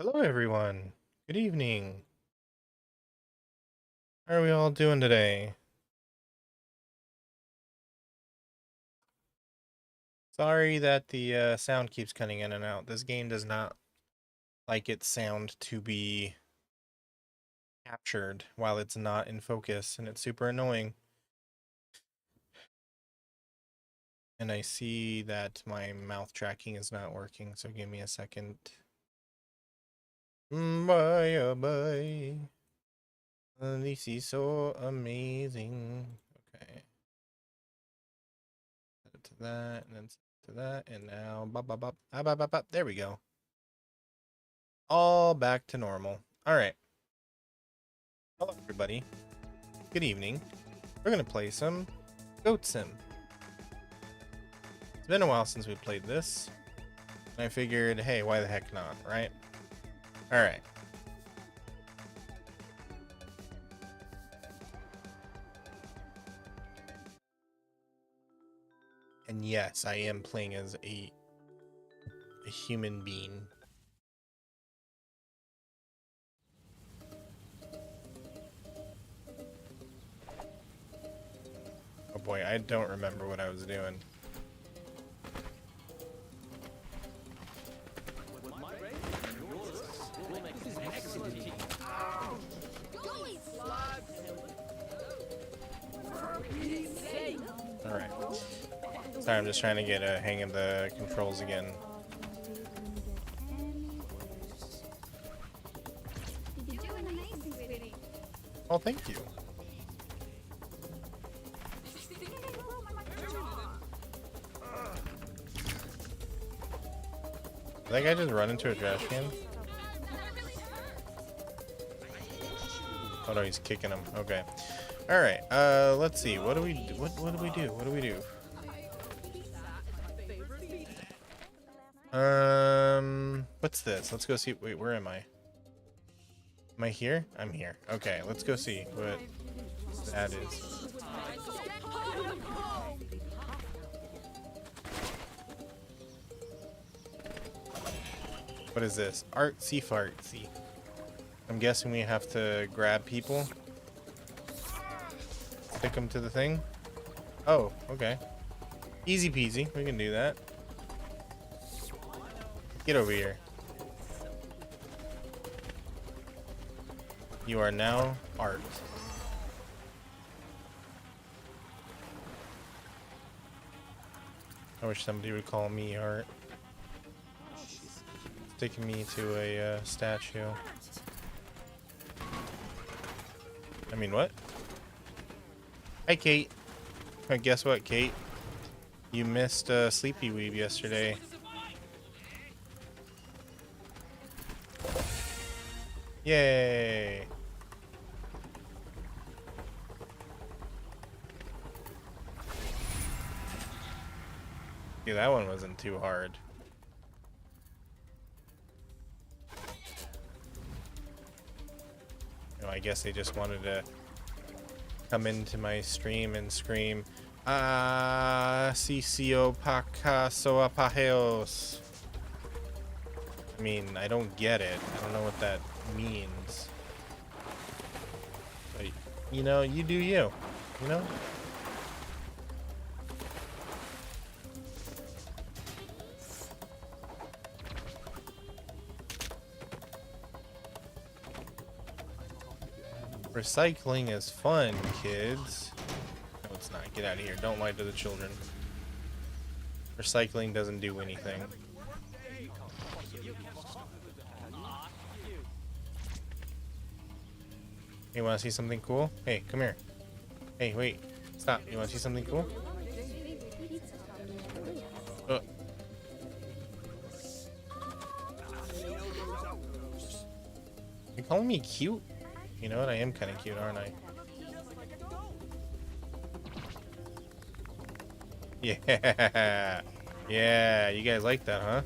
Hello, everyone. Good evening. How are we all doing today? Sorry that the sound keeps cutting in and out. This game does not like its sound to be captured while it's not in focus, and it's super annoying. And I see that my mouth tracking is not working, so give me a second. Bye, oh bye. This is so amazing. Okay. Set it to that, and then set it to that, and now bop, bop, bop, ah, bop, bop, bop. There we go. All back to normal. All right. Hello, everybody. Good evening. We're going to play some Goat Sim. It's been a while since we played this. And I figured, hey, why the heck not, right? All right. And yes, I am playing as a human being. Oh boy, I don't remember what I was doing. Alright. Sorry, I'm just trying to get a hang of the controls again. Oh, thank you. Did that guy just run into a trash can? Oh no, he's kicking him. Okay. All right. Let's see. What do we do? What do we do? What do we do? What's this? Let's go see. Wait, where am I? Am I here? I'm here. Okay, let's go see what that is. What is this? Artsy fartsy. I'm guessing we have to grab people. Stick them to the thing. Oh, okay. Easy peasy. We can do that. Get over here. You are now Art. I wish somebody would call me Art. Sticking me to a statue. I mean, what? Hi, Kate. Guess what, Kate? You missed Sleepy Weeb yesterday. Yay! Yeah, that one wasn't too hard. You know, I guess they just wanted to come into my stream and scream, "Ah, Cicio Pacaso Apajeos." I mean, I don't get it. I don't know what that means. But, you know, you do you. You know? Recycling is fun, kids. No, it's not. Get out of here. Don't lie to the children. Recycling doesn't do anything. Hey, wanna see something cool? Hey, come here. Hey, wait. Stop. You wanna see something cool? You calling me cute? You know what? I am kind of cute, aren't I? Yeah. Yeah, you guys like that, huh?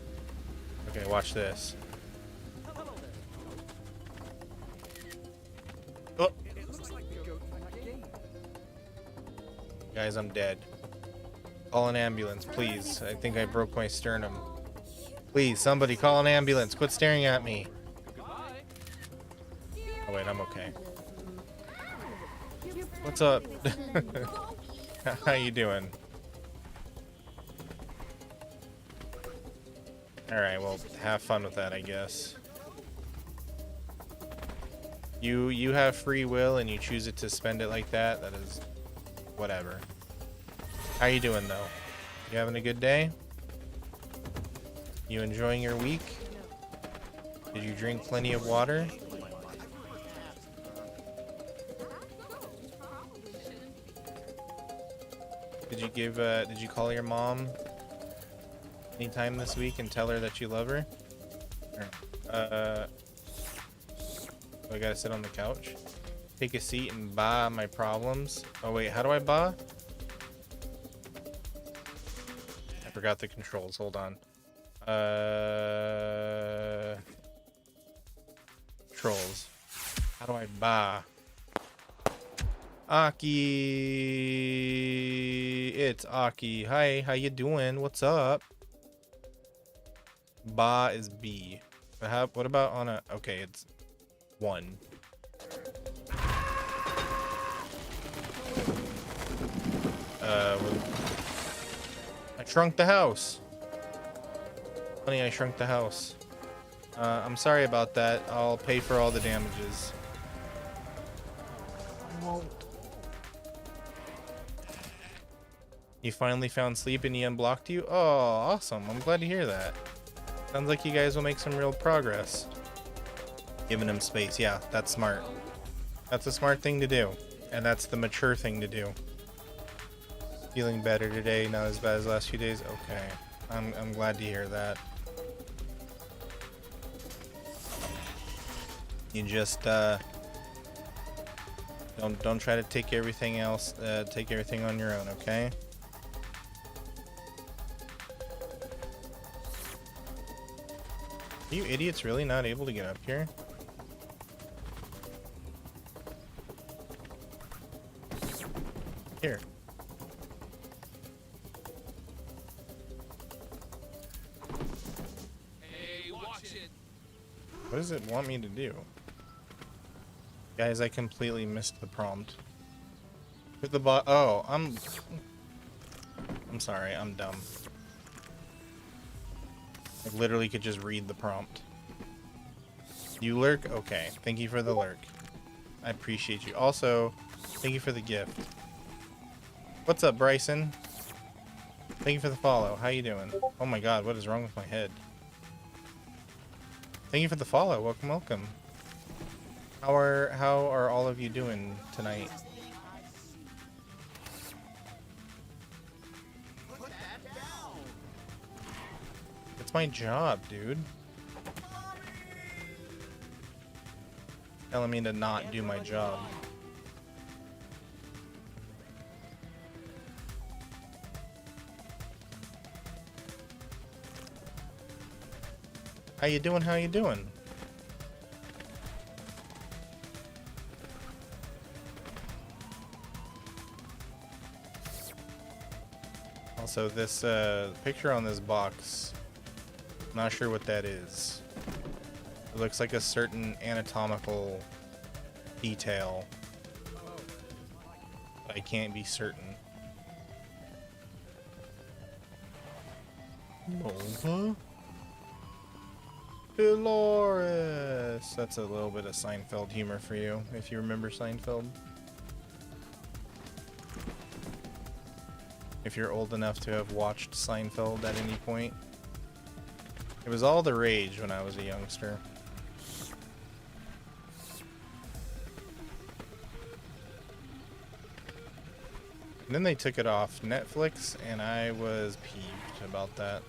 Okay, watch this. Oh. Guys, I'm dead. Call an ambulance, please. I think I broke my sternum. Please, somebody call an ambulance. Quit staring at me. Oh wait, I'm okay. What's up? How you doing? Alright, well, have fun with that, I guess. You have free will and you choose it to spend it like that, that is whatever. How you doing though? You having a good day? You enjoying your week? Did you drink plenty of water? Did you call your mom anytime this week and tell her that you love her? Or, I gotta sit on the couch. Take a seat and ba my problems. Oh wait, how do I ba? I forgot the controls, hold on. Controls. How do I ba? Aki, it's Aki. Hi, how you doing? What's up? Ba is B. What about on a? Okay, it's 1. I shrunk the house. Honey, I shrunk the house. I'm sorry about that. I'll pay for all the damages. You finally found sleep and he unblocked you? Oh, awesome. I'm glad to hear that. Sounds like you guys will make some real progress. Giving him space. Yeah, that's smart. That's a smart thing to do. And that's the mature thing to do. Feeling better today, not as bad as the last few days? Okay. I'm glad to hear that. You just don't try to take everything else take everything on your own, okay? Are you idiots really not able to get up here? Here. Hey, watch it. What does it want me to do? Guys, I completely missed the prompt. Hit the bot. Oh, I'm sorry, I'm dumb. I literally could just read the prompt. You lurk? Okay. Thank you for the lurk. I appreciate you. Also, thank you for the gift. What's up, Bryson? Thank you for the follow. How you doing? Oh my god, what is wrong with my head? Thank you for the follow. Welcome, welcome. How are all of you doing tonight? It's my job, dude. Telling me to not do my job. How you doing? How you doing? Also, this picture on this box, I'm not sure what that is. It looks like a certain anatomical detail, but I can't be certain. Nova? Dolores! That's a little bit of Seinfeld humor for you, if you remember Seinfeld. If you're old enough to have watched Seinfeld at any point. It was all the rage when I was a youngster. And then they took it off Netflix, and I was peeved about that.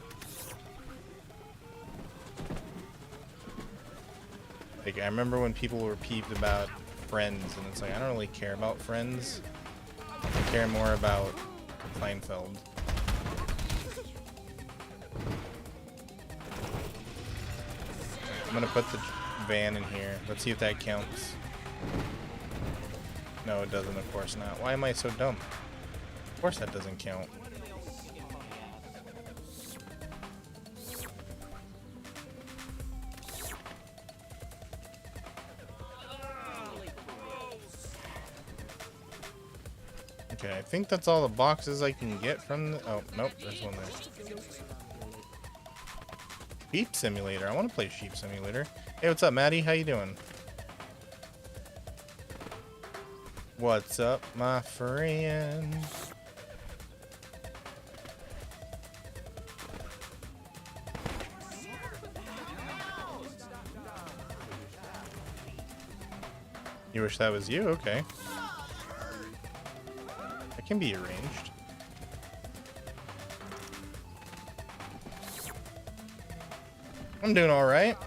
Like, I remember when people were peeved about Friends, and it's like, I don't really care about Friends. I care more about Seinfeld. I'm gonna put the van in here. Let's see if that counts. No, it doesn't, of course not. Why am I so dumb? Of course that doesn't count. Okay, I think that's all the boxes I can get from the... Oh, nope, there's one there. Sheep Simulator. I want to play Sheep Simulator. Hey, what's up, Maddie? How you doing? What's up, my friend? You wish that was you? Okay. That can be arranged. I'm doing all right.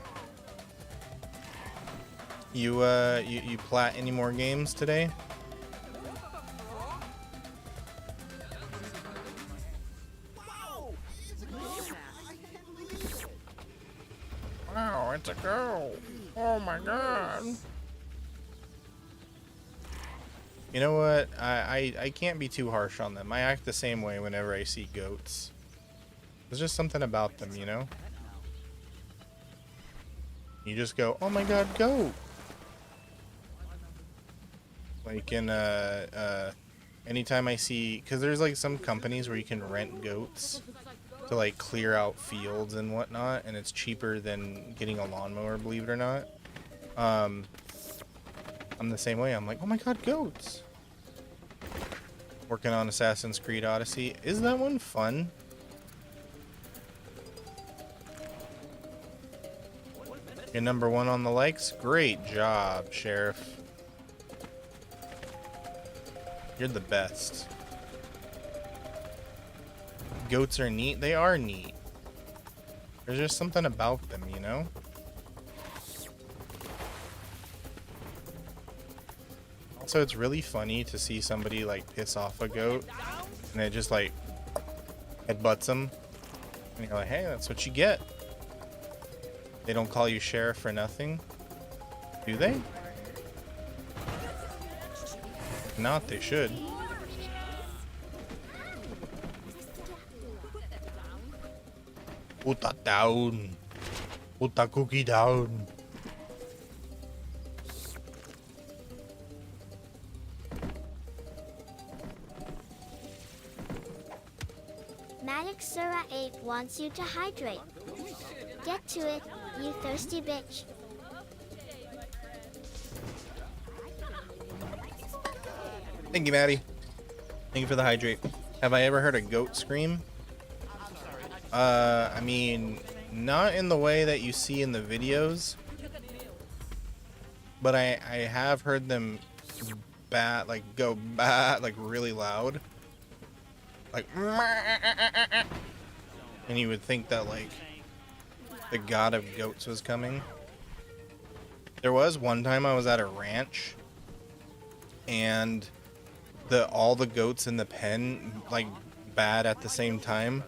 You plat any more games today? Wow, it's a go. Oh my god. You know what? I can't be too harsh on them. I act the same way whenever I see goats. There's just something about them, you know? You just go, oh my god, goat! Like in, anytime I see... Because there's like some companies where you can rent goats to like clear out fields and whatnot, and it's cheaper than getting a lawnmower, believe it or not. I'm the same way. I'm like, oh my god, goats! Working on Assassin's Creed Odyssey. Is that one fun? You're #1 on the likes? Great job, Sheriff. You're the best. Goats are neat. They are neat. There's just something about them, you know? Also, it's really funny to see somebody like piss off a goat and it just like headbutts them. And you're like, hey, that's what you get. They don't call you sheriff for nothing, do they? If not, they should. Put that down. Put that cookie down. Maddox Sura 8 wants you to hydrate. Get to it, you thirsty bitch. Thank you, Maddie. Thank you for the hydrate. Have I ever heard a goat scream? I mean, not in the way that you see in the videos, but I have heard them go bat, like really loud. Like, and you would think that like the god of goats was coming. There was one time I was at a ranch and all the goats in the pen like bad at the same time.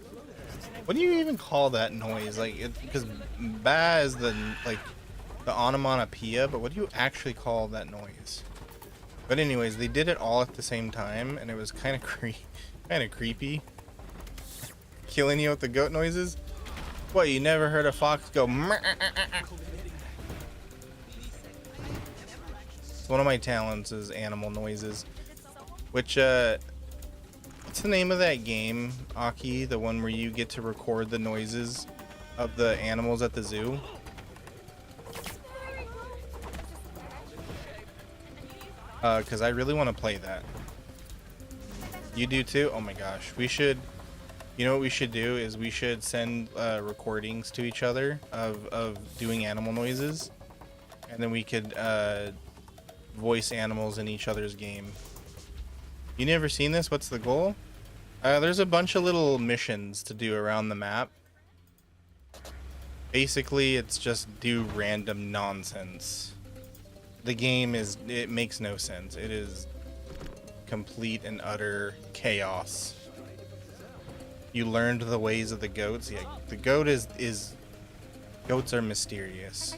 What do you even call that noise? Like, because ba is the onomatopoeia, but what do you actually call that noise? But anyways, they did it all at the same time, and it was kind of creepy. Killing you with the goat noises. What, you never heard a fox go? One of my talents is animal noises. Which, what's the name of that game, Aki? The one where you get to record the noises of the animals at the zoo? Because I really want to play that. You do too? Oh my gosh. We should... You know what we should do is we should send recordings to each other of doing animal noises. And then we could voice animals in each other's game. You never seen this? What's the goal? There's a bunch of little missions to do around the map. Basically, it's just do random nonsense. The game it makes no sense. It is complete and utter chaos. You learned the ways of the goats. Yeah, the goat goats are mysterious.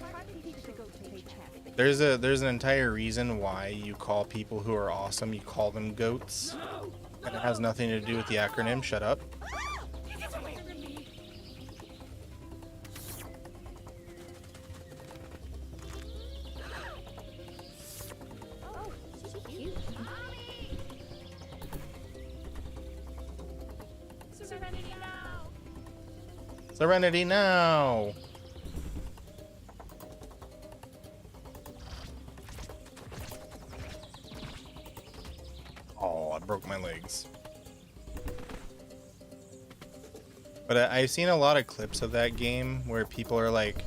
There's an entire reason why you call people who are awesome, you call them goats. And it has nothing to do with the acronym. Shut up. Serenity now! Oh, I broke my legs. But I've seen a lot of clips of that game where people are like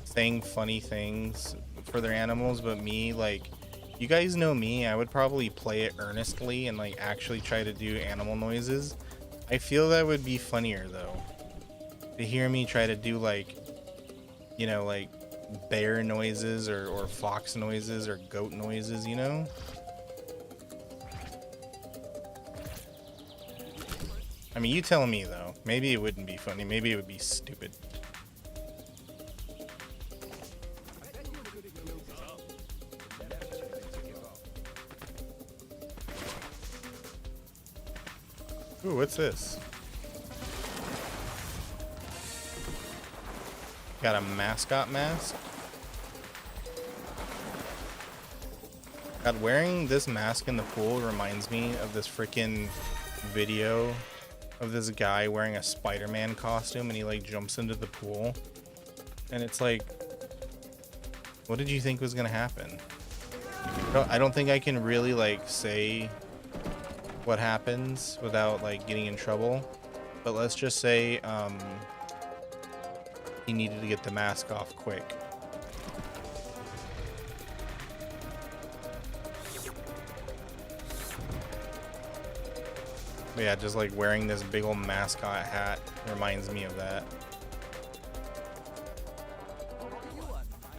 saying funny things for their animals, but me, like, you guys know me, I would probably play it earnestly and like actually try to do animal noises. I feel that would be funnier though. To hear me try to do like, you know, like bear noises or fox noises or goat noises, you know? I mean, you tell me though. Maybe it wouldn't be funny. Maybe it would be stupid. Ooh, what's this? Got a mascot mask? God, wearing this mask in the pool reminds me of this freaking video of this guy wearing a Spider-Man costume and he like jumps into the pool. And it's like, what did you think was gonna happen? I don't think I can really like say what happens without like getting in trouble, but let's just say he needed to get the mask off quick. But yeah, just like wearing this big old mascot hat reminds me of that.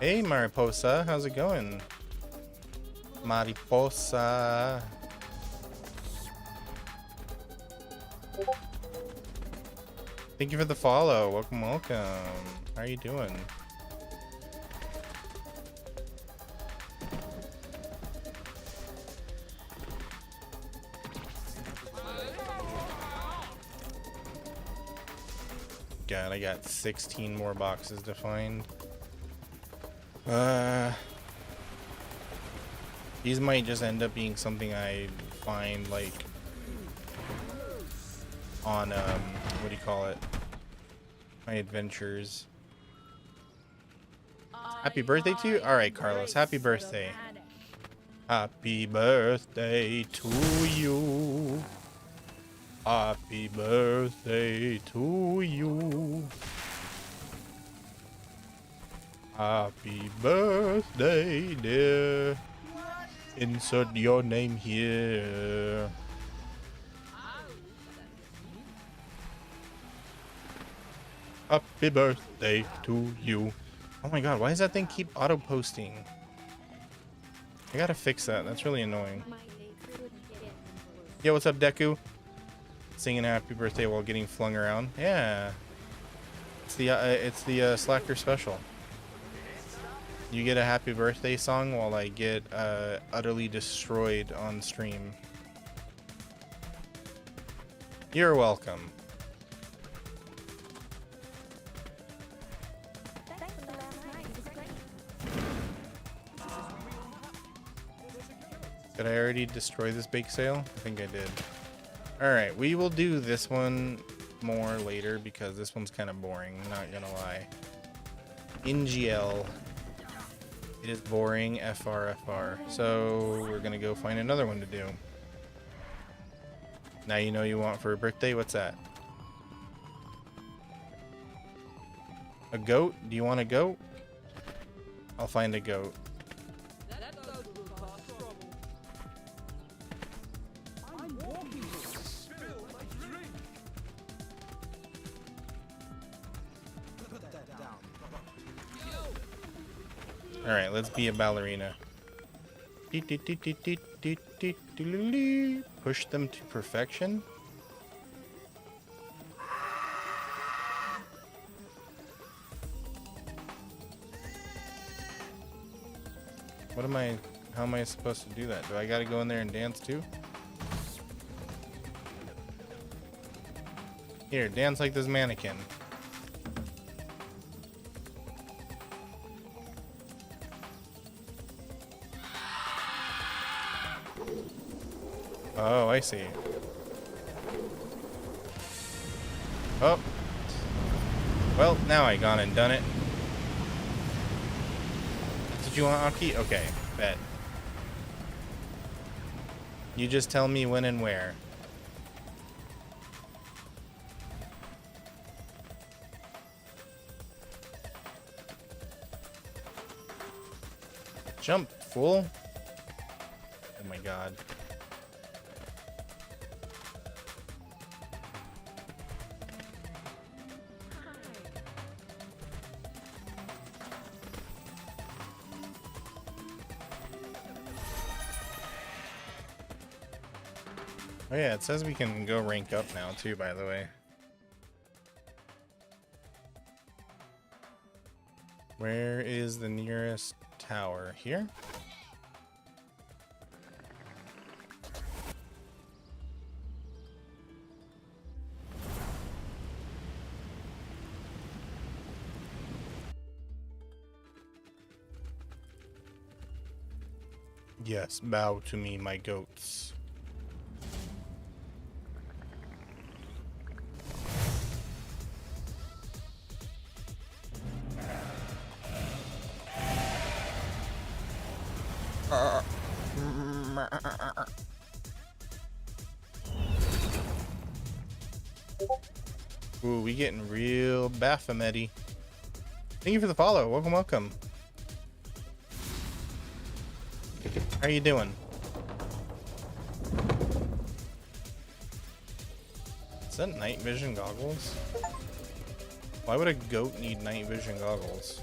Hey Mariposa, how's it going? Mariposa. Thank you for the follow. Welcome, welcome. How are you doing? God, I got 16 more boxes to find. These might just end up being something I find like on what do you call it? My adventures. Happy birthday to you? Alright, Carlos, happy birthday. Happy birthday to you. Happy birthday to you. Happy birthday, dear. Insert your name here. Happy birthday to you. Oh my god, why does that thing keep auto-posting? I gotta fix that. That's really annoying. Yo, what's up, Deku? Singing happy birthday while getting flung around. Yeah. It's the Slacker special. You get a happy birthday song while I get utterly destroyed on stream. You're welcome. Did I already destroy this bake sale? I think I did. Alright, we will do this one more later because this one's kind of boring, not gonna lie. NGL. It is boring, FR. So we're gonna go find another one to do. Now you know you want for a birthday? What's that? A goat? Do you want a goat? I'll find a goat. Alright, let's be a ballerina. Push them to perfection. What am I, how am I supposed to do that? Do I gotta go in there and dance too? Here, dance like this mannequin. Oh, I see. Oh. Well, now I gone and done it. That's what you want, Aki? Okay, bet. You just tell me when and where. Jump, fool. Oh my god. Oh yeah, it says we can go rank up now too, by the way. Where is the nearest tower? Here? Yes, bow to me, my goats. Ooh, we getting real Baphomet-y. Thank you for the follow. Welcome, welcome. How are you doing? Is that night vision goggles? Why would a goat need night vision goggles?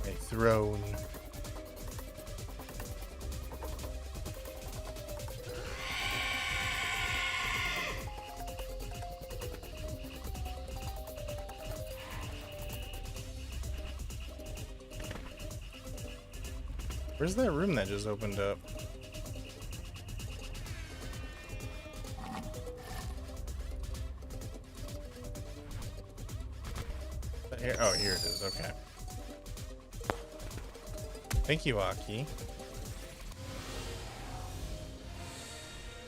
My throne. Where's that room that just opened up? Here, oh, here it is. Okay. Thank you, Aki.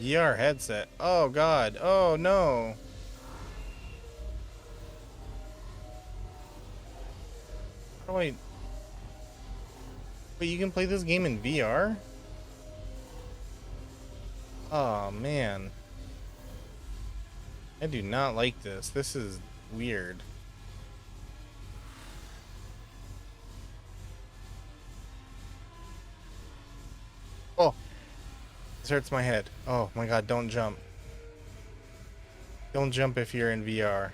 VR headset. Oh god. Oh no. How do I... Wait, you can play this game in VR? Oh man. I do not like this. This is weird. Oh. This hurts my head. Oh my god, don't jump. Don't jump if you're in VR.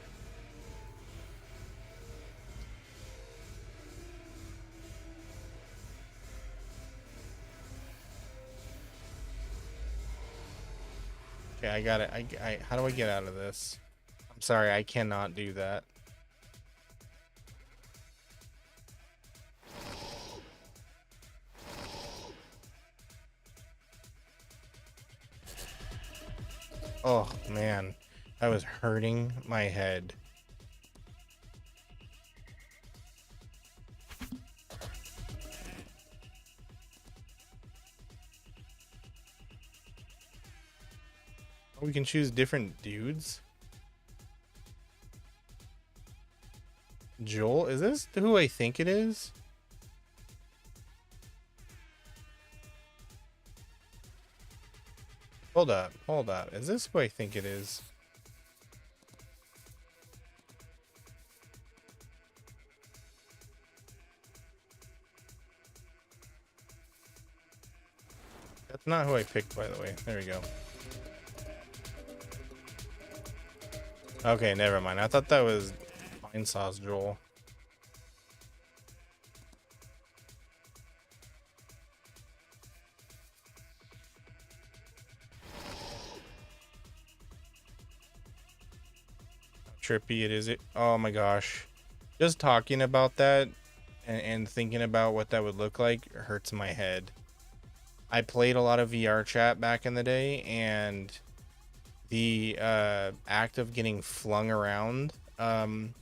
Okay, I got it. How do I get out of this? I'm sorry, I cannot do that. Oh man, I was hurting my head. We can choose different dudes. Joel, is this who I think it is? Hold up, hold up. Is this who I think it is? That's not who I picked, by the way. There we go. Okay, never mind. I thought that was Fine Sauce Joel. Trippy it is. It. Oh my gosh. Just talking about that and thinking about what that would look like hurts my head. I played a lot of VR chat back in the day, and the act of getting flung around in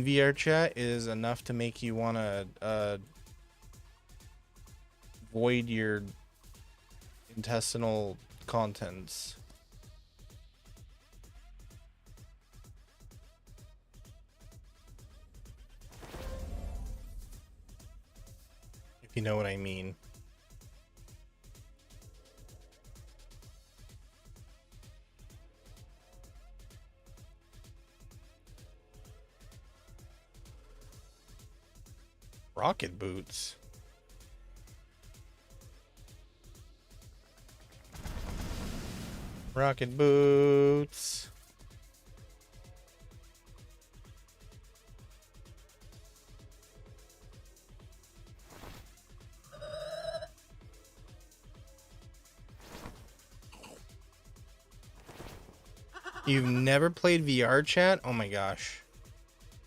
VR chat is enough to make you want to void your intestinal contents. If you know what I mean. Rocket boots. Rocket boots. You've never played VR chat? Oh my gosh.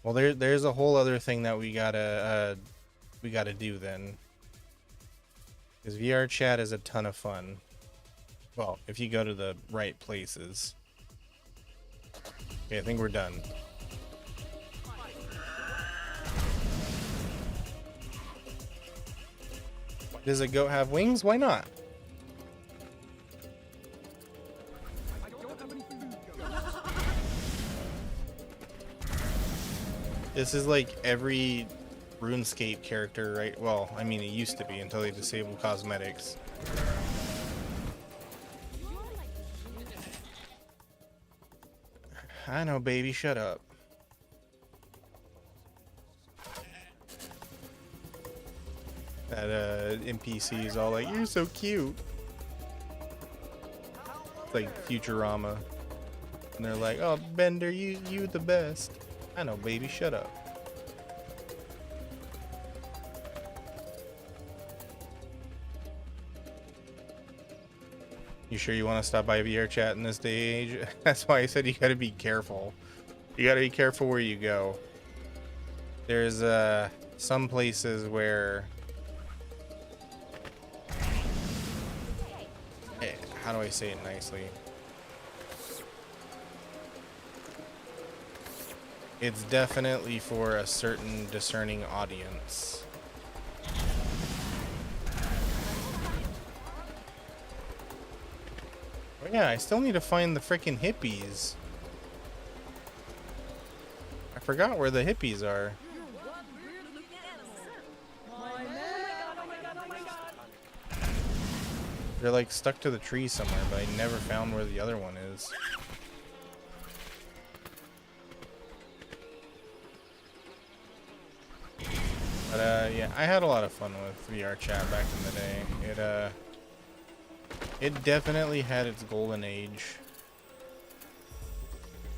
Well, there's a whole other thing that we gotta do then. Because VR chat is a ton of fun. Well, if you go to the right places. Okay, I think we're done. Does a goat have wings? Why not? This is like every RuneScape character, right? Well, I mean, it used to be until they disabled cosmetics. I know, baby, shut up. That NPC is all like, "You're so cute." It's like Futurama. And they're like, "Oh, Bender, you the best." I know, baby, shut up. You sure you want to stop by VR chat in this day and age? That's why I said you gotta be careful. You gotta be careful where you go. There's some places where, how do I say it nicely? It's definitely for a certain discerning audience. Oh yeah, I still need to find the frickin' hippies. I forgot where the hippies are. They're like stuck to the tree somewhere, but I never found where the other one is. But yeah, I had a lot of fun with VR chat back in the day. It definitely had its golden age.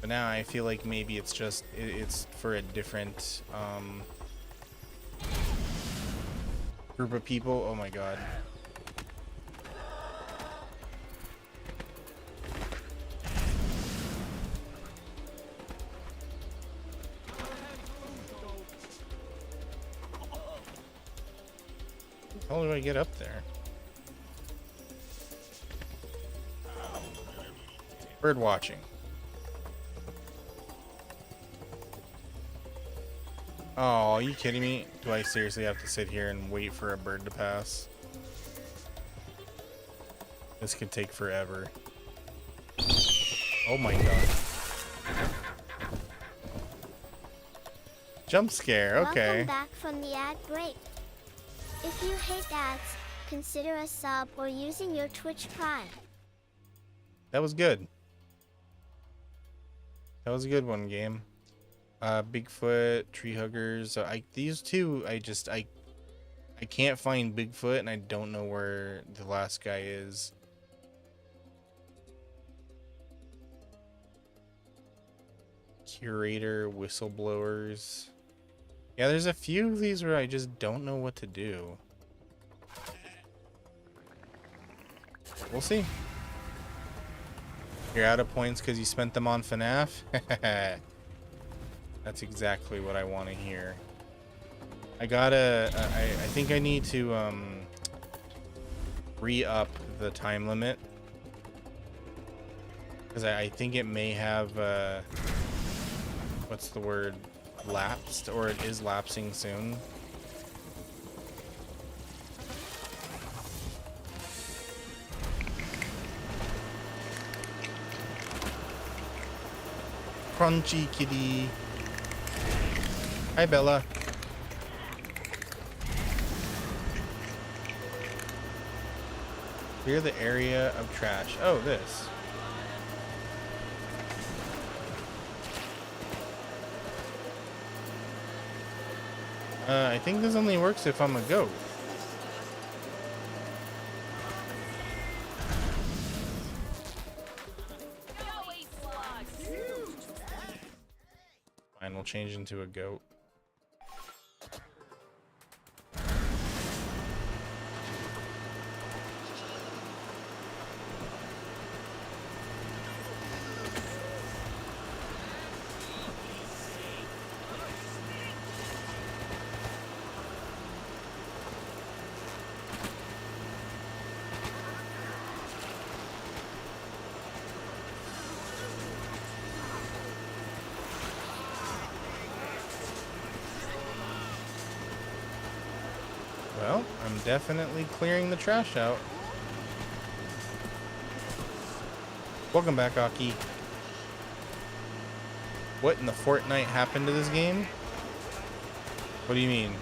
But now I feel like maybe it's just it's for a different group of people. Oh my god. How do I get up there? Bird watching. Oh, are you kidding me? Do I seriously have to sit here and wait for a bird to pass? This could take forever. Oh my god. Jump scare, okay. Welcome back from the ad break. If you hate ads, consider a sub or using your Twitch Prime. That was good. That was a good one, game. Bigfoot, tree huggers. These two, I can't find Bigfoot, and I don't know where the last guy is. Curator, whistleblowers. Yeah, there's a few of these where I just don't know what to do. We'll see. You're out of points because you spent them on FNAF? That's exactly what I want to hear. I think I need to re-up the time limit. Because I think it may have, what's the word? Lapsed, or it is lapsing soon. Crunchy kitty. Hi, Bella. Clear the area of trash. Oh, this. I think this only works if I'm a goat. Fine, we'll change into a goat. Well, I'm definitely clearing the trash out. Welcome back, Aki. What in the Fortnite happened to this game? What do you mean?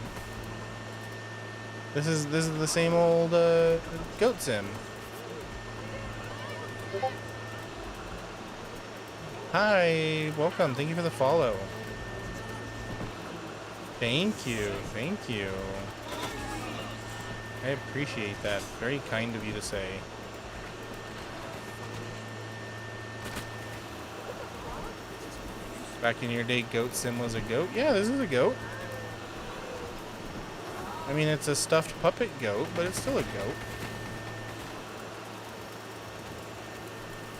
This is the same old goat sim. Hi, welcome. Thank you for the follow. Thank you. Thank you. I appreciate that. Very kind of you to say. Back in your day, Goat Sim was a goat? Yeah, this is a goat. I mean, it's a stuffed puppet goat, but it's still a goat.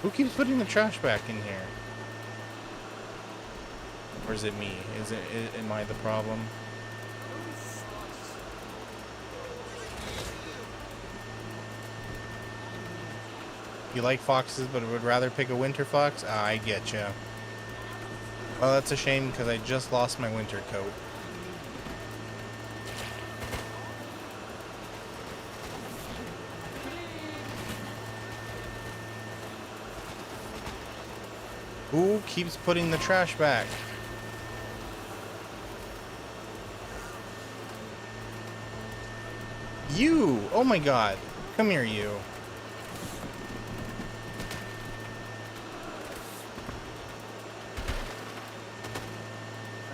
Who keeps putting the trash back in here? Or is it me? Am I the problem? You like foxes, but would rather pick a winter fox? Ah, I getcha. Well, that's a shame because I just lost my winter coat. Who keeps putting the trash back? You! Oh my god. Come here, you.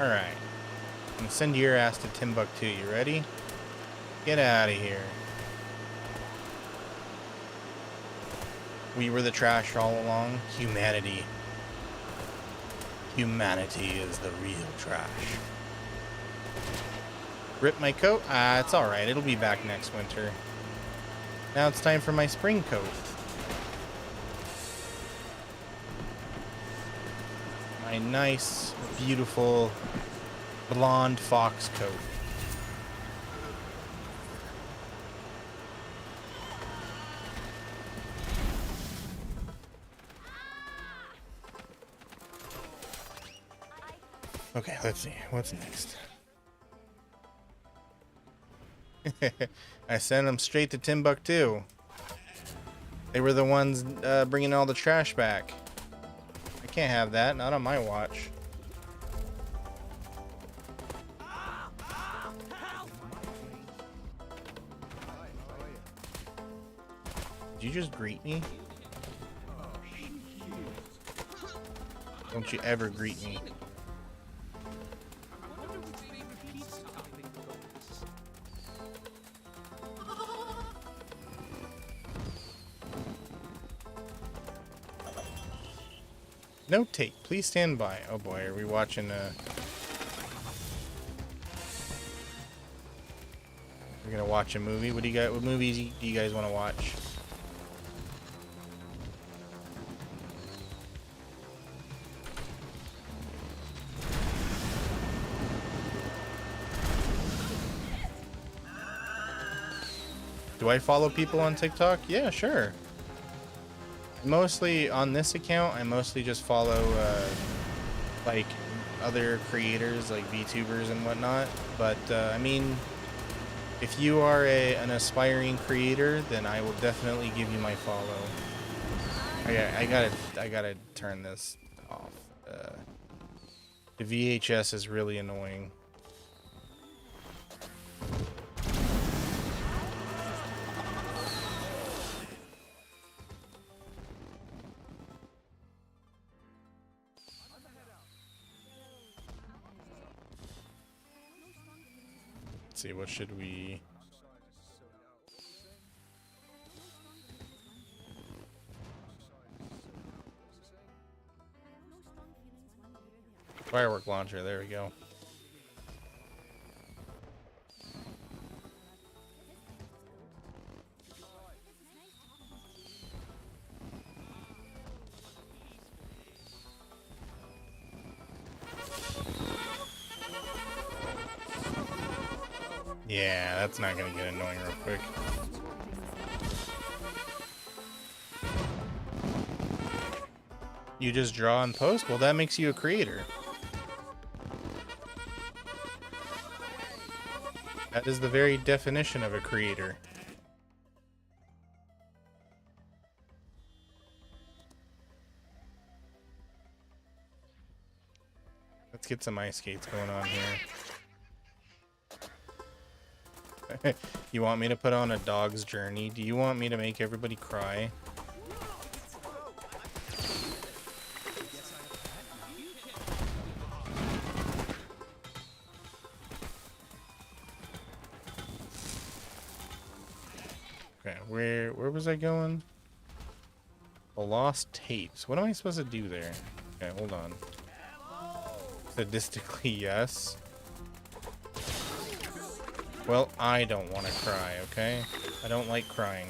Alright. I'm gonna send your ass to Timbuktu. You ready? Get out of here. We were the trash all along. Humanity. Humanity is the real trash. Rip my coat? Ah, it's alright. It'll be back next winter. Now it's time for my spring coat. My nice, beautiful, blonde fox coat. Okay, let's see. What's next? I sent them straight to Timbuktu. They were the ones bringing all the trash back. I can't have that. Not on my watch. Did you just greet me? Don't you ever greet me. Notate, please stand by. Oh boy, are we watching we're gonna watch a movie. What movies do you guys want to watch? Do I follow people on TikTok? Yeah, sure. Mostly on this account, I mostly just follow like other creators like VTubers and whatnot. But I mean, if you are an aspiring creator, then I will definitely give you my follow. I gotta turn this off. The VHS is really annoying. Let's see, what should we... Firework launcher, there we go. Yeah, that's not gonna get annoying real quick. You just draw and post? Well, that makes you a creator. That is the very definition of a creator. Let's get some ice skates going on here. You want me to put on a dog's journey? Do you want me to make everybody cry? Okay, where was I going? The lost tapes. What am I supposed to do there? Okay, hold on. Sadistically, yes. Well, I don't want to cry, okay? I don't like crying.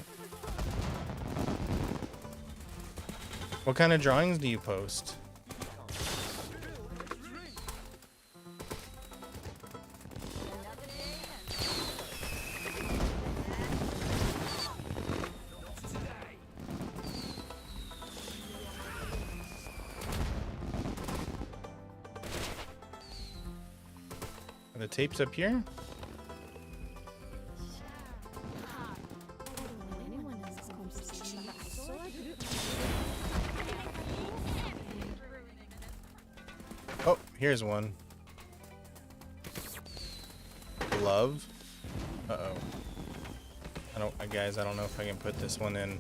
What kind of drawings do you post? Are the tapes up here? Oh, here's one. Love. Uh-oh. Guys, I don't know if I can put this one in.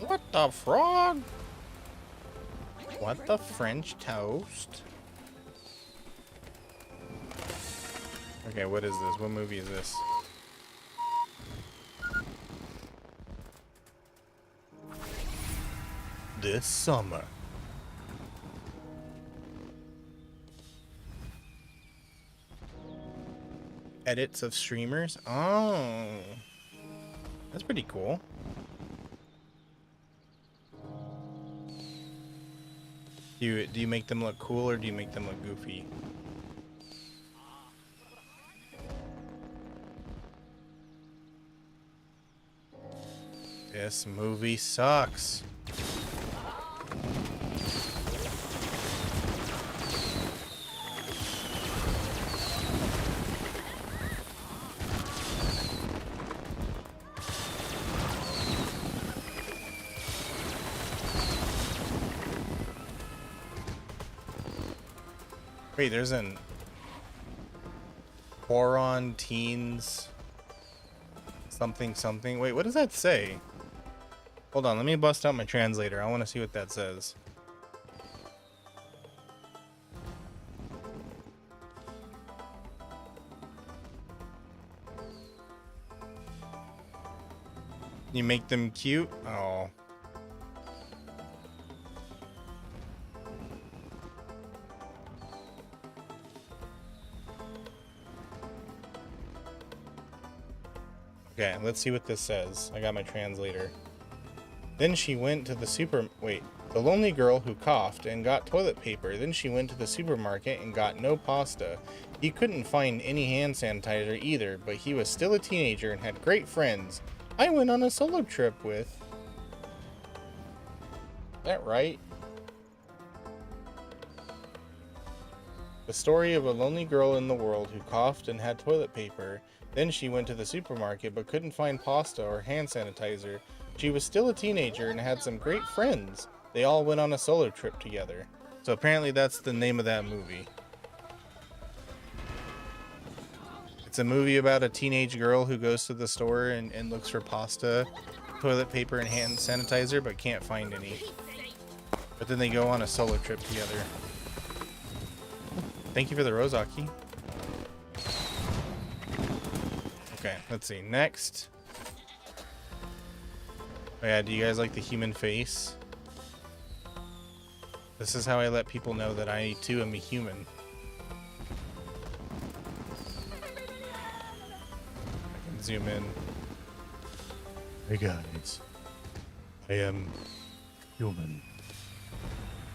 What the frog? What the French toast? Okay, what is this? What movie is this? This summer. Edits of streamers? Oh. That's pretty cool. Do you make them look cool or do you make them look goofy? This movie sucks. Wait, there's an Boron Teens something something. Wait, what does that say? Hold on, let me bust out my translator. I want to see what that says. You make them cute? Oh. Okay, let's see what this says. I got my translator. Then she went to the the lonely girl who coughed and got toilet paper. Then she went to the supermarket and got no pasta. He couldn't find any hand sanitizer either, but he was still a teenager and had great friends. I went on a solo trip with... Is that right? The story of a lonely girl in the world who coughed and had toilet paper. Then she went to the supermarket but couldn't find pasta or hand sanitizer. She was still a teenager and had some great friends. They all went on a solo trip together. So apparently that's the name of that movie. It's a movie about a teenage girl who goes to the store and looks for pasta, toilet paper, and hand sanitizer, but can't find any. But then they go on a solo trip together. Thank you for the Rozaki. Okay, let's see. Next. Oh yeah, do you guys like the human face? This is how I let people know that I too am a human. I can zoom in. Hey guys. I am human.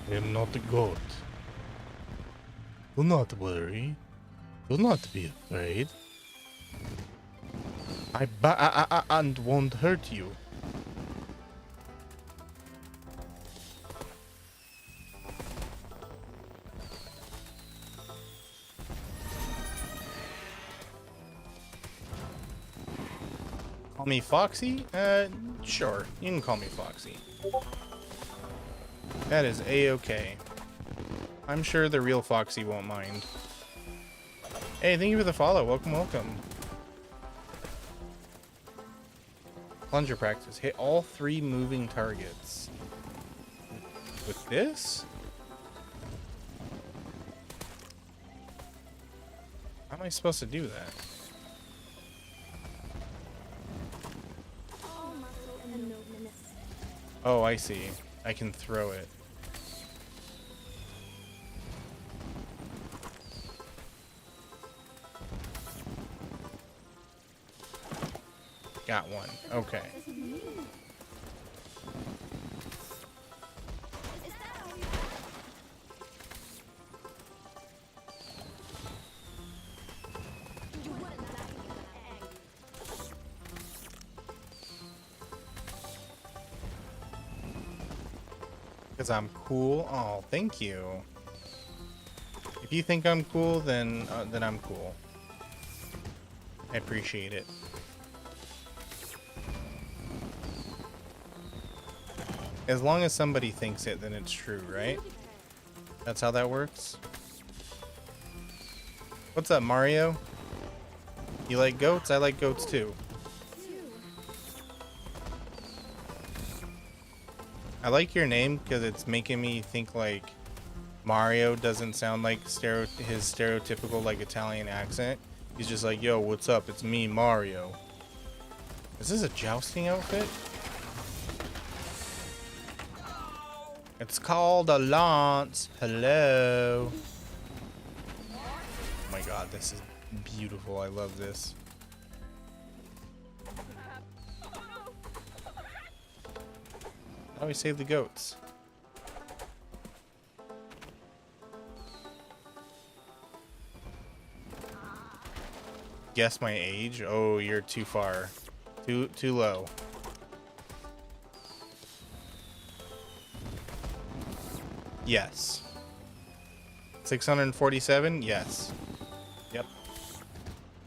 I am not a goat. Do not worry. Do not be afraid. I won't hurt you. Call me Foxy? Sure. You can call me Foxy. That is a-okay. I'm sure the real Foxy won't mind. Hey, thank you for the follow. Welcome, welcome. Plunger practice. Hit all 3 moving targets. With this? How am I supposed to do that? Oh, I see. I can throw it. Got one. Okay. Because I'm cool. Oh, thank you. If you think I'm cool, then I'm cool. I appreciate it. As long as somebody thinks it, then it's true, right? That's how that works. What's up, Mario? You like goats? I like goats too. I like your name because it's making me think like Mario doesn't sound like his stereotypical like Italian accent. He's just like, yo, what's up? It's me, Mario. Is this a jousting outfit? It's called a lance. Hello. Oh my god, this is beautiful. I love this. How do we save the goats? Guess my age? Oh, you're too far. Too low. Yes. 647? Yes. Yep.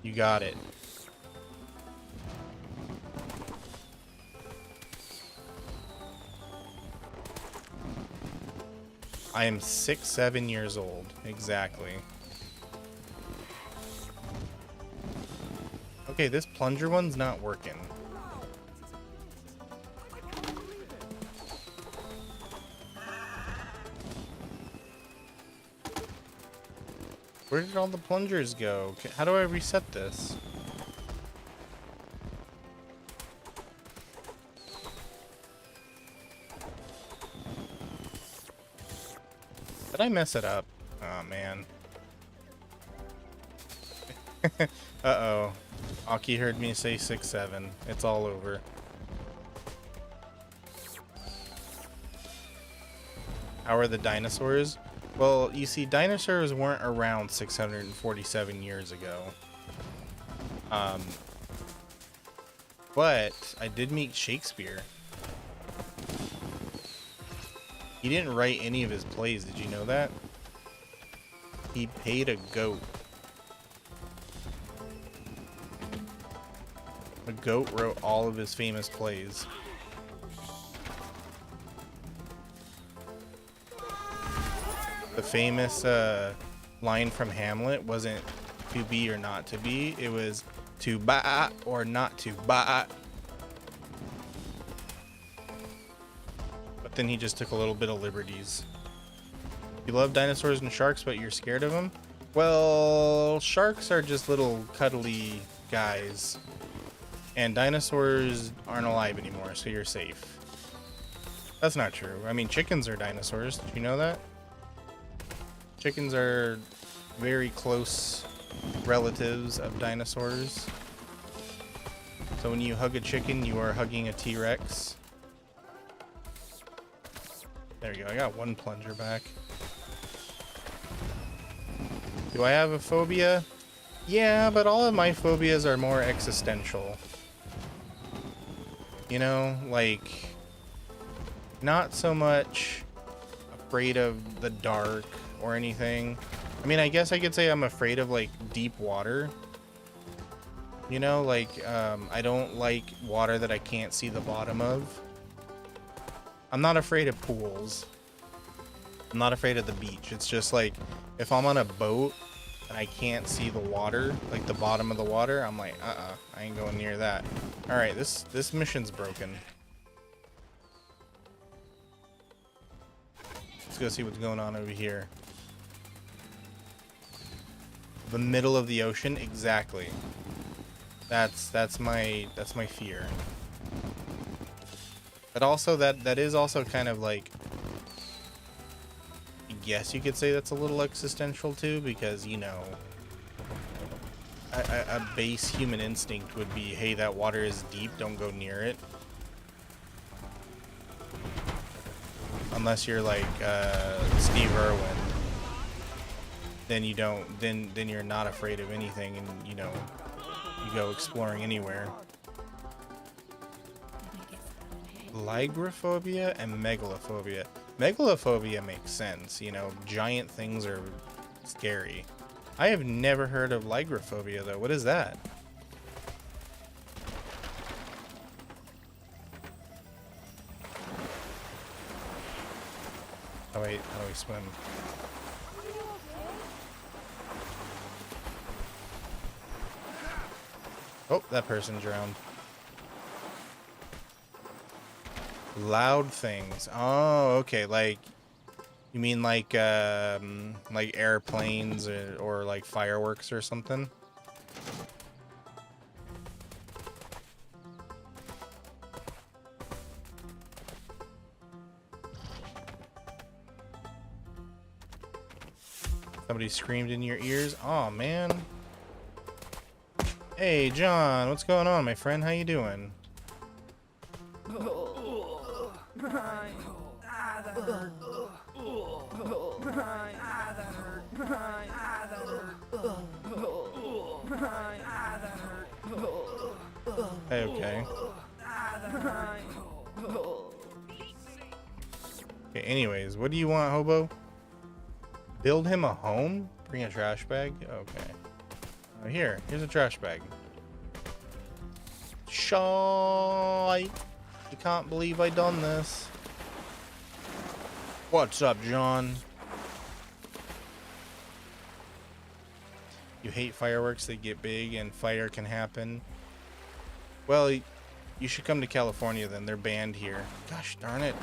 You got it. I am 7 years old. Exactly. Okay, this plunger one's not working. Where did all the plungers go? How do I reset this? Did I mess it up? Oh, man. Uh-oh. Aki heard me say 6'7". It's all over. How are the dinosaurs? Well, you see, dinosaurs weren't around 647 years ago. But I did meet Shakespeare. He didn't write any of his plays. Did you know that? He paid a goat. A goat wrote all of his famous plays. The famous line from Hamlet wasn't to be or not to be. It was to buy or not to buy. But then he just took a little bit of liberties. You love dinosaurs and sharks, but you're scared of them? Well, sharks are just little cuddly guys. And dinosaurs aren't alive anymore, so you're safe. That's not true. I mean, chickens are dinosaurs. Did you know that? Chickens are very close relatives of dinosaurs. So when you hug a chicken, you are hugging a T-Rex. There you go. I got one plunger back. Do I have a phobia? Yeah, but all of my phobias are more existential. You know, like, not so much afraid of the dark or anything. I mean, I guess I could say I'm afraid of, like, deep water. You know, like, I don't like water that I can't see the bottom of. I'm not afraid of pools. I'm not afraid of the beach. It's just like, if I'm on a boat and I can't see the water, like the bottom of the water, I'm like, I ain't going near that. Alright, this mission's broken. Let's go see what's going on over here. The middle of the ocean, exactly. That's my fear. But also that is also kind of like, I guess you could say that's a little existential too, because, you know, a base human instinct would be, hey, that water is deep, don't go near it. Unless you're like Steve Irwin, then you don't. Then you're not afraid of anything, and you know, you go exploring anywhere. Lygrophobia and megalophobia. Megalophobia makes sense. You know, giant things are scary. I have never heard of lygrophobia though. What is that? Oh wait, how do we swim? Oh, that person drowned. Loud things. Oh, okay. Like, you mean like airplanes or like fireworks or something? Somebody screamed in your ears. Oh man. Hey John, what's going on, my friend? How you doing? Hey, okay. Okay, anyways, what do you want, hobo? Build him a home? Bring a trash bag? Okay. Here's a trash bag. Shite. You can't believe I done this. What's up, John? You hate fireworks, they get big and fire can happen. Well, you should come to California then. They're banned here. Gosh darn it.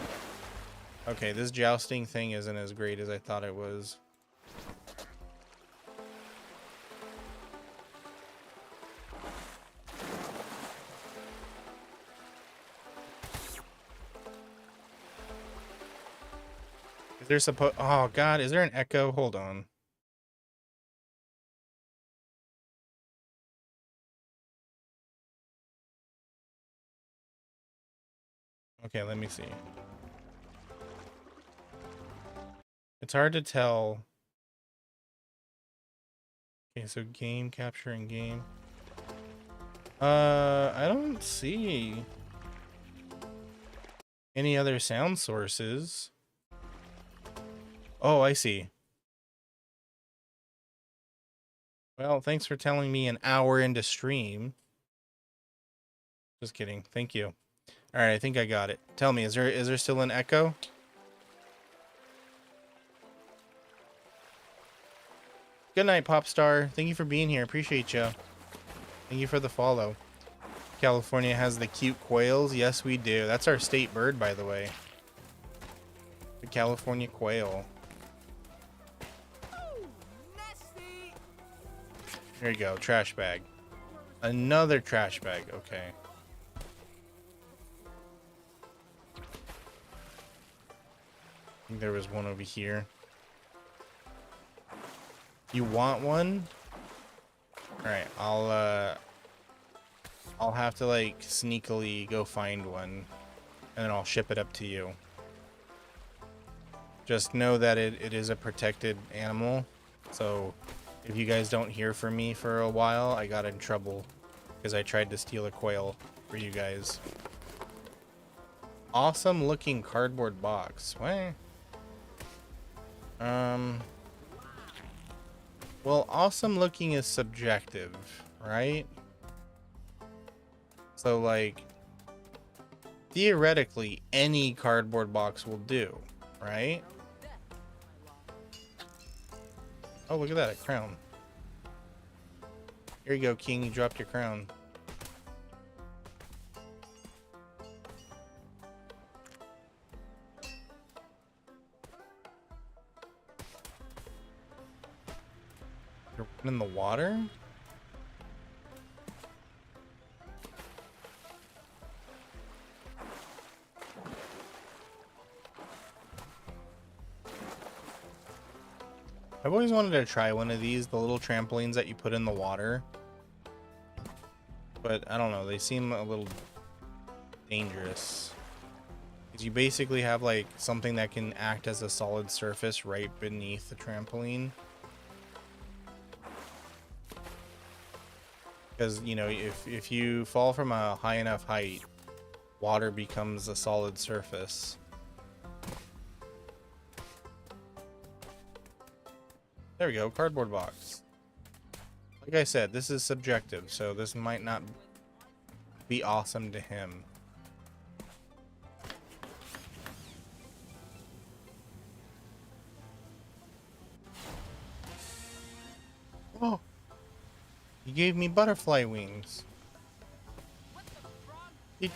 Okay, this jousting thing isn't as great as I thought it was. Is there oh god, is there an echo? Hold on. Okay, let me see. It's hard to tell. Okay, so game capture and game. I don't see any other sound sources. Oh, I see. Well, thanks for telling me an hour into stream. Just kidding. Thank you. All right, I think I got it. Tell me, is there still an echo? Good night, Popstar. Thank you for being here. Appreciate you. Thank you for the follow. California has the cute quails. Yes, we do. That's our state bird, by the way. The California quail. Here you go. Trash bag. Another trash bag. Okay. I think there was one over here. You want one? All right, I'll have to like sneakily go find one, and then I'll ship it up to you. Just know that it is a protected animal, so if you guys don't hear from me for a while, I got in trouble because I tried to steal a quail for you guys. Awesome looking cardboard box. What? Well, awesome looking is subjective, right? So, like, theoretically, any cardboard box will do, right? Oh, look at that, a crown. Here you go, King, you dropped your crown. You're in the water? I've always wanted to try one of these, the little trampolines that you put in the water. But I don't know, they seem a little dangerous. Because you basically have like something that can act as a solid surface right beneath the trampoline. Because, you know, if you fall from a high enough height, water becomes a solid surface. There we go, cardboard box. Like I said, this is subjective, so this might not be awesome to him. Oh! You gave me butterfly wings. I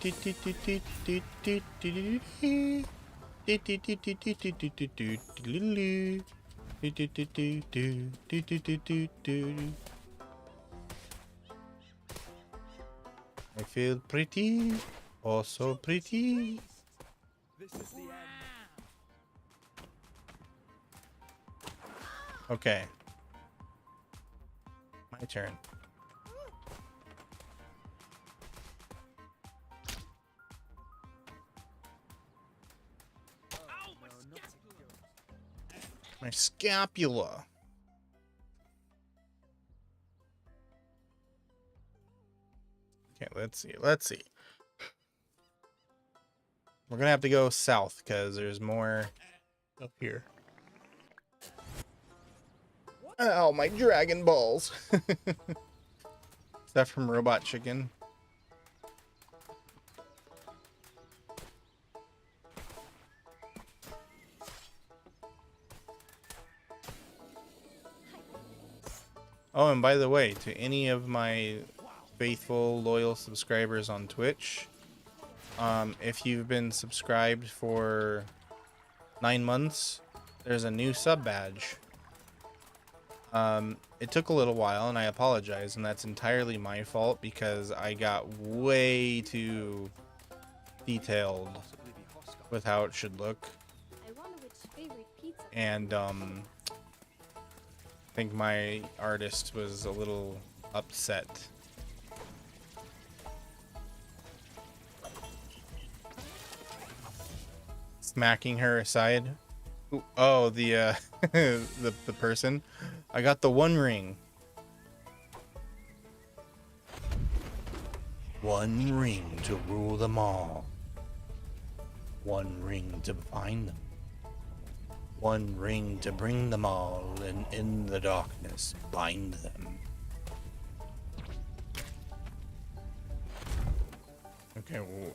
feel pretty, oh so pretty. Okay. My turn. My scapula. Okay, let's see. Let's see. We're gonna have to go south because there's more up here. Oh, my Dragon Balls. Is that from Robot Chicken? Oh, and by the way, to any of my faithful, loyal subscribers on Twitch, if you've been subscribed for 9 months, there's a new sub badge. It took a little while, and I apologize, and that's entirely my fault because I got way too detailed with how it should look. And, I think my artist was a little upset. smacking her aside. Ooh, oh, the the person. I got the one ring. One ring to rule them all. One ring to find them. One ring to bring them all, and in the darkness bind them. Okay, well,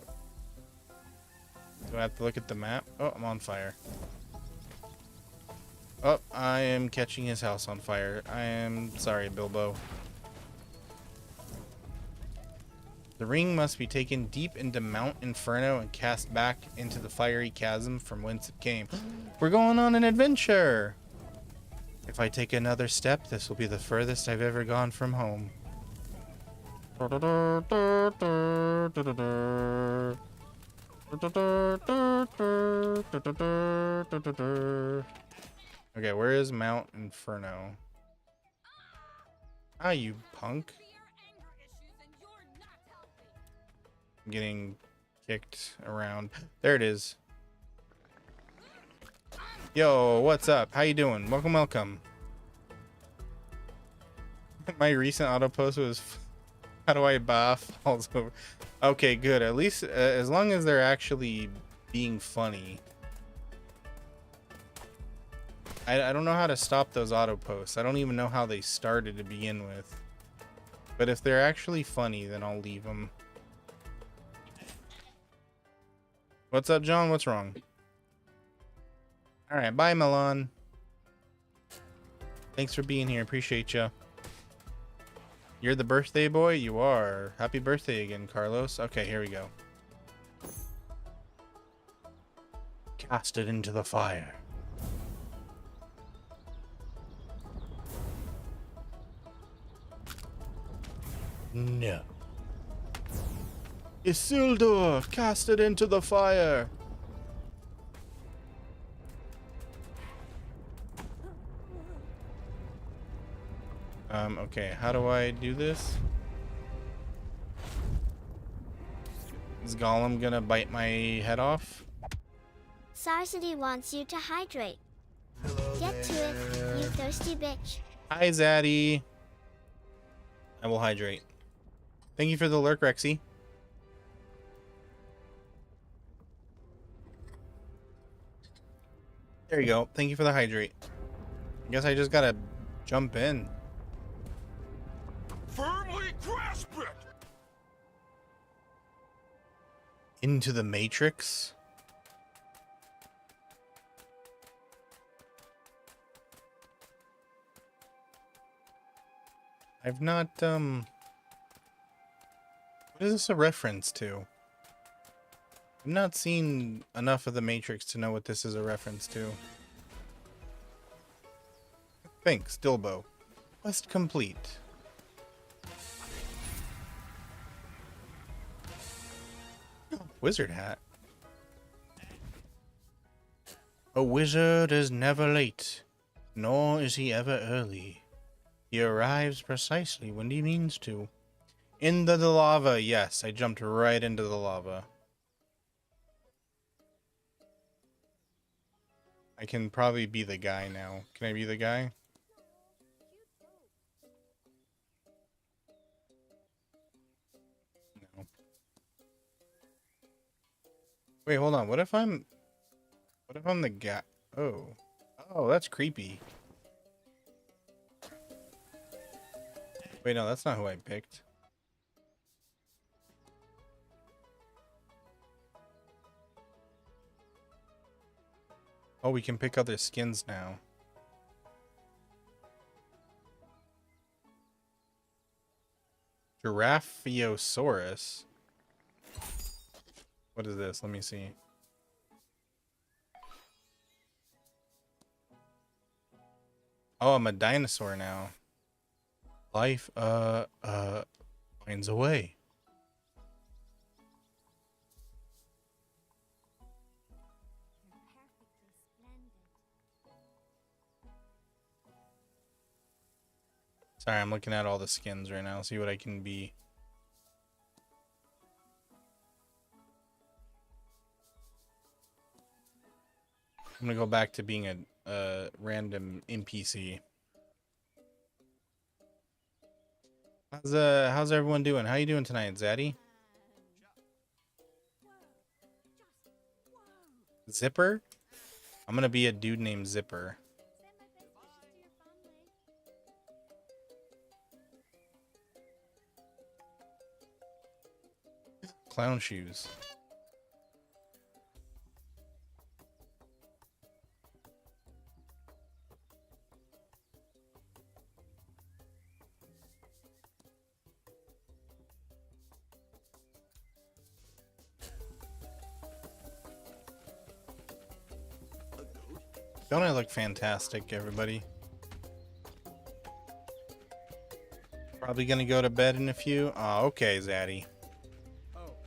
do I have to look at the map? Oh, I'm on fire. Oh, I am catching his house on fire. I am sorry, Bilbo. The ring must be taken deep into Mount Inferno and cast back into the fiery chasm from whence it came. We're going on an adventure! If I take another step, this will be the furthest I've ever gone from home. Okay, where is Mount Inferno? Ah, you punk. I'm getting kicked around. There it is. Yo, what's up? How you doing? Welcome, welcome. My recent auto post was, how do I buff? Falls over. Okay, good. At least as long as they're actually being funny. I don't know how to stop those auto posts. I don't even know how they started to begin with. But if they're actually funny, then I'll leave them. What's up, John? What's wrong? Alright, bye, Milan. Thanks for being here. Appreciate you. You're the birthday boy? You are. Happy birthday again, Carlos. Okay, here we go. Cast it into the fire. No. Isildur, cast it into the fire. Okay, how do I do this? Is Gollum gonna bite my head off? Sarsity wants you to hydrate. Get to it, you thirsty bitch. Hi, Zaddy. I will hydrate. Thank you for the lurk, Rexy. There you go. Thank you for the hydrate. I guess I just gotta jump in. Firmly grasp it! Into the Matrix? I've not, what is this a reference to? I've not seen enough of the Matrix to know what this is a reference to. Thanks, Dilbo. Quest complete. Wizard hat. A wizard is never late, nor is he ever early. He arrives precisely when he means to. Into the lava, yes, I jumped right into the lava. I can probably be the guy now. Can I be the guy? No. Wait, hold on. What if I'm the guy? Oh. Oh, that's creepy. Wait, no, that's not who I picked. Oh, we can pick other skins now. Giraffeosaurus. What is this? Let me see. Oh, I'm a dinosaur now. Life, finds a way. Sorry, I'm looking at all the skins right now. See what I can be. I'm gonna go back to being a random NPC. How's everyone doing? How you doing tonight, Zaddy? Zipper? I'm gonna be a dude named Zipper. Clown shoes. Don't I look fantastic, everybody? Probably gonna go to bed in a few. Oh, okay, Zaddy.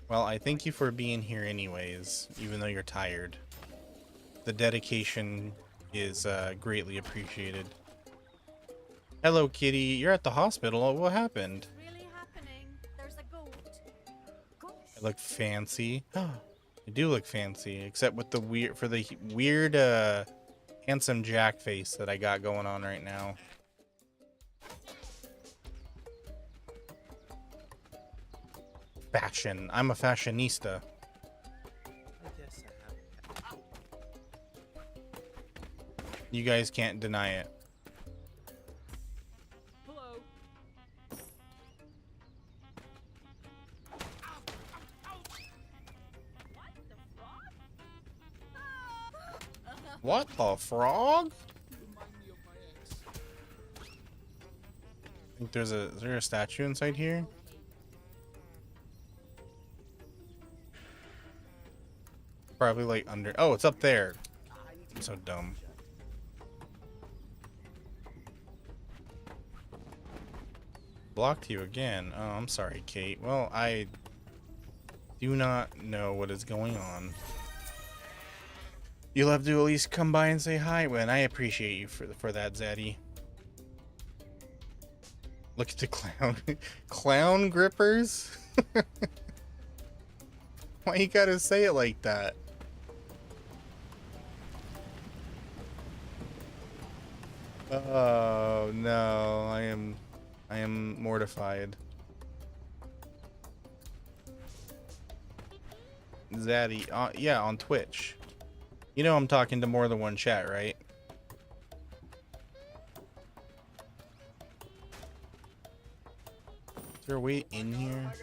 Well, I thank you for being here anyways, even though you're tired. The dedication is greatly appreciated. Hello, kitty. You're at the hospital. What happened? Really happening. There's a goat. I look fancy. I do look fancy, except with the weird handsome Jack face that I got going on right now. Fashion. I'm a fashionista. You guys can't deny it. Hello. What the frog? I think is there a statue inside here? Probably like under. Oh, it's up there. I'm so dumb. Blocked you again. Oh, I'm sorry, Kate. Well, I do not know what is going on. You'll have to at least come by and say hi, when I appreciate you for that, Zaddy. Look at the clown. Clown grippers? Why you gotta say it like that? Oh no, I am mortified. Zaddy, yeah, on Twitch. You know I'm talking to more than one chat, right? Is there a way in here?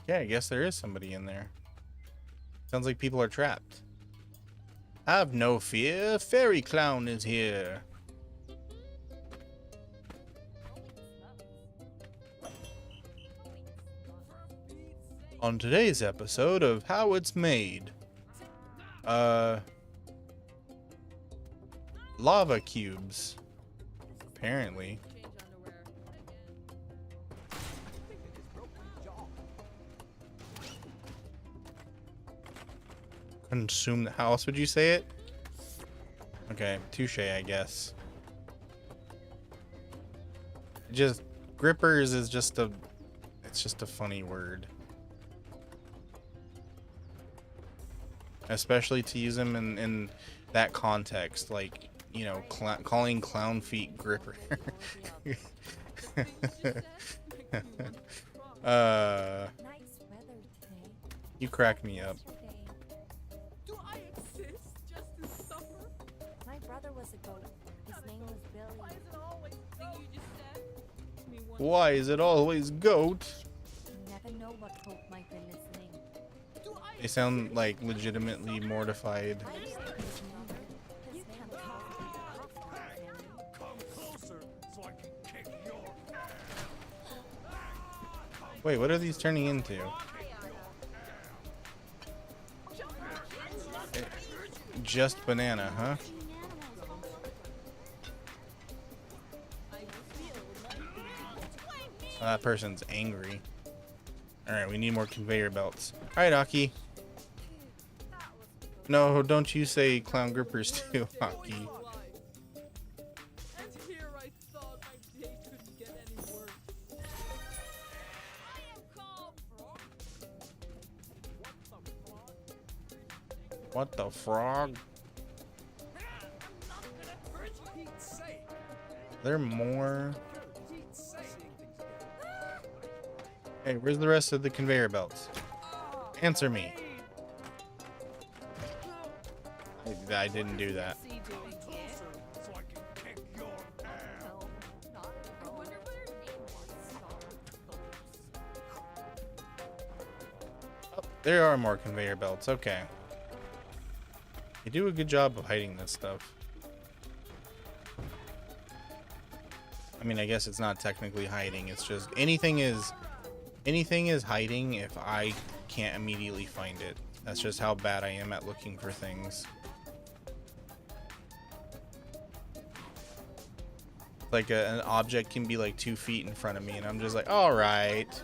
Yeah, I guess there is somebody in there. Sounds like people are trapped. Have no fear, Fairy Clown is here. On today's episode of How It's Made. Lava cubes. Apparently. Consume the house, would you say it? Okay, touche, I guess. Just grippers is just a it's just a funny word. Especially to use them in that context, like, you know, calling clown feet gripper. You crack me up. Do I exist just to suffer? My brother was a goat. His name was Billy. Why is it always thing you just said? Me one Why is it always goat? You never know what goat might be listening. Do I They sound like legitimately mortified. I used to be his neighbor. His name was Wait, what are these turning into? Just banana, huh? Oh, that person's angry. Alright, we need more conveyor belts. Alright, Aki. No, don't you say clown grippers too, Aki. and here I thought my day couldn't get any worse. I am calm, bro. What the frog? There more. Hey, where's the rest of the conveyor belts? Answer me. I didn't do that. Oh, there are more conveyor belts. Okay. You do a good job of hiding this stuff. I mean, I guess it's not technically hiding. It's just anything is hiding if I can't immediately find it. That's just how bad I am at looking for things. Like an object can be like 2 feet in front of me, and I'm just like, all right,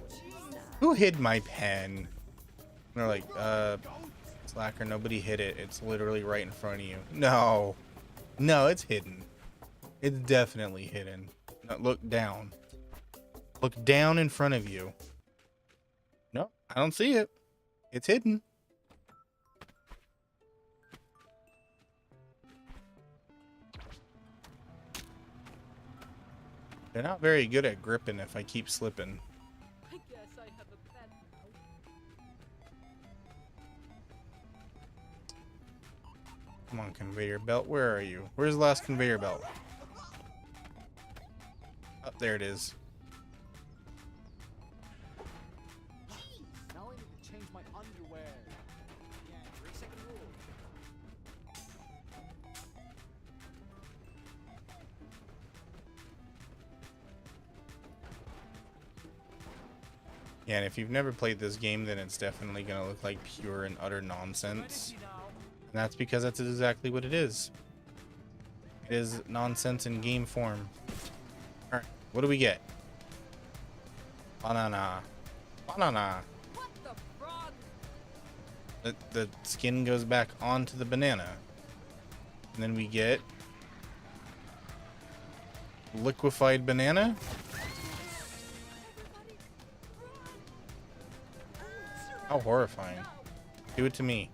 who hid my pen? And they're like, Slacker, nobody hid it. It's literally right in front of you. No, it's hidden. It's definitely hidden. No, look down. Look down in front of you. No, I don't see it. It's hidden. They're not very good at gripping if I keep slipping. I guess I have a pet now. Come on, conveyor belt. Where are you? Where's the last conveyor belt? Oh, there it is. Now I need to change my underwear. Yeah, 3-second rule. Yeah, and if you've never played this game, then it's definitely gonna look like pure and utter nonsense. And that's because that's exactly what it is. It is nonsense in game form. Alright, what do we get? Banana. Banana. What the frog? The skin goes back onto the banana. And then we get liquefied banana. How horrifying. Do it to me.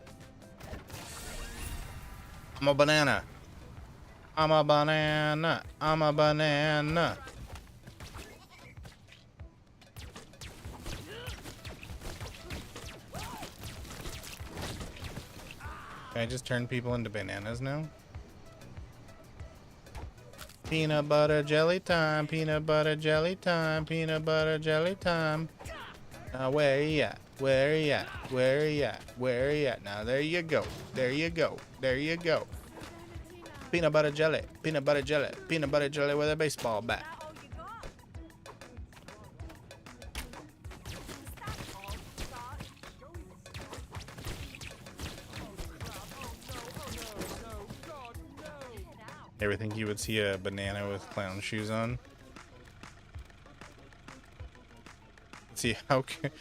I'm a banana. I'm a banana. I'm a banana. Can I just turn people into bananas now? Peanut butter jelly time, peanut butter jelly time, peanut butter jelly time. Now where you at? Where you at? Where you at? Where you at? Now there you go. There you go. There you go. Peanut butter jelly. Peanut butter jelly. Peanut butter jelly with a baseball bat. Ever think you would see a banana with clown shoes on? Let's see how can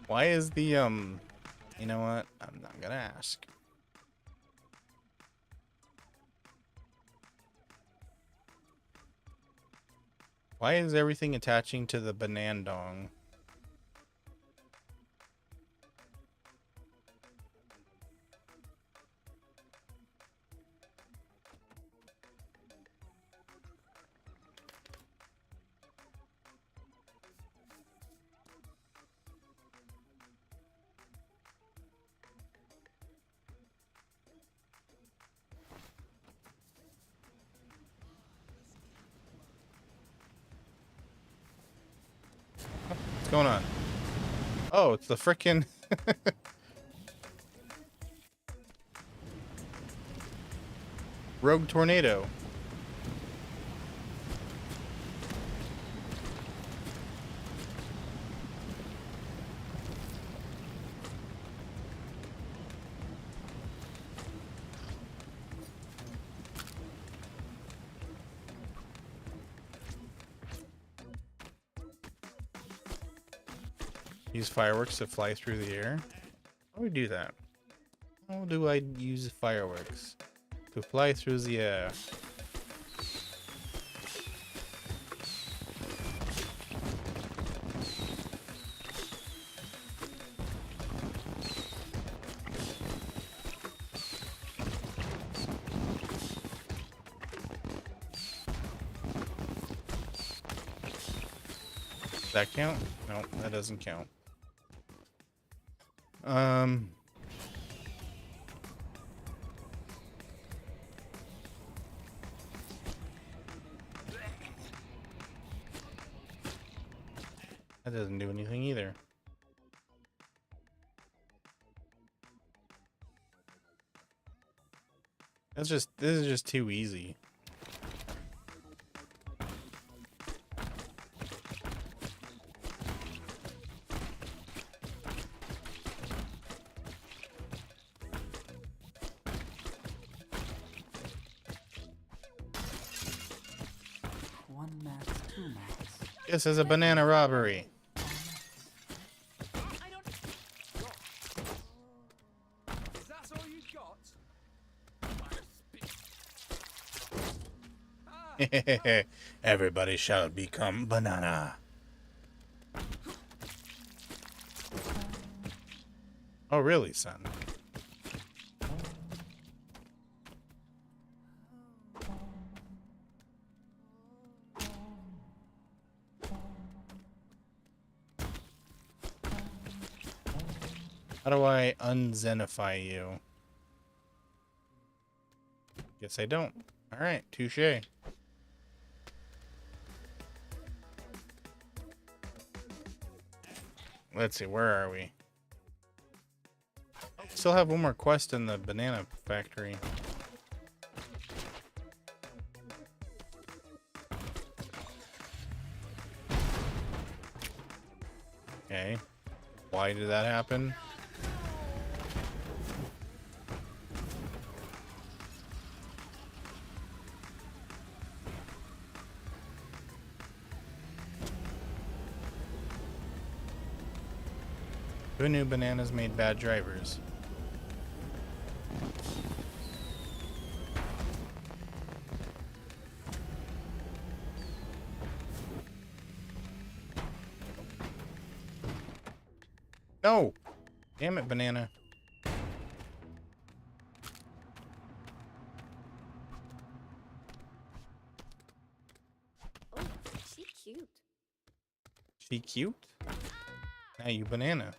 why is the you know what? I'm not gonna ask. Why is everything attaching to the banandong? What's going on? Oh, it's the frickin' rogue tornado. Use fireworks to fly through the air. How do we do that? How do I use fireworks to fly through the air? that count? No, that doesn't count. That doesn't do anything either. This is just too easy. One max, two max. This is a banana robbery. I don't. Is that all you got? Everybody shall become banana. Oh, really, son? How do I unzenify you? Guess I don't. All right, touche. Let's see, where are we? Still have one more quest in the banana factory. Okay. Why did that happen? Who knew bananas made bad drivers? No! Damn it, banana. Oh, she cute. She cute? Now you banana.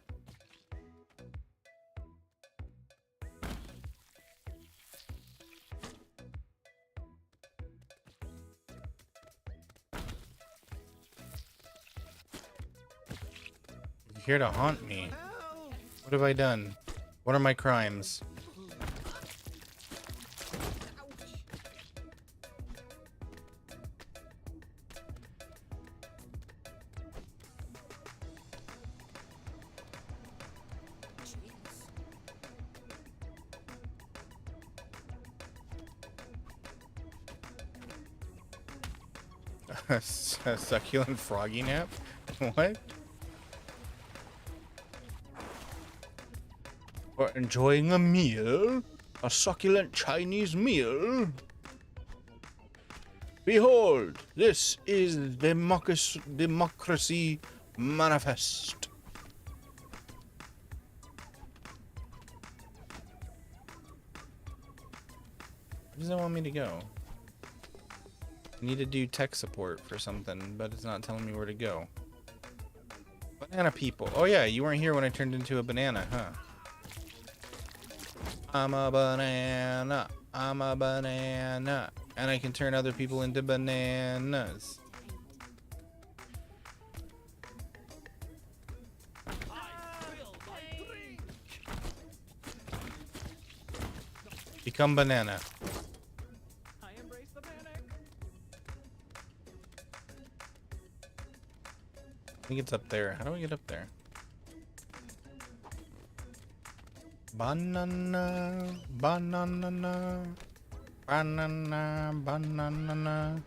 You're here to haunt me. What have I done? What are my crimes? A succulent froggy nap? What? We're enjoying a meal? A succulent Chinese meal? Behold, this is Democracy Manifest. Where does it want me to go? I need to do tech support for something, but it's not telling me where to go. Banana people. Oh yeah, you weren't here when I turned into a banana, huh? I'm a banana. I'm a banana. And I can turn other people into bananas. Become banana. I embrace the panic. I think it's up there. How do I get up there? Banana, banana, banana, banana.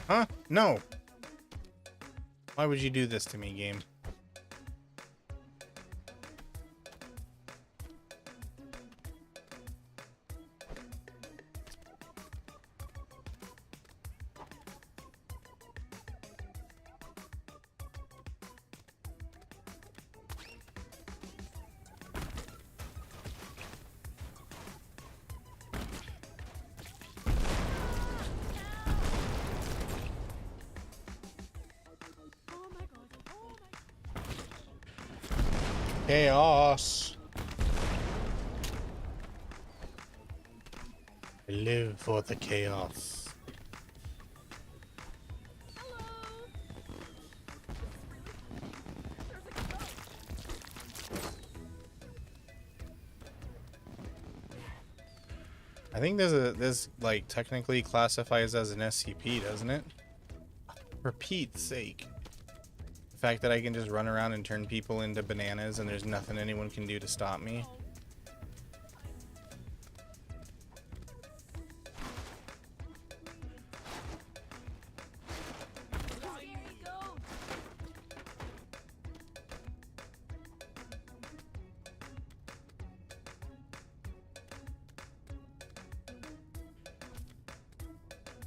Huh? No. Why would you do this to me, game? Chaos. I live for the chaos. I think this like technically classifies as an SCP, doesn't it? For Pete's sake. The fact that I can just run around and turn people into bananas and there's nothing anyone can do to stop me.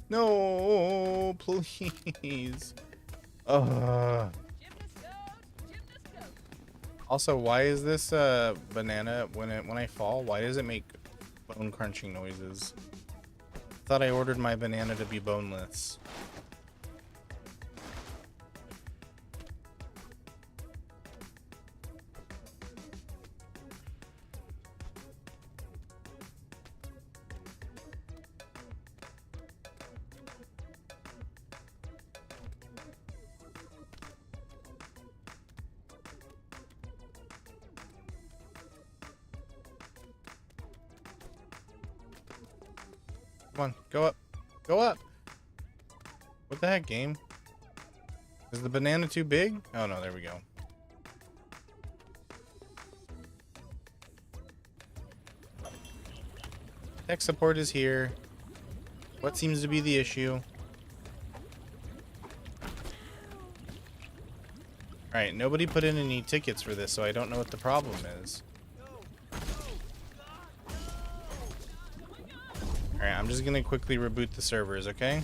No, please. Also, why is this banana when I fall? Why does it make bone crunching noises? Thought I ordered my banana to be boneless. Come on, go up. Go up. What the heck, game? Is the banana too big? Oh no, there we go. Tech support is here. What seems to be the issue? Alright, nobody put in any tickets for this, so I don't know what the problem is. Alright, I'm just gonna quickly reboot the servers, okay?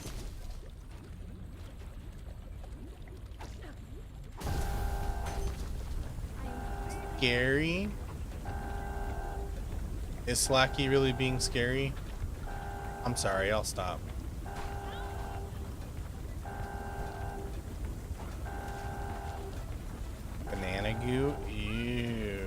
Scary? Is Slacky really being scary? I'm sorry, I'll stop. Banana goo? Ew.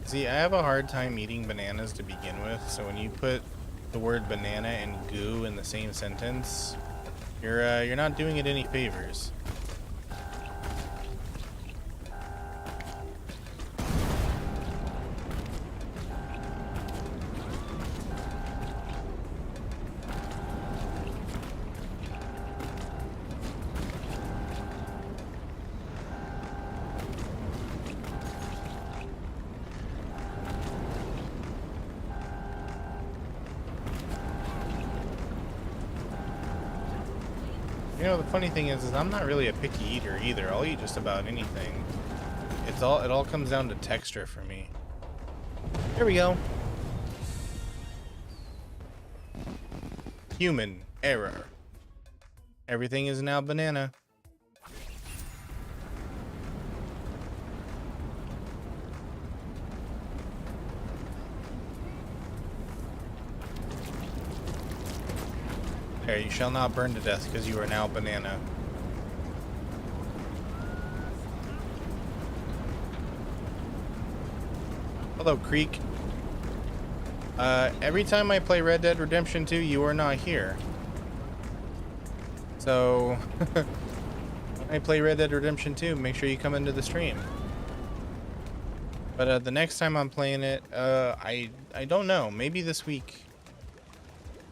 See, I have a hard time eating bananas to begin with, so when you put the word banana and goo in the same sentence, you're not doing it any favors. You know, the funny thing is I'm not really a picky eater either. I'll eat just about anything. It all comes down to texture for me. Here we go. Human error. Everything is now banana. There, you shall not burn to death because you are now banana. Hello, Creek. Every time I play Red Dead Redemption 2, you are not here. So, when I play Red Dead Redemption 2, make sure you come into the stream. But the next time I'm playing it, I don't know. Maybe this week.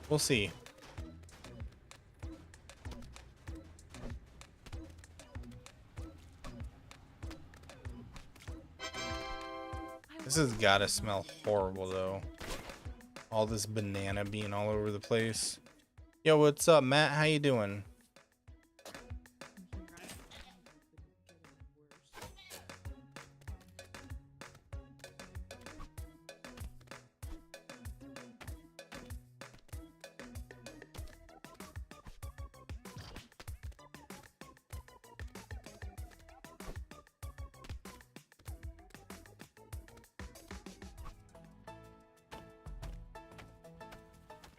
We'll see. This has gotta smell horrible though. All this banana being all over the place. Yo, what's up, Matt? How you doing?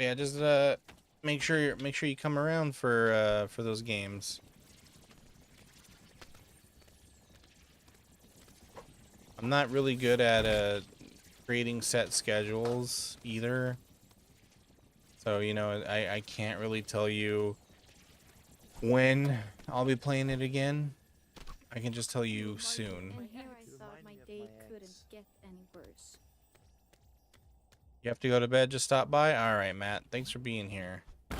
Yeah, just make sure you come around for those games. I'm not really good at creating set schedules either. So, you know, I can't really tell you when I'll be playing it again. I can just tell you soon. And here I thought my day couldn't get any worse. You have to go to bed, just stop by? Alright, Matt. Thanks for being here. Oh,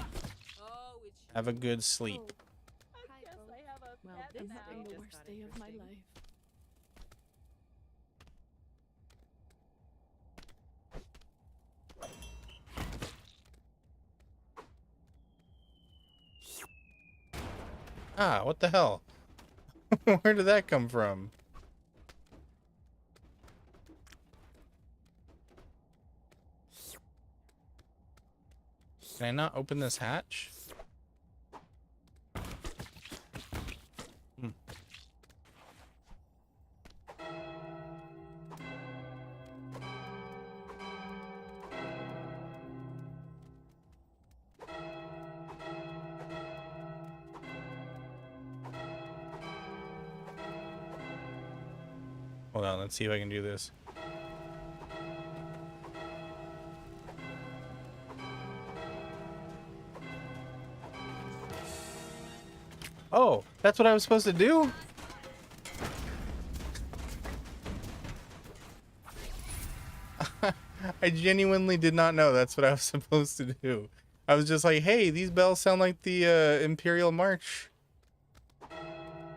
it's Have a good sleep. Oh, hi, guess Bo. I have a Well, pet I'm now. having the worst day of my life. Ah, what the hell? Where did that come from? Can I not open this hatch? Hmm. Hold on, let's see if I can do this. Oh, that's what I was supposed to do? I genuinely did not know that's what I was supposed to do. I was just like, hey, these bells sound like the Imperial March.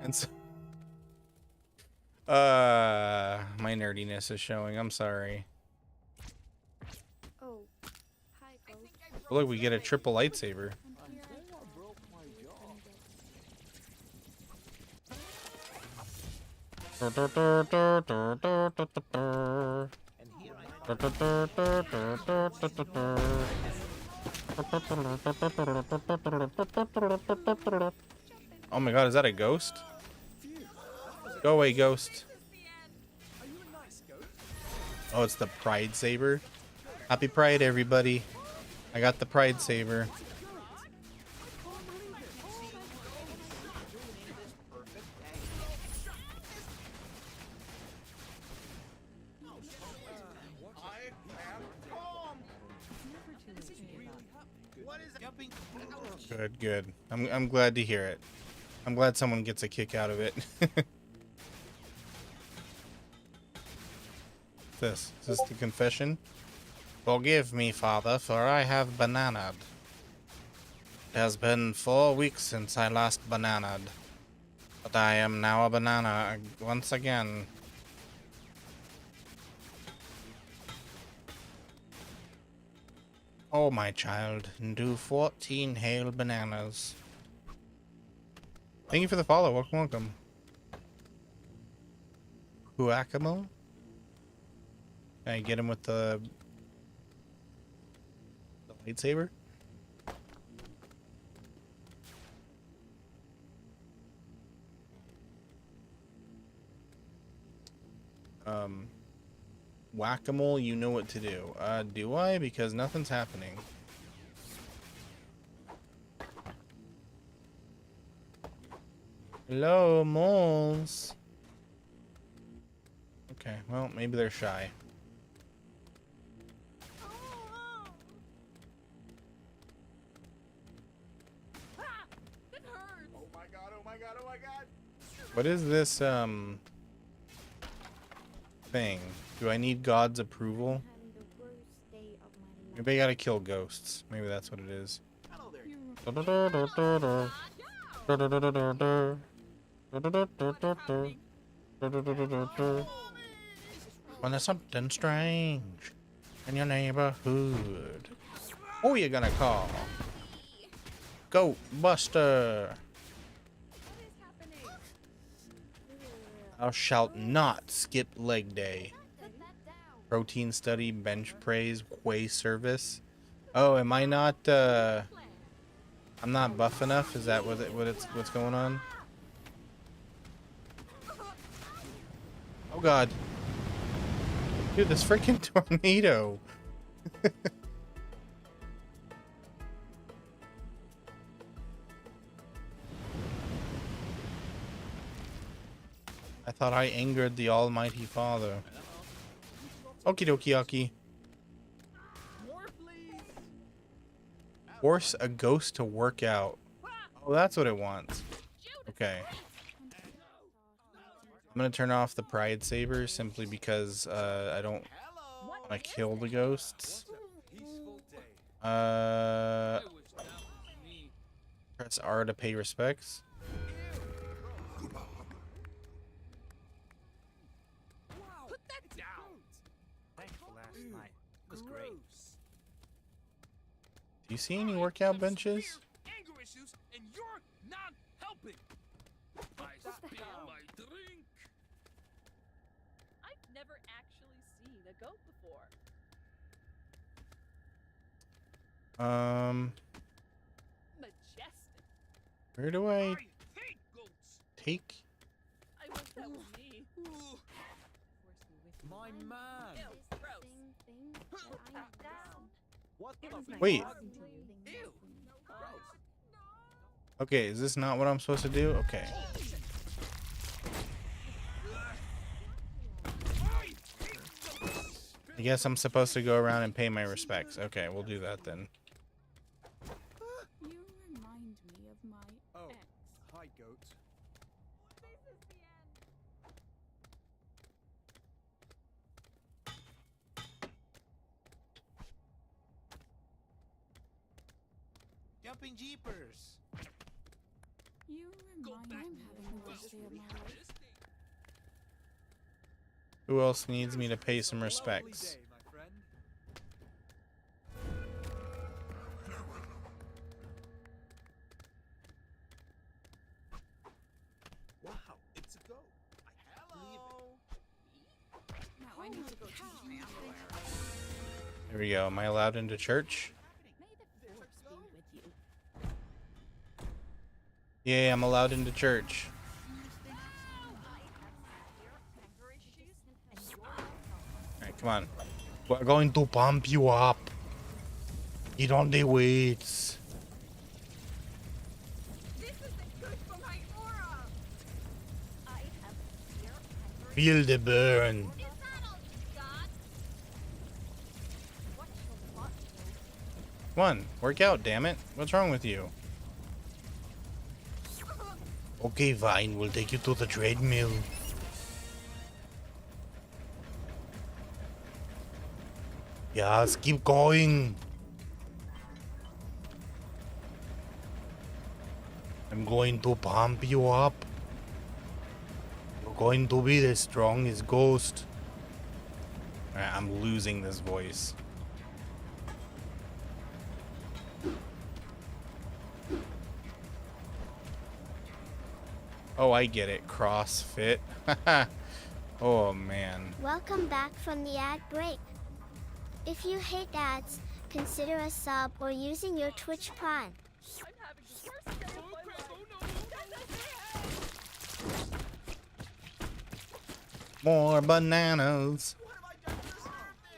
And so my nerdiness is showing. I'm sorry. Oh, hi, Bo. Oh, look, we get a triple lightsaber. And here I thought broke my you jaw. couldn't get Oh my god, is that a ghost? Go away, ghost. Oh, it's the Pride Saber. Happy Pride, everybody. I got the Pride Saber. Good, good. I'm glad to hear it. I'm glad someone gets a kick out of it. Is this the confession? Forgive me, Father, for I have bananaed. It has been 4 weeks since I last bananaed. But I am now a banana once again. Oh, my child, do 14 hail bananas. Thank you for the follow. Welcome, welcome. Huakamo? Can I get him with the lightsaber? Whack-a-mole, you know what to do. Do I? Because nothing's happening. Hello, moles. Okay, well, maybe they're shy. It hurts. Oh my god, oh my god, oh my god! What is this, thing? Do I need God's approval? having the worst day of my life. Maybe I gotta kill ghosts. Maybe that's what it is. Hello there. When there's something strange in your neighborhood, who you gonna call? Goat Buster. What is happening? Thou shalt not skip leg day. Put that down. Protein study, bench praise, whey service. Oh, am I not? I'm not buff enough. Is that what's going on? Oh God, dude, this freaking tornado. I thought I angered the Almighty Father. Okie dokie okie. More, please. Force a ghost to work out. Oh, that's what it wants. Okay. I'm gonna turn off the Pride Saber simply because I don't want to kill the ghosts. Press R to pay respects. Put that down. Thanks for last night. It was great. Do you see any workout benches? Anger issues, and you're not helping. I spill my drink. I've never actually seen a goat before. Majestic. Where do I I hate goats. take? I wish that was me. Ooh. Force me with My you. man. Ew, gross. What the Wait. fuck? Ew. Okay, is this not what I'm supposed to do? Okay. I guess I'm supposed to go around and pay my respects. Okay, we'll do that then. You remind me of my Oh, ex. hi, goat. Jumping jeepers. You remind me I'm having the worst day of my life. Who else needs me to pay some Lovely respects? day, my friend. Wow, it's a goat. I can't believe it. Now I need to go change my underwear. Here we go. Am I allowed into church? May the force be with you. Yeah, I'm allowed into church. Alright, come on. We're going to pump you up. Get on the weights. This isn't good for my aura. I have fear, anger, Feel the burn. Is that all you got? what you want to. Come on, work out, damn it. What's wrong with you? Okay, fine. We'll take you to the treadmill. Yes, keep going. I'm going to pump you up. You're going to be the strongest ghost. Alright, I'm losing this voice. Oh, I get it. CrossFit. Oh, man. Welcome back from the ad break. If you hate ads, consider a sub or using your Twitch Prime. I'm having the worst day of Oh my crap! life. Oh no! More bananas. What have I done to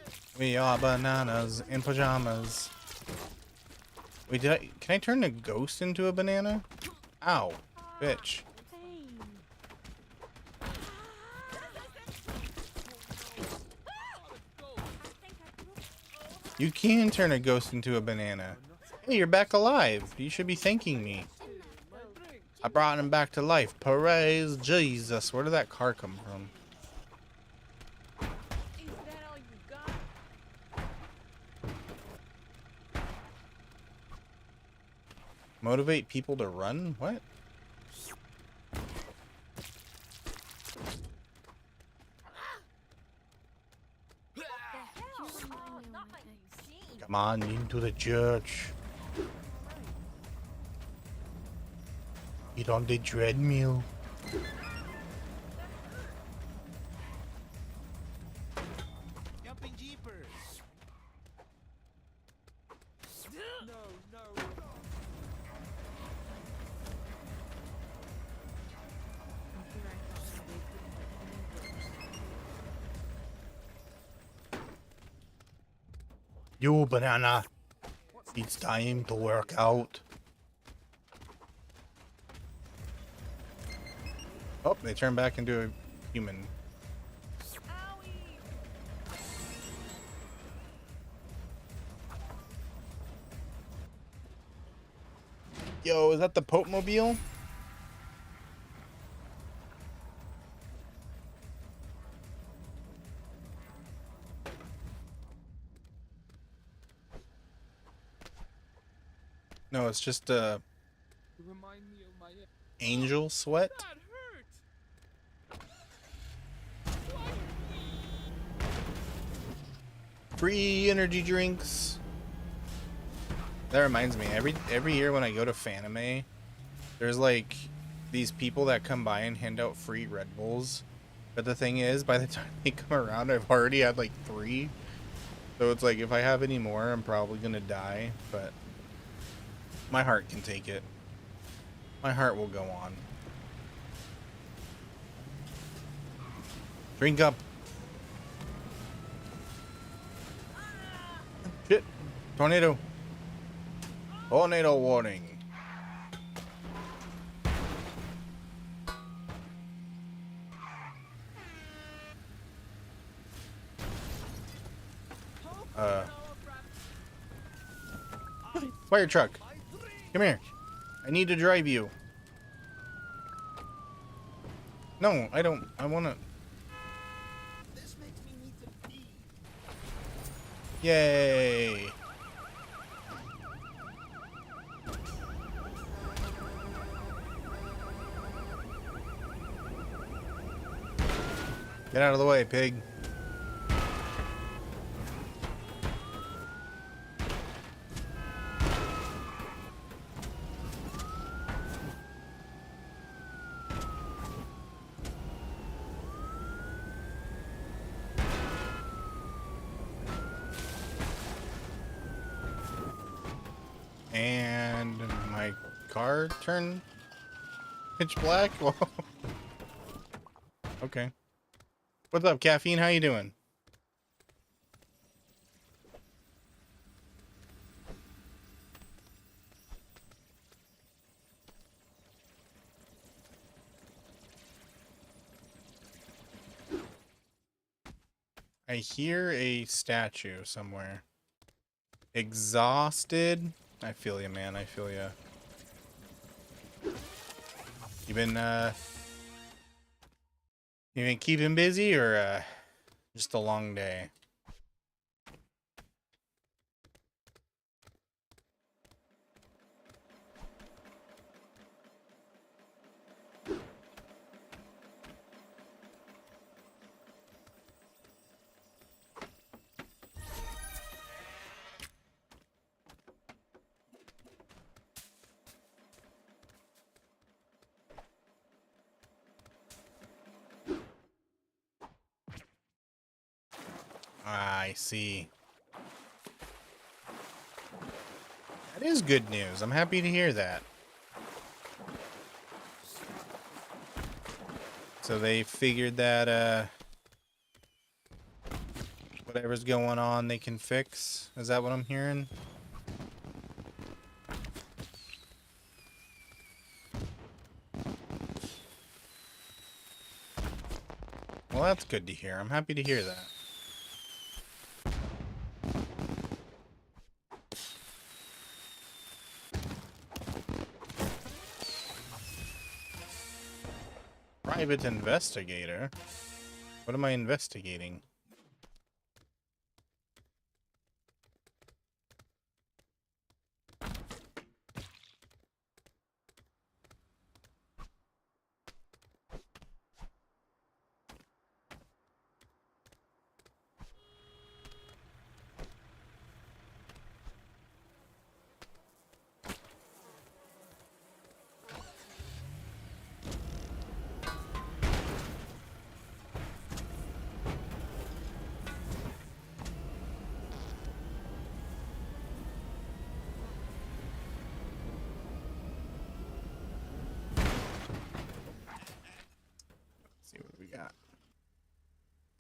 this? We are bananas in pajamas. Wait, can I turn a ghost into a banana? Ow, bitch. You can turn a ghost into a banana. Hey, you're back alive. You should be thanking me. I brought him back to life. Praise Jesus. Where did that car come from? Is that all you got? Motivate people to run? What? Not my machine. Come on into the church. Get on the treadmill. Jumping jeepers. No, no. You banana. It's time to work out. Oh, they turned back into human. Yo, is that the Pope Mobile? No, it's just a Remind me of my angel sweat. that hurt. Free energy drinks. That reminds me, every year when I go to Fanime, there's like these people that come by and hand out free Red Bulls. But the thing is, by the time they come around, I've already had like 3. So it's like if I have any more, I'm probably gonna die. But my heart can take it. My heart will go on. Drink up. Shit. Tornado. Tornado warning. Fire truck. Come here. I need to drive you. No, I don't. I want to. This makes me need to pee. Yay. Get out of the way, pig. And my car turned pitch black. Okay. What's up, Caffeine? How you doing? I hear a statue somewhere. Exhausted. I feel you, man. I feel you. You been keeping busy, or just a long day? I see. That is good news. I'm happy to hear that. So they figured that whatever's going on they can fix. Is that what I'm hearing? Well, that's good to hear. I'm happy to hear that. Private investigator? What am I investigating?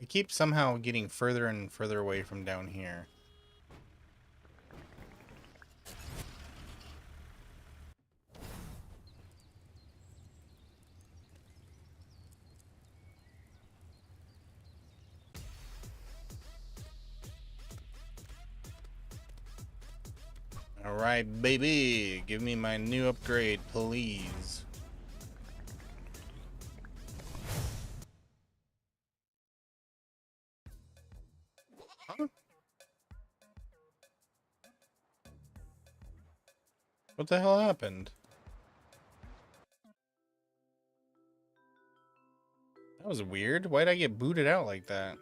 I keep somehow getting further and further away from down here. Alright, baby. Give me my new upgrade, please. Huh? What the hell happened? That was weird. Why'd I get booted out like that?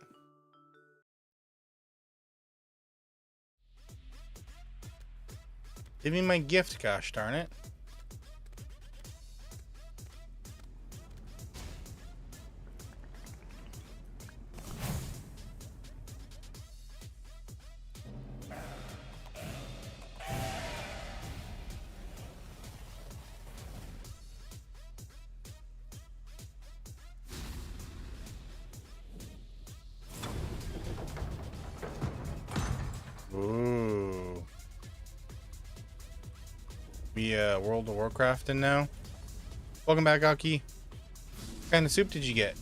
Give me my gift, gosh darn it. Ooh. We World of Warcraft in now. Welcome back, Aki. What kind of soup did you get?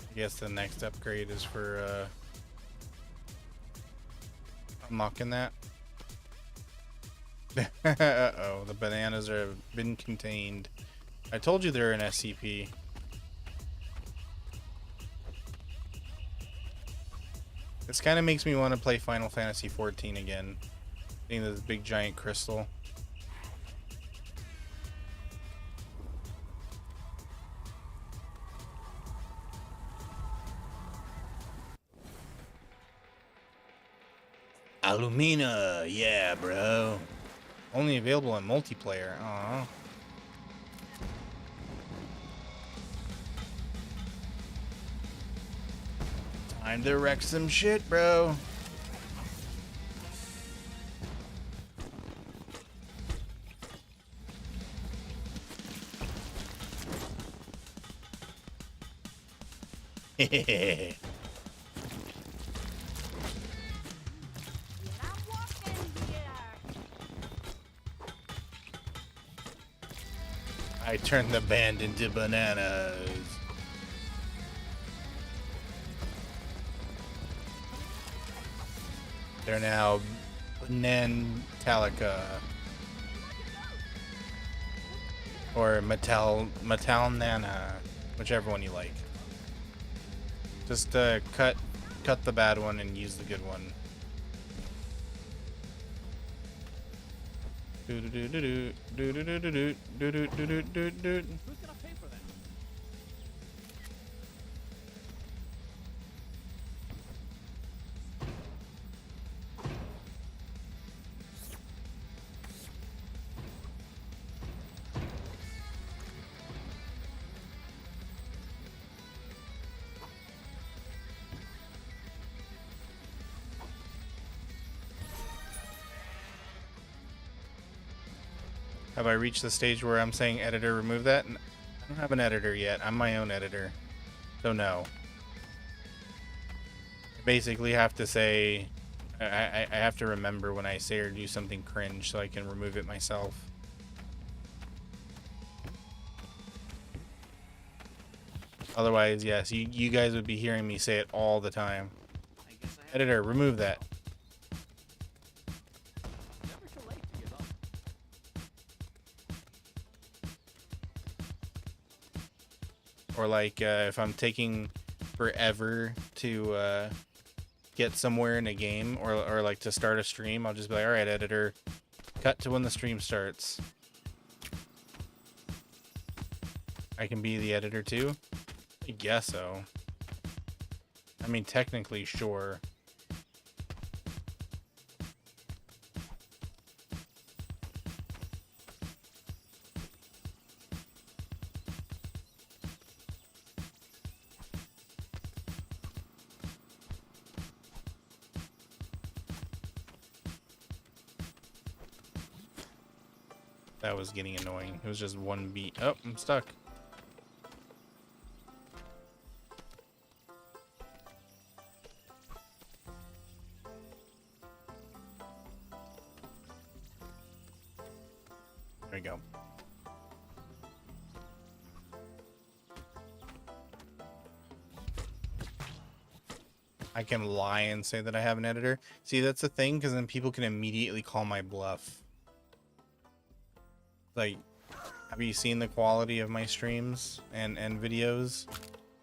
I guess the next upgrade is for unlocking that. Uh-oh, the bananas have been contained. I told you they're an SCP. This kind of makes me want to play Final Fantasy XIV again. Seeing this big giant crystal. Alumina, yeah, bro. Only available in multiplayer. Aww. Time to wreck some shit, bro. Hehehe. I turned the band into bananas. They're now Banantalica. Or Metal Nana. Whichever one you like. Just cut the bad one and use the good one. Who's gonna pay for that? Have I reached the stage where I'm saying editor remove that? I don't have an editor yet. I'm my own editor. So no. I basically have to say... I have to remember when I say or do something cringe so I can remove it myself. Otherwise, yes, you guys would be hearing me say it all the time. Editor, remove that. Never too late to give up. Or like if I'm taking forever to get somewhere in a game or like to start a stream, I'll just be like, all right, editor, cut to when the stream starts. I can be the editor too? I guess so. I mean, technically, sure. That was getting annoying. It was just one beat. Oh, I'm stuck. There we go. I can lie and say that I have an editor. See, that's the thing, because then people can immediately call my bluff. Like, have you seen the quality of my streams and videos?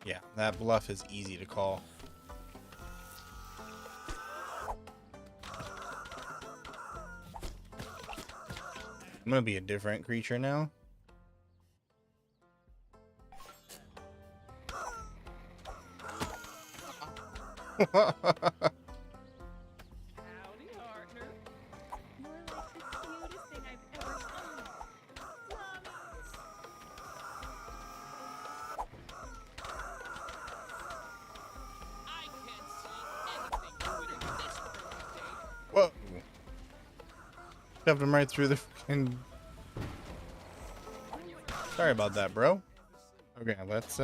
Yeah, that bluff is easy to call. I'm gonna be a different creature now. Howdy, partner. You're like the cutest thing I've ever owned. I can't see anything good in this perfect day. Whoa! Shoved him right through the fucking. Sorry about that, bro. Okay, let's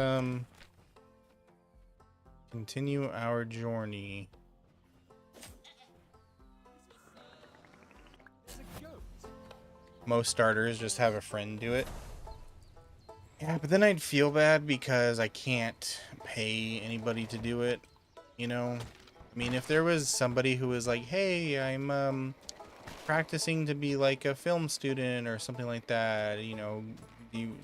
continue our journey. Most starters just have a friend do it. Yeah, but then I'd feel bad because I can't pay anybody to do it, you know? I mean, if there was somebody who was like, hey, I'm practicing to be like a film student or something like that, you know, can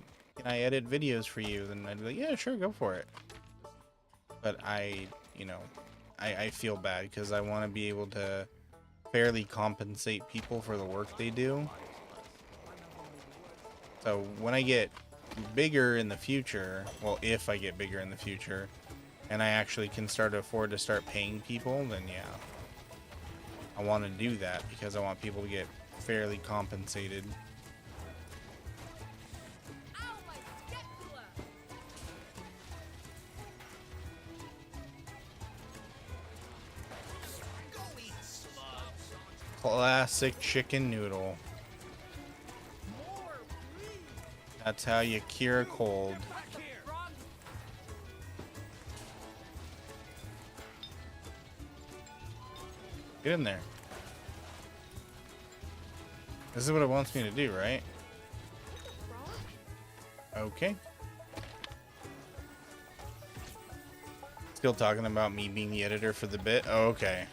I edit videos for you? Then I'd be like, yeah, sure, go for it. But I feel bad because I want to be able to fairly compensate people for the work they do. So when I get bigger in the future, well, if I get bigger in the future, and I actually can afford to start paying people, then yeah, I want to do that because I want people to get fairly compensated. Classic chicken noodle. That's how you cure a cold. Get in there. This is what it wants me to do, right? Okay. Still talking about me being the editor for the bit? Oh, okay.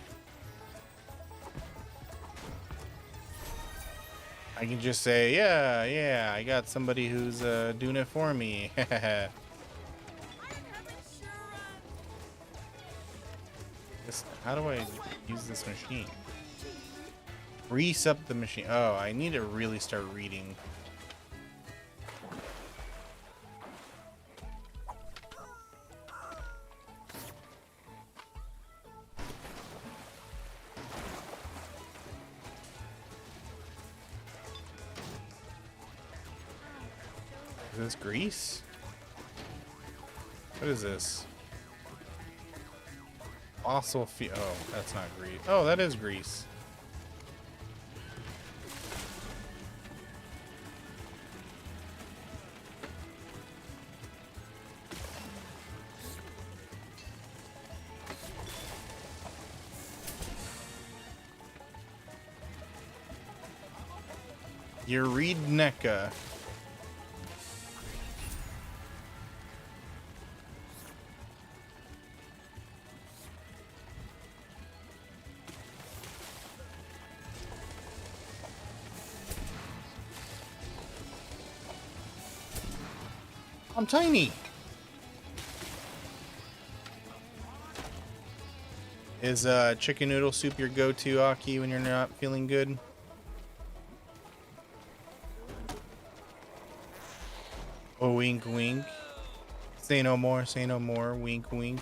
I can just say, yeah, I got somebody who's doing it for me. How do I use this machine? Grease up the machine. Oh, I need to really start reading. Is this grease? What is this? Fossil fuel. Oh, that's not grease. Oh, that is grease. Euridneca. I'm tiny. Is chicken noodle soup your go-to, Aki, when you're not feeling good? Oh, wink, wink. Say no more, say no more. Wink, wink.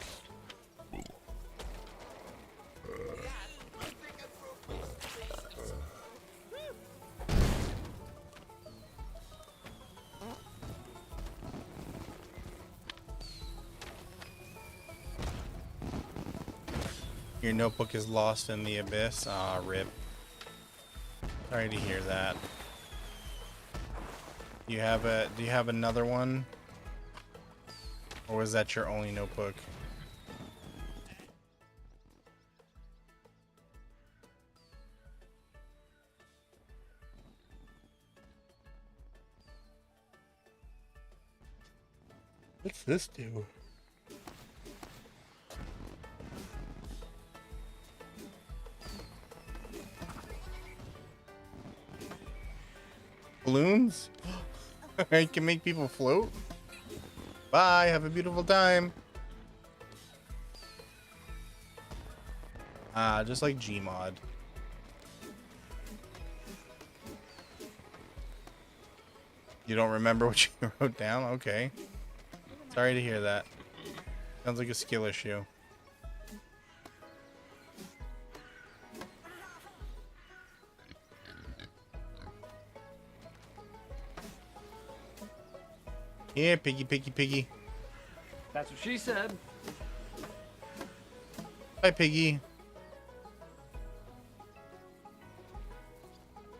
Your notebook is lost in the abyss. Ah, rip. Sorry to hear that. Do you have another one? Or was that your only notebook? What's this do? Balloons? You can make people float? Bye, have a beautiful time. Ah, just like Gmod. You don't remember what you wrote down? Okay. Sorry to hear that. Sounds like a skill issue. Yeah, piggy, piggy, piggy. That's what she said. Hi, piggy.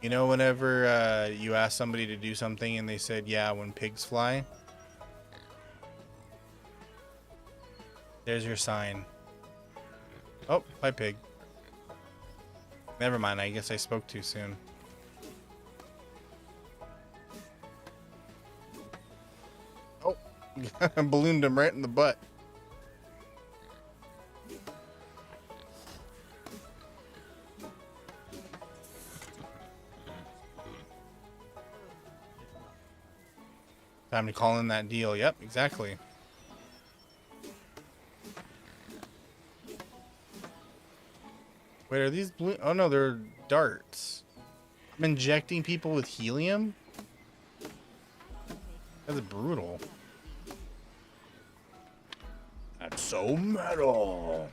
You know, whenever you ask somebody to do something and they said, yeah, when pigs fly? There's your sign. Oh, hi, pig. Never mind, I guess I spoke too soon. Oh, ballooned him right in the butt. Time to call in that deal. Yep, exactly. Wait, are these blue? Oh no, they're darts. I'm injecting people with helium? That's brutal. That's so metal.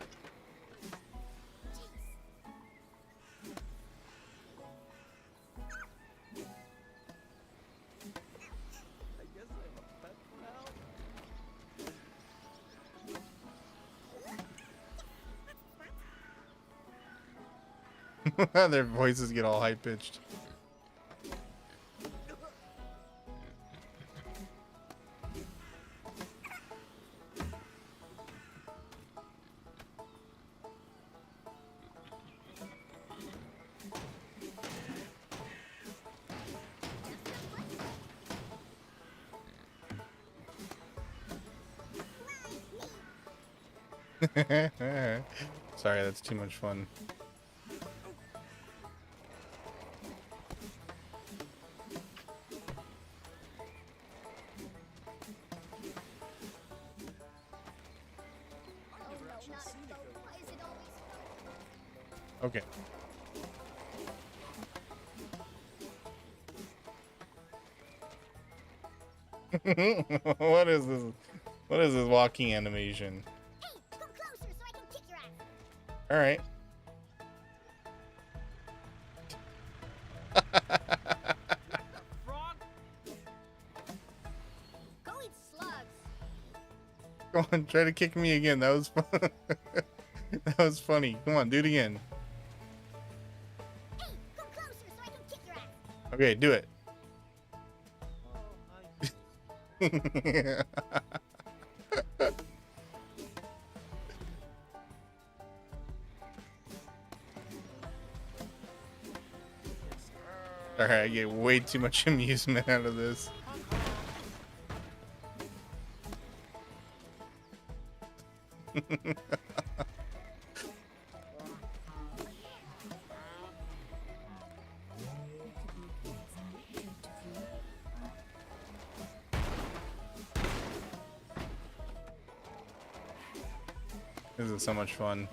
I guess I'm a pet now. Their voices get all high pitched. Sorry, that's too much fun. Okay. What is this? What is this walking animation? Hey, come closer so I can kick your ass. All right. Frog? Go eat slugs. Go on, try to kick me again. That was fun. That was funny. Come on, do it again. Hey, come closer so I can kick your ass. Okay, do it. Oh, hi. Alright, I get way too much amusement out of this. This is so much fun.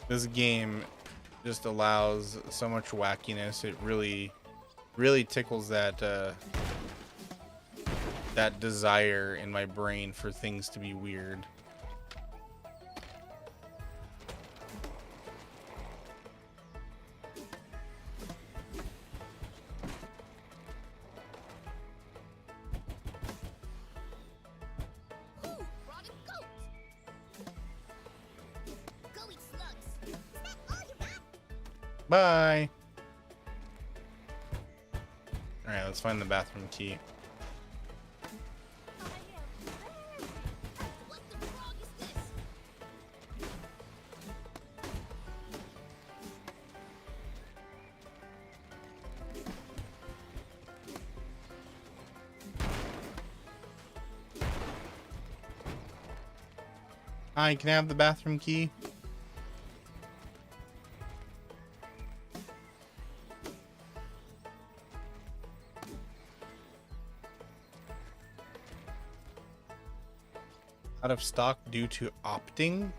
This game just allows so much wackiness. It really tickles that that desire in my brain for things to be weird. Ooh, rotting goat. Go eat slugs. Is that all you got? Bye. All right, let's find the bathroom key. What the frog is this? Hi, can I have the bathroom key? Out of stock due to opting?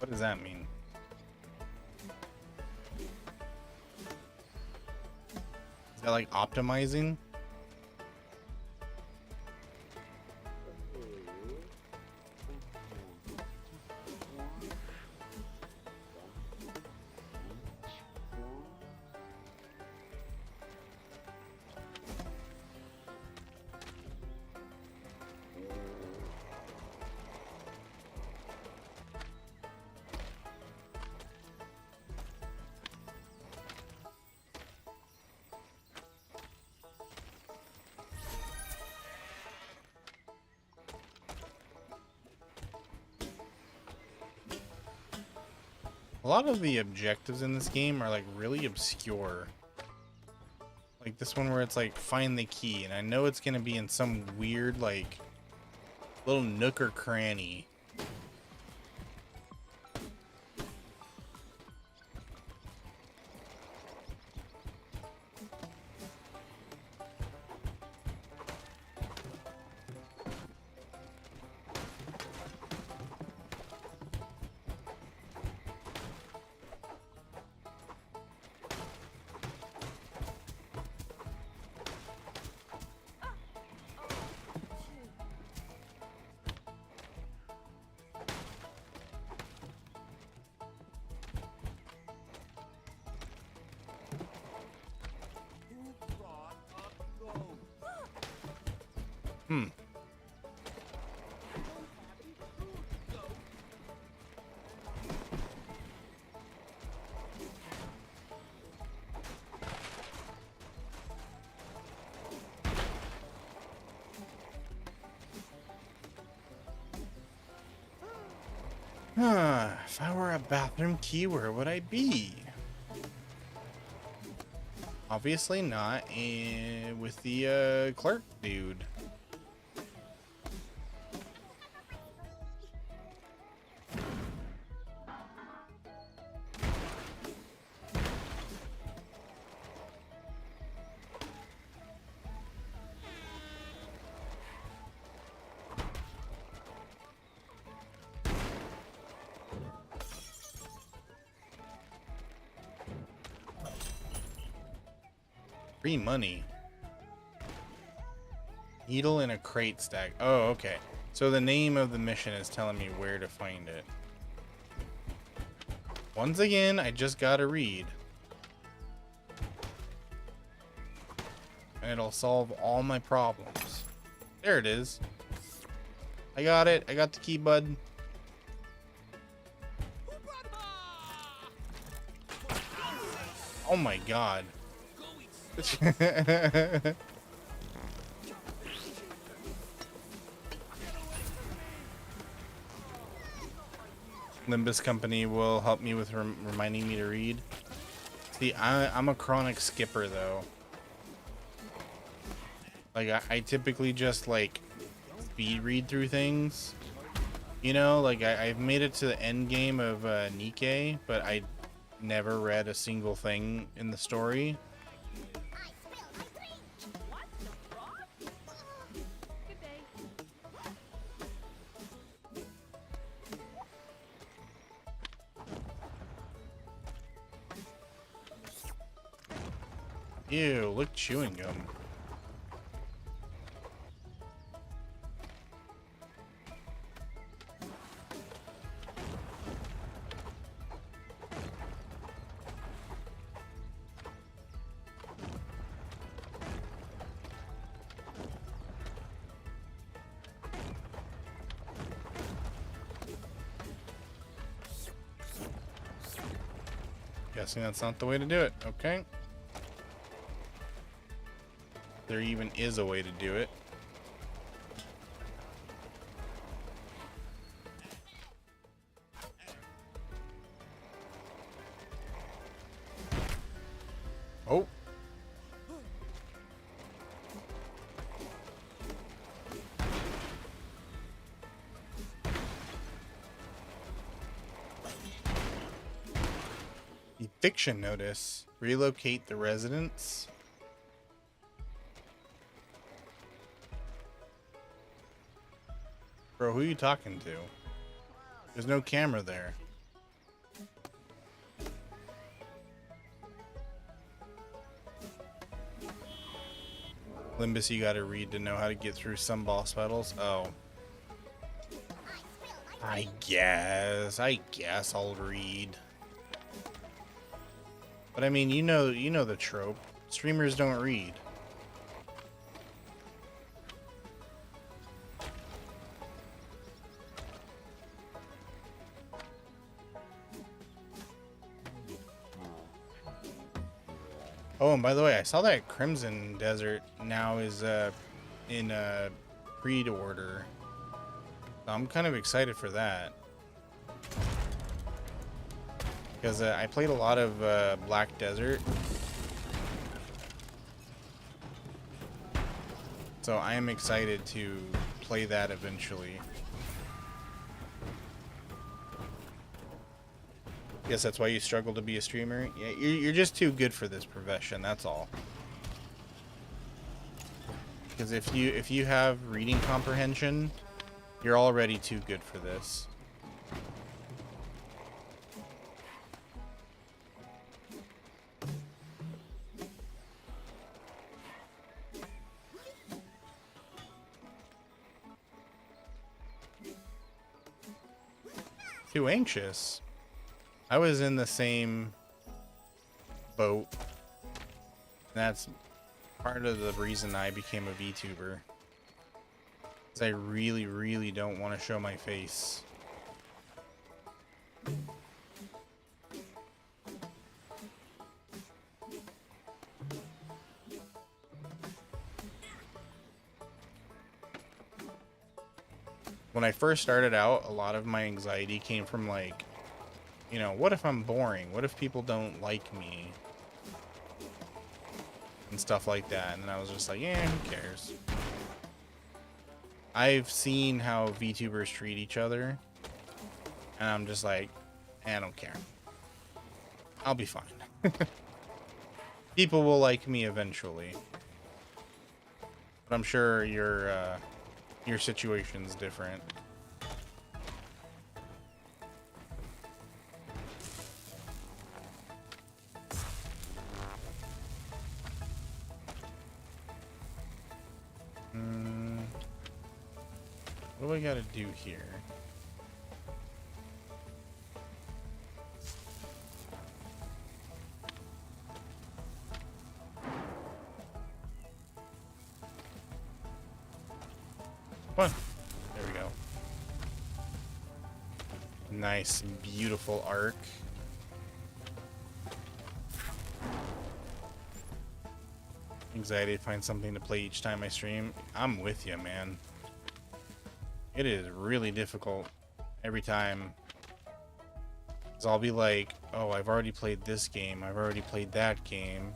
What does that mean? Is that like optimizing? A lot of the objectives in this game are like really obscure. Like this one where it's like find the key, and I know it's gonna be in some weird like little nook or cranny. Who brought a ghost? Hmm. If I were a bathroom key, where would I be? Obviously not with the clerk dude. Free money. Needle in a crate stack. Oh, okay. So the name of the mission is telling me where to find it. Once again, I just gotta read. And it'll solve all my problems. There it is. I got it. I got the key, bud. Oh my god. Limbus Company will help me with reminding me to read. See, I'm a chronic skipper though. Like I typically just like speed read through things. You know, like I've made it to the end game of Nikke, but I never read a single thing in the story. Good day. Ew, look, chewing gum. Guessing that's not the way to do it. Okay. There even is a way to do it. Oh. Eviction notice. Relocate the residents. Bro, who are you talking to? There's no camera there. Limbus, you gotta read to know how to get through some boss battles. Oh. I guess I'll read. But I mean, you know the trope. Streamers don't read. Oh, and by the way, I saw that Crimson Desert now is in pre-order. I'm kind of excited for that. Because I played a lot of Black Desert. So I am excited to play that eventually. Guess that's why you struggle to be a streamer. Yeah, you're just too good for this profession. That's all. Because if you have reading comprehension, you're already too good for this. Too anxious. I was in the same boat. That's part of the reason I became a VTuber. Because I really, really don't want to show my face. When I first started out, a lot of my anxiety came from like, you know, what if I'm boring? What if people don't like me? And stuff like that. And then I was just like, yeah, who cares? I've seen how VTubers treat each other. And I'm just like, I don't care. I'll be fine. People will like me eventually. But I'm sure your situation's different. What do I gotta do here? Come on. There we go. Nice, beautiful arc. Anxiety to find something to play each time I stream. I'm with you, man. It is really difficult every time. 'Cause I'll be like, oh, I've already played this game. I've already played that game.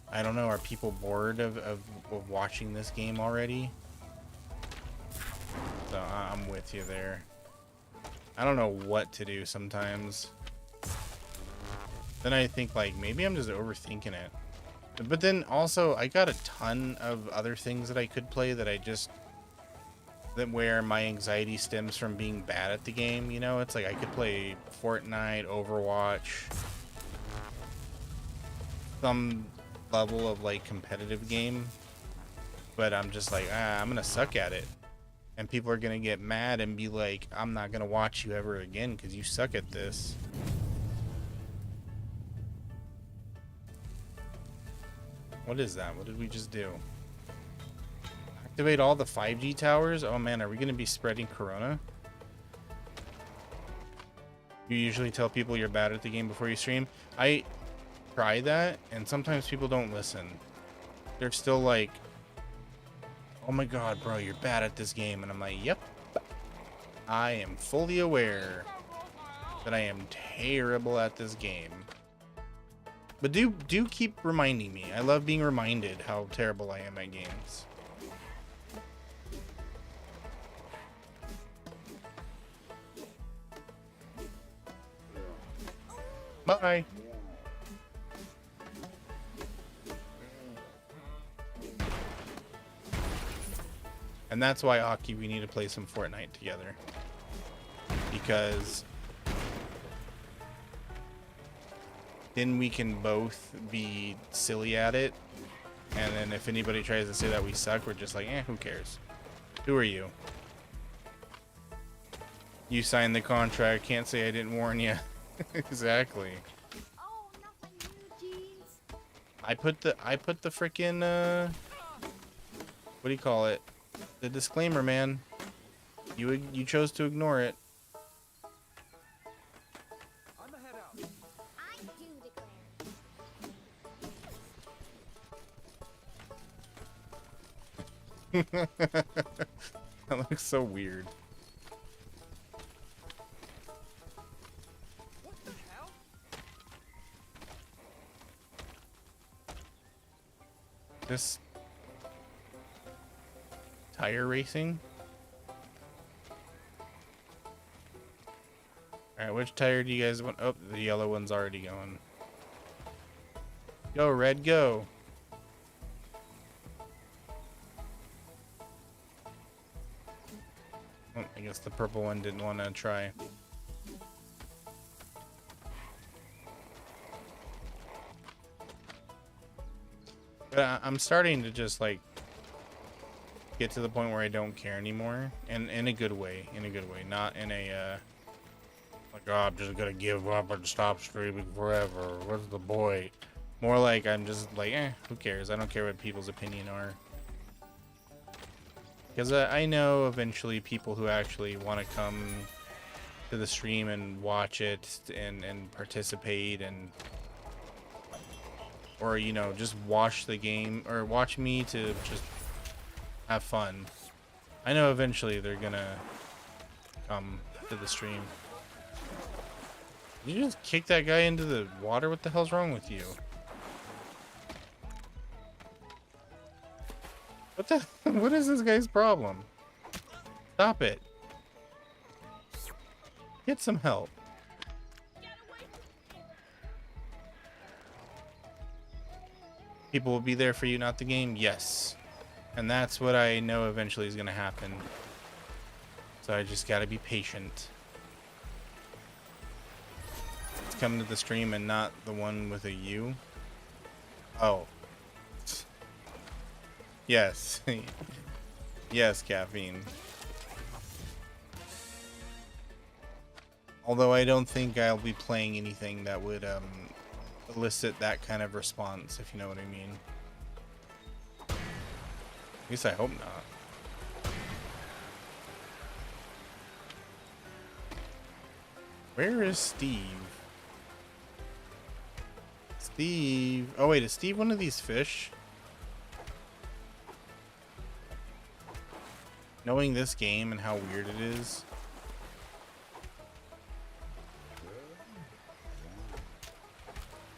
I don't know. Are people bored of watching this game already? So I'm with you there. I don't know what to do sometimes. Then I think like maybe I'm just overthinking it. But then also I got a ton of other things that I could play that I just where my anxiety stems from being bad at the game, you know? It's like I could play Fortnite, Overwatch, some level of like competitive game, but I'm just like, I'm gonna suck at it. And people are gonna get mad and be like, I'm not gonna watch you ever again because you suck at this. What is that? What did we just do? Activate all the 5G towers? Oh man, are we gonna be spreading corona? You usually tell people you're bad at the game before you stream. I try that, and sometimes people don't listen. They're still like, oh my god, bro, you're bad at this game. And I'm like, yep. I am fully aware that I am terrible at this game. But do keep reminding me. I love being reminded how terrible I am at games. Bye. And that's why, Aki, we need to play some Fortnite together. Because then we can both be silly at it. And then if anybody tries to say that we suck, we're just like, who cares? Who are you? You signed the contract, can't say I didn't warn you. Exactly. Oh, not my new jeans. I put the freaking what do you call it? The disclaimer, man. You chose to ignore it. I'ma head out. I do declare. That looks so weird. What the hell? This tire racing. All right, which tire do you guys want? Oh, the yellow one's already going. Go, red, go. Oh, I guess the purple one didn't want to try. But I'm starting to just like get to the point where I don't care anymore, and in a good way, not in a like, oh, I'm just gonna give up and stop streaming forever. What's the point? More like I'm just like, who cares? I don't care what people's opinion are. Because I know eventually people who actually want to come to the stream and watch it and participate and, or, you know, just watch the game or watch me to just have fun. I know eventually they're gonna come to the stream. Did you just kick that guy into the water? What the hell's wrong with you? What the? What is this guy's problem? Stop it. Get some help. People will be there for you, not the game? Yes. And that's what I know eventually is going to happen. So I just got to be patient. It's coming to the stream and not the one with a U. Oh. Yes. Yes, caffeine. Although I don't think I'll be playing anything that would elicit that kind of response, if you know what I mean. At least I hope not. Where is Steve? Steve. Oh wait, is Steve one of these fish? Knowing this game and how weird it is.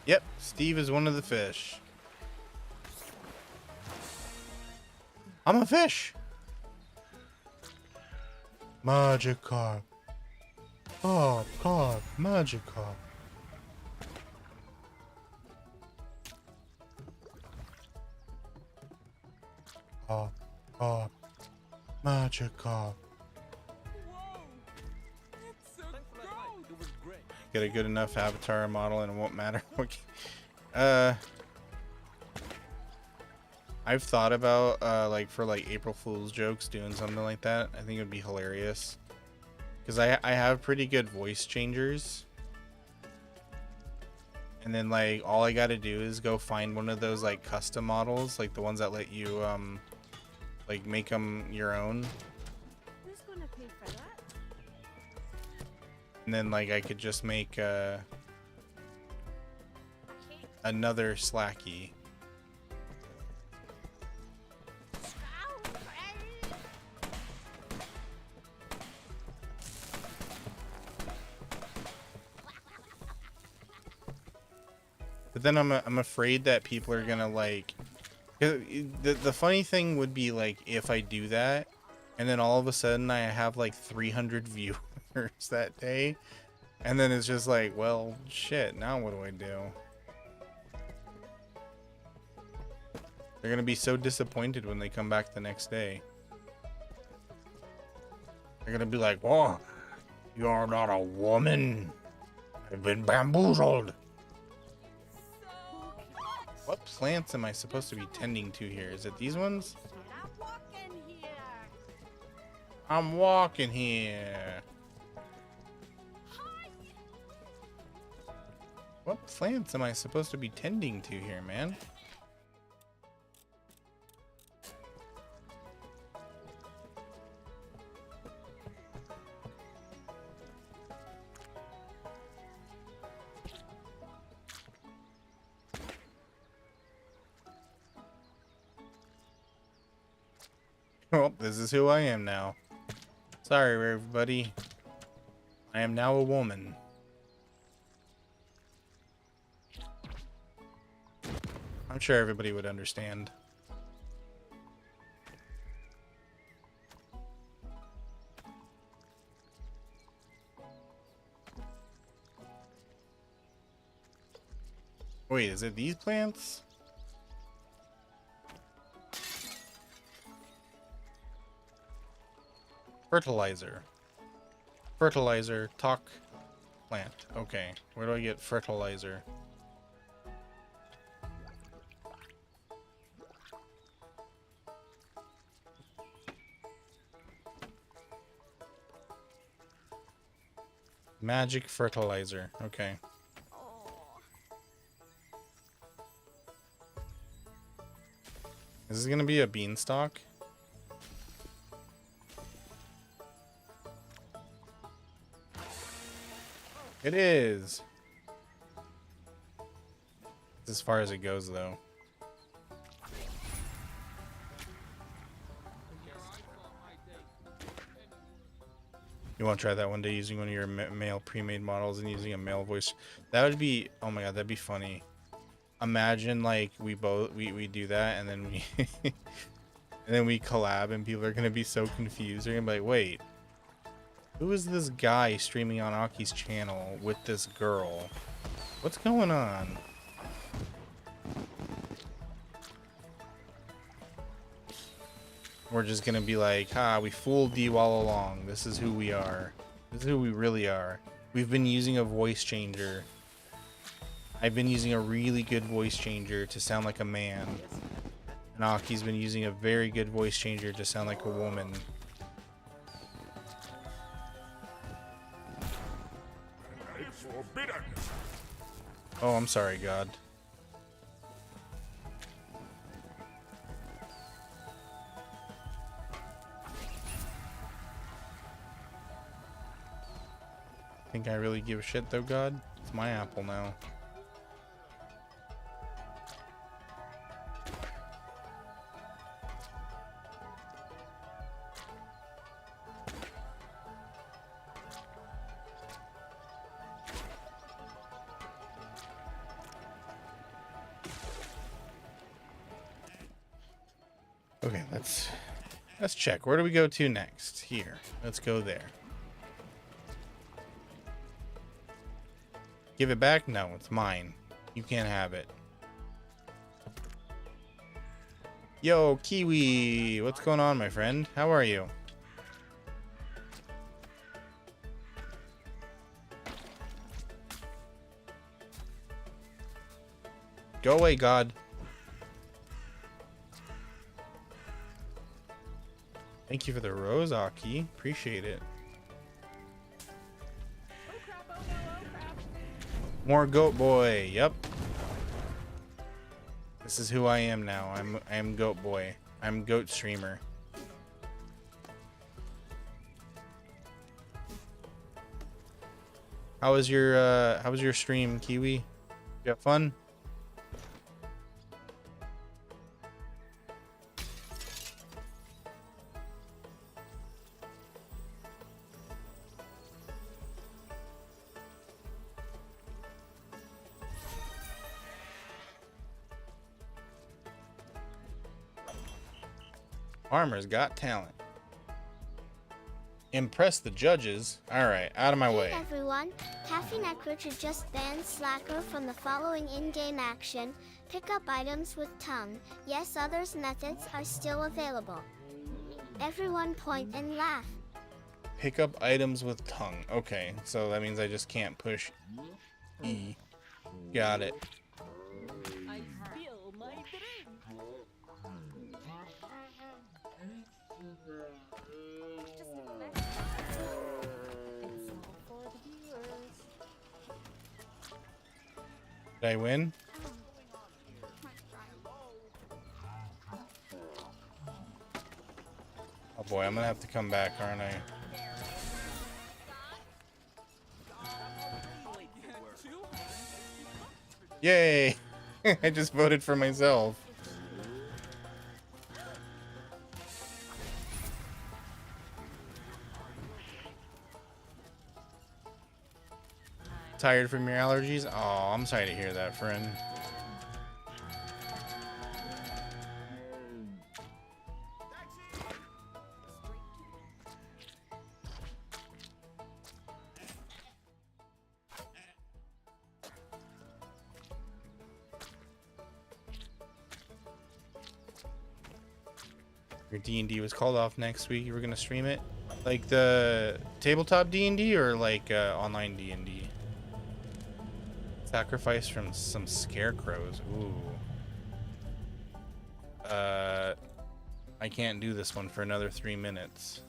Yep, Steve is one of the fish. I'm a fish. Magikarp. Oh, God, Magikarp. Oh, Magikarp. Whoa! It's a Thanks for last night. It was great. Get a good enough avatar model and it won't matter. Okay. I've thought about like for like April Fool's jokes doing something like that. I think it would be hilarious. Because I have pretty good voice changers. And then like all I gotta do is go find one of those like custom models, like the ones that let you like make them your own. Who's gonna pay for that? And then like I could just make another Slacky. But then I'm afraid that people are gonna like. The funny thing would be like if I do that, and then all of a sudden I have like 300 viewers that day, and then it's just like, well, shit. Now what do I do? They're gonna be so disappointed when they come back the next day. They're gonna be like, "Whoa, you're not a woman. I've been bamboozled." What plants am I supposed to be tending to here? Is it these ones? I'm walking here. What plants am I supposed to be tending to here, man? Oh, this is who I am now. Sorry, everybody. I am now a woman. I'm sure everybody would understand. Wait, is it these plants? Fertilizer. Fertilizer, talk, plant. Okay, where do I get fertilizer? Magic fertilizer. Okay. Is this gonna be a beanstalk? It is. As far as it goes, though. You want to try that one day using one of your male pre-made models and using a male voice? That would be, oh my god, that'd be funny. Imagine like we do that and then we and then we collab and people are gonna be so confused. They're gonna be like, wait, who is this guy streaming on Aki's channel with this girl? What's going on? We're just gonna be like, ha, we fooled you all along. This is who we are. This is who we really are. We've been using a voice changer. I've been using a really good voice changer to sound like a man. And Aki's been using a very good voice changer to sound like a woman. Oh, I'm sorry, God. Think I really give a shit though, God? It's my apple now. Okay, let's check. Where do we go to next? Here. Let's go there. Give it back? No, it's mine. You can't have it. Yo, Kiwi! What's going on, my friend? How are you? Go away, God. Thank you for the rose, Aki. Appreciate it. More Goat Boy. Yep. This is who I am now. I am Goat Boy. I'm Goat Streamer. How was your stream, Kiwi? You have fun? Farmer's got talent. Impress the judges. Alright, out of my way. Hey everyone, Taffy Neckridge just banned Slacker from the following in-game action. Pick up items with tongue. Yes, others methods are still available. Everyone point and laugh. Pick up items with tongue. Okay, so that means I just can't push E. Got it. I spill my drink. Just next time. It's all for the viewers. Did I win? Oh boy, I'm gonna have to come back, aren't I? Yay! I just voted for myself. Tired from your allergies? Oh, I'm sorry to hear that, friend. Your D&D was called off next week. You were gonna stream it, like the tabletop D&D or like online D&D. Sacrifice from some scarecrows. Ooh. I can't do this one for another 3 minutes.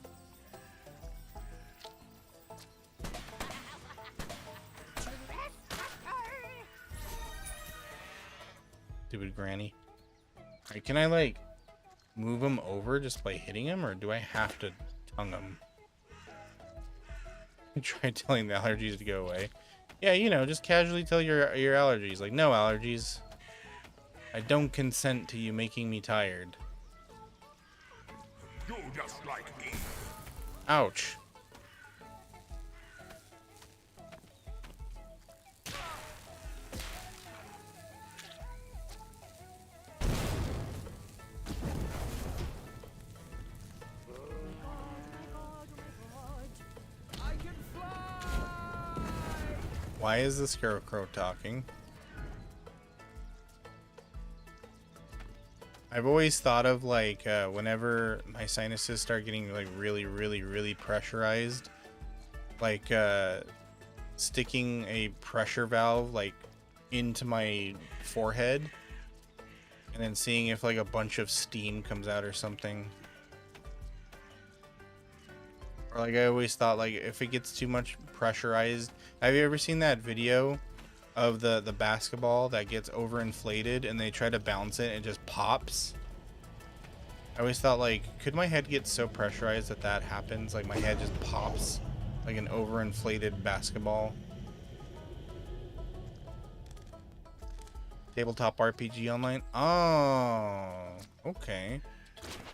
Stupid granny. Alright, can I like move him over just by hitting him, or do I have to tongue him? I tried telling the allergies to go away. Yeah, you know, just casually tell your allergies. Like, no allergies. I don't consent to you making me tired. You just like me. Ouch. I can fly. Why is the scarecrow talking? I've always thought of like whenever my sinuses start getting like really pressurized, like sticking a pressure valve like into my forehead and then seeing if like a bunch of steam comes out or something. Or like I always thought, like if it gets too much pressurized. Have you ever seen that video of the basketball that gets overinflated and they try to bounce it and it just pops? I always thought, like, could my head get so pressurized that that happens? Like my head just pops like an overinflated basketball. Tabletop RPG online? Oh, okay.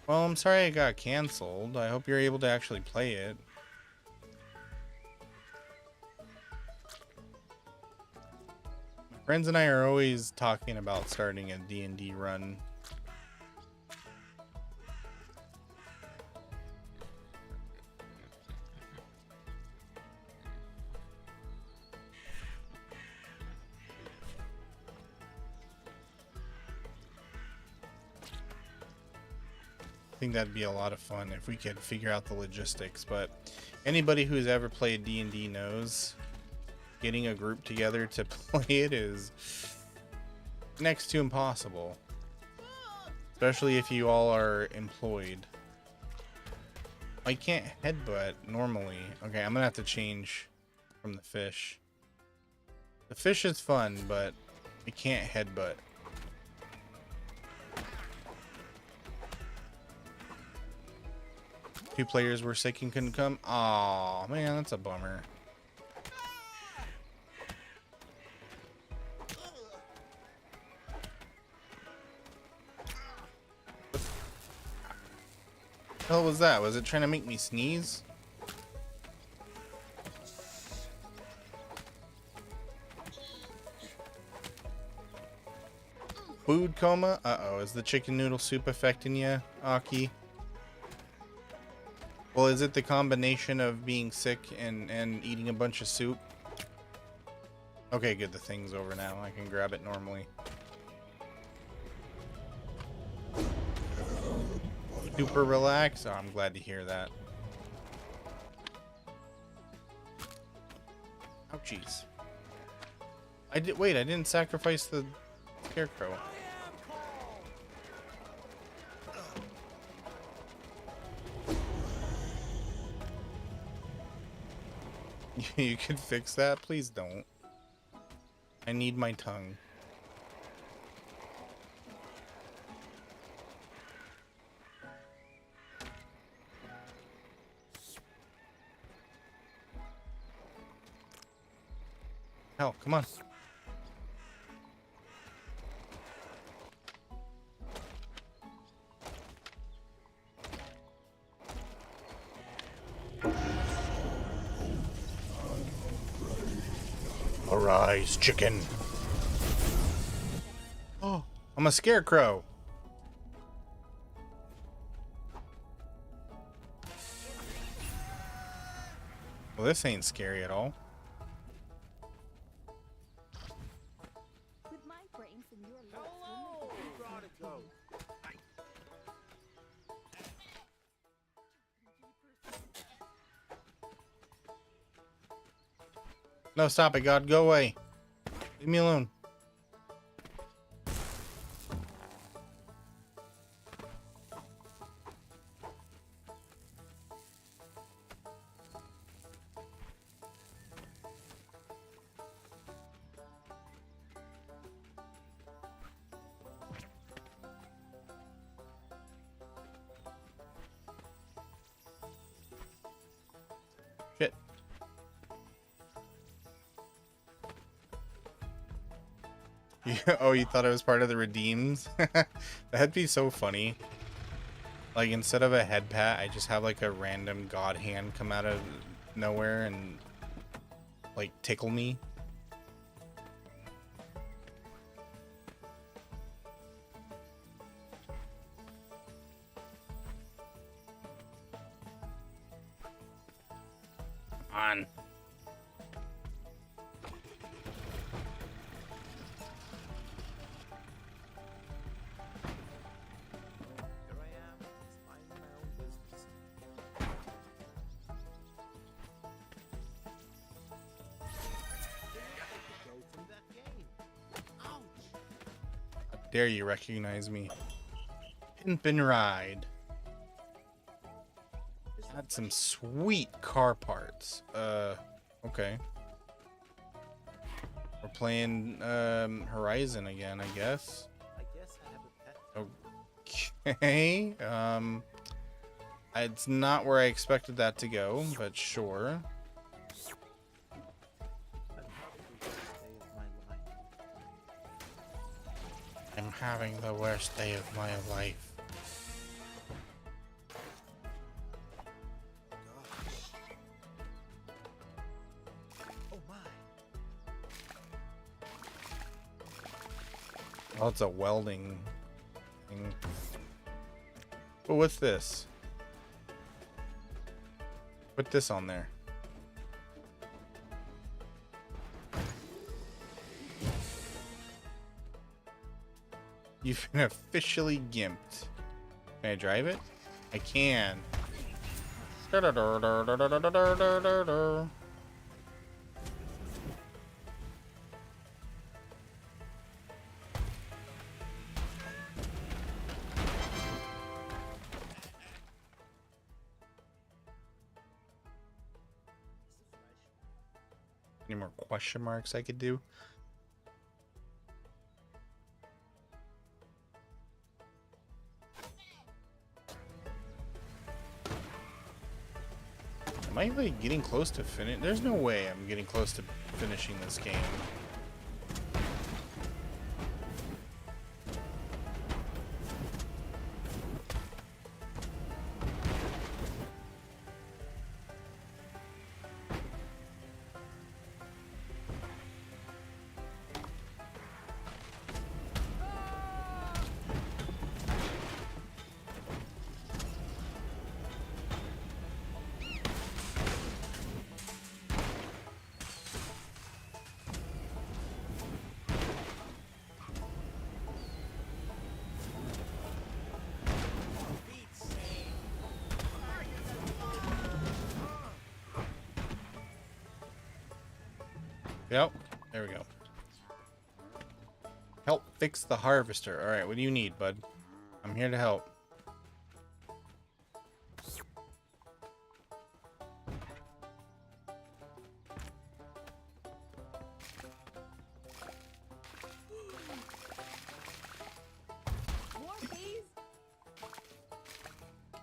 Well, I'm sorry it got canceled. I hope you're able to actually play it. My friends and I are always talking about starting a D&D run. I think that'd be a lot of fun if we could figure out the logistics, but anybody who's ever played D&D knows getting a group together to play it is next to impossible, especially if you all are employed. I can't headbutt normally. Okay, I'm gonna have to change from the fish. The fish is fun, but I can't headbutt. Two players were sick and couldn't come. Aw, man, that's a bummer. What the hell was that? Was it trying to make me sneeze? Food coma? Uh-oh, is the chicken noodle soup affecting you, Aki? Well, is it the combination of being sick and eating a bunch of soup? Okay, good. The thing's over now. I can grab it normally. Super relaxed. Oh, I'm glad to hear that. Ouchies. Wait, I didn't sacrifice the scarecrow. You could fix that? Please don't. I need my tongue. Hell, come on. Arise, chicken. Oh, I'm a scarecrow. Well, this ain't scary at all. With my brains and your looks, Hello! You gotta go. No, stop it, God. Go away. Leave me alone. Shit. Oh, you thought I was part of the Redeems? That'd be so funny. Like, instead of a head pat, I just have like a random god hand come out of nowhere and like tickle me. On. Here I am, minding my own business. Go through that game. Ouch! How dare you recognize me? Pimpin' Ride. Had some sweet car parts. Okay. We're playing Horizon again, I guess. I guess I have a pet. Okay. It's not where I expected that to go, but sure. I'm having the worst day of my life. I'm having the worst day of my life. Gosh. Oh my. Oh, it's a welding thing. Oh, what's this? Put this on there. You've been officially gimped. Can I drive it? I can. Any more question marks I could do? Am I like getting close to finish? There's no way I'm getting close to finishing this game. Yep. There we go. Help fix the harvester. All right, what do you need, bud? I'm here to help. More, please.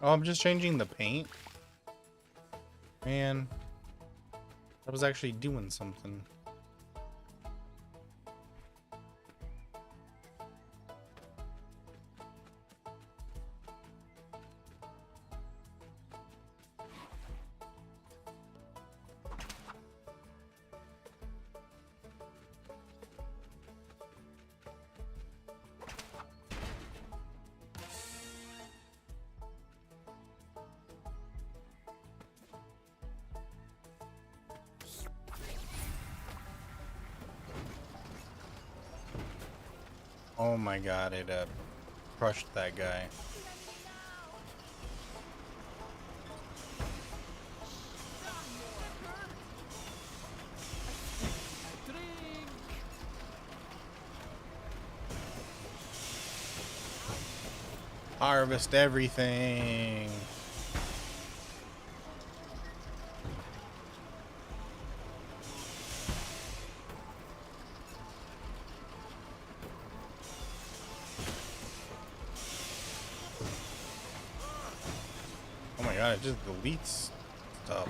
Oh, I'm just changing the paint. Man, I was actually doing something. Oh my god, it crushed that guy. Drink. Harvest everything. Oh my god, it just deletes stuff.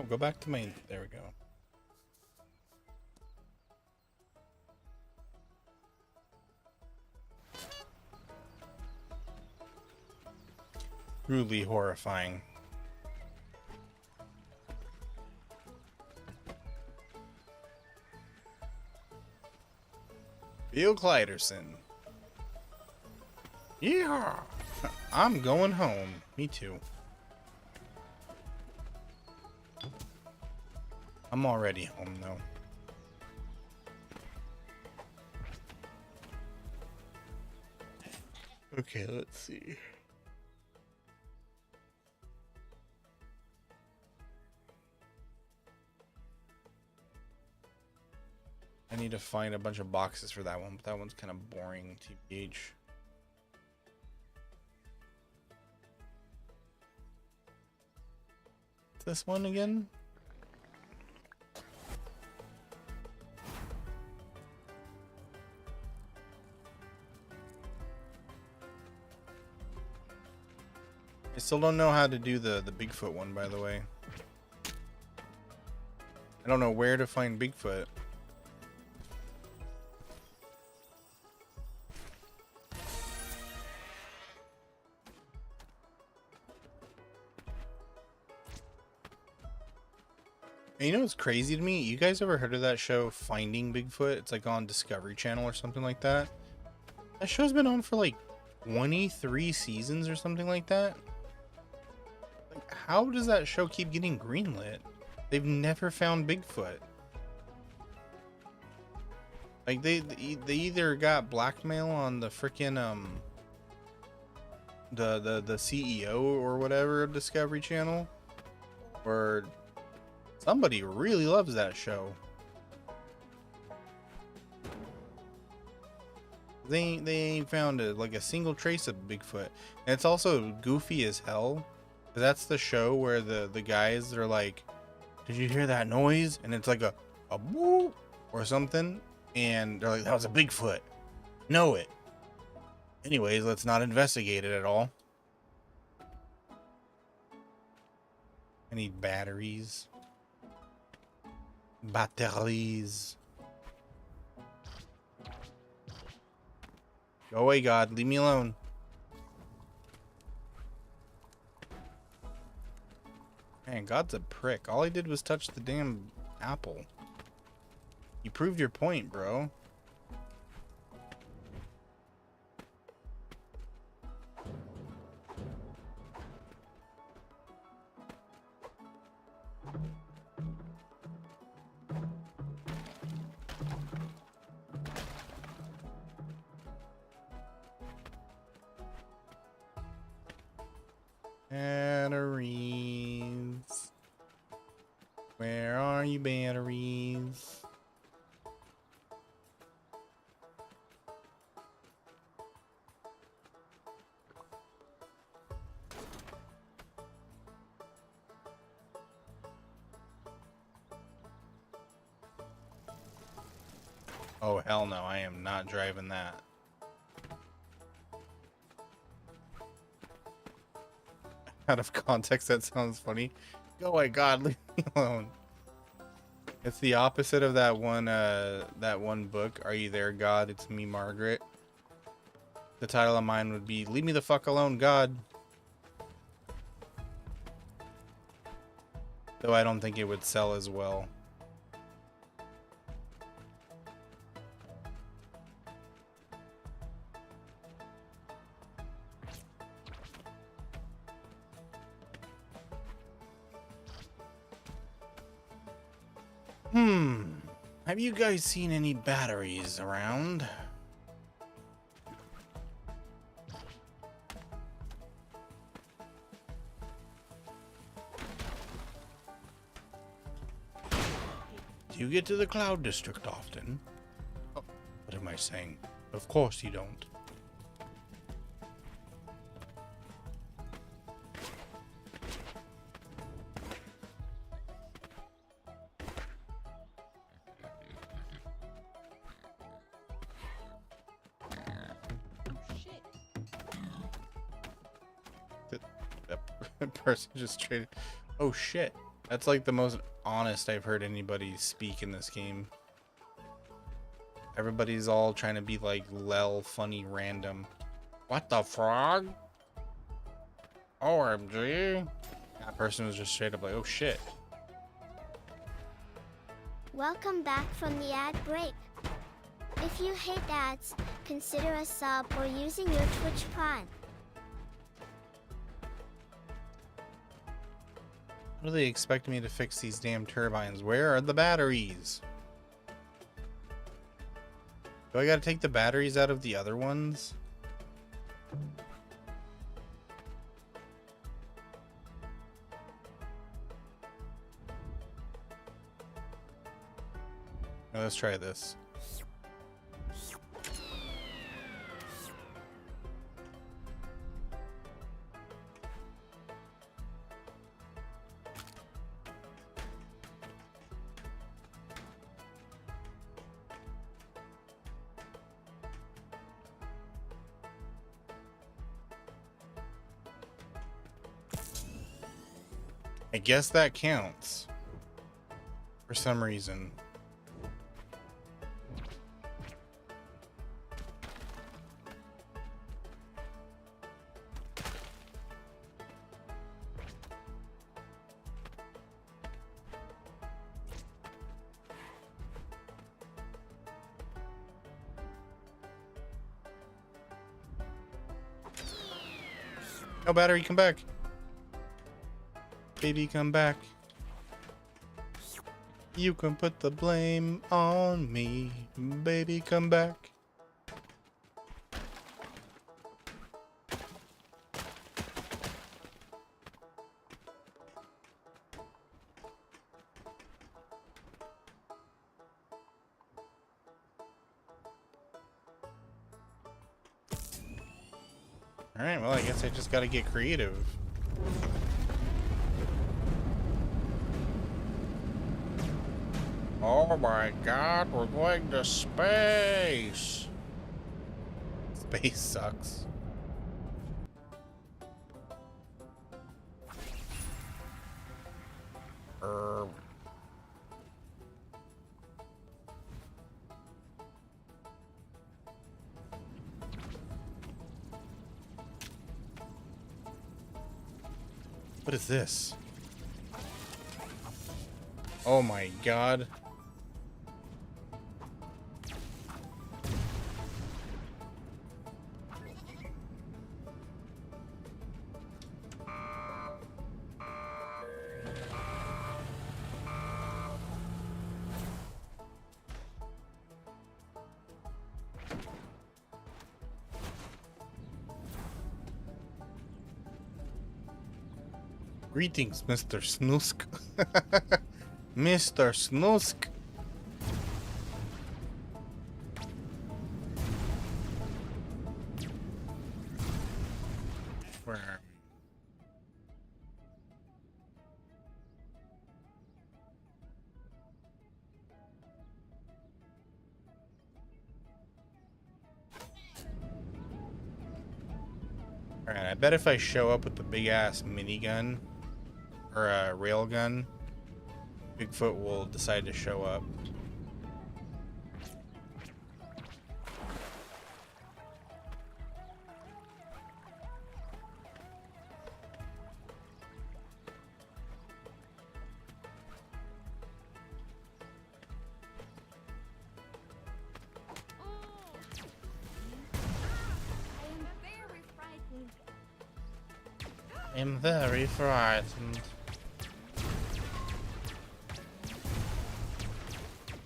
Oh, go back to my... There we go. Truly horrifying. Bill Clyderson. Yeah, I'm going home. Me too. I'm already home though. Okay, let's see. I need to find a bunch of boxes for that one, but that one's kind of boring, TBH. This one again? I still don't know how to do the Bigfoot one, by the way. I don't know where to find Bigfoot. And you know what's crazy to me? You guys ever heard of that show Finding Bigfoot? It's like on Discovery Channel or something like that. That show's been on for like 23 seasons or something like that. Like, how does that show keep getting greenlit? They've never found Bigfoot. Like they either got blackmail on the freaking the CEO or whatever of Discovery Channel, or somebody really loves that show. They ain't found like a single trace of Bigfoot. And it's also goofy as hell. That's the show where the guys are like, "Did you hear that noise?" And it's like a whoop or something, and they're like, "That was a Bigfoot." Know it. Anyways, let's not investigate it at all. I need batteries. Batteries. Go away, God. Leave me alone. Man, God's a prick. All I did was touch the damn apple. You proved your point, bro. Batteries. Where are you, batteries? Oh, hell no, I am not driving that. Out of context, that sounds funny. Oh my God, leave me alone. It's the opposite of that one book, Are You There, God? It's Me, Margaret. The title of mine would be Leave Me the Fuck Alone, God. Though I don't think it would sell as well. Have you guys seen any batteries around? Do you get to the Cloud District often? Oh, what am I saying? Of course you don't. That person just traded. Oh shit. That's like the most honest I've heard anybody speak in this game. Everybody's all trying to be like lel funny random. What the frog? OMG. That person was just straight up like, oh shit. Welcome back from the ad break. If you hate ads, consider a sub or using your Twitch Prime. How do they expect me to fix these damn turbines? Where are the batteries? Do I gotta take the batteries out of the other ones? Now let's try this. I guess that counts for some reason. No battery, come back. Baby, come back. You can put the blame on me. Baby, come back. Alright, well, I guess I just gotta get creative. Oh my God, we're going to space. Space sucks. Er, what is this? Oh my god. Greetings, Mr. Snoosk. Mr. Snoosk. Where? Alright, I bet if I show up with the big ass minigun or a railgun, Bigfoot will decide to show up. I am very frightened. I'm very frightened.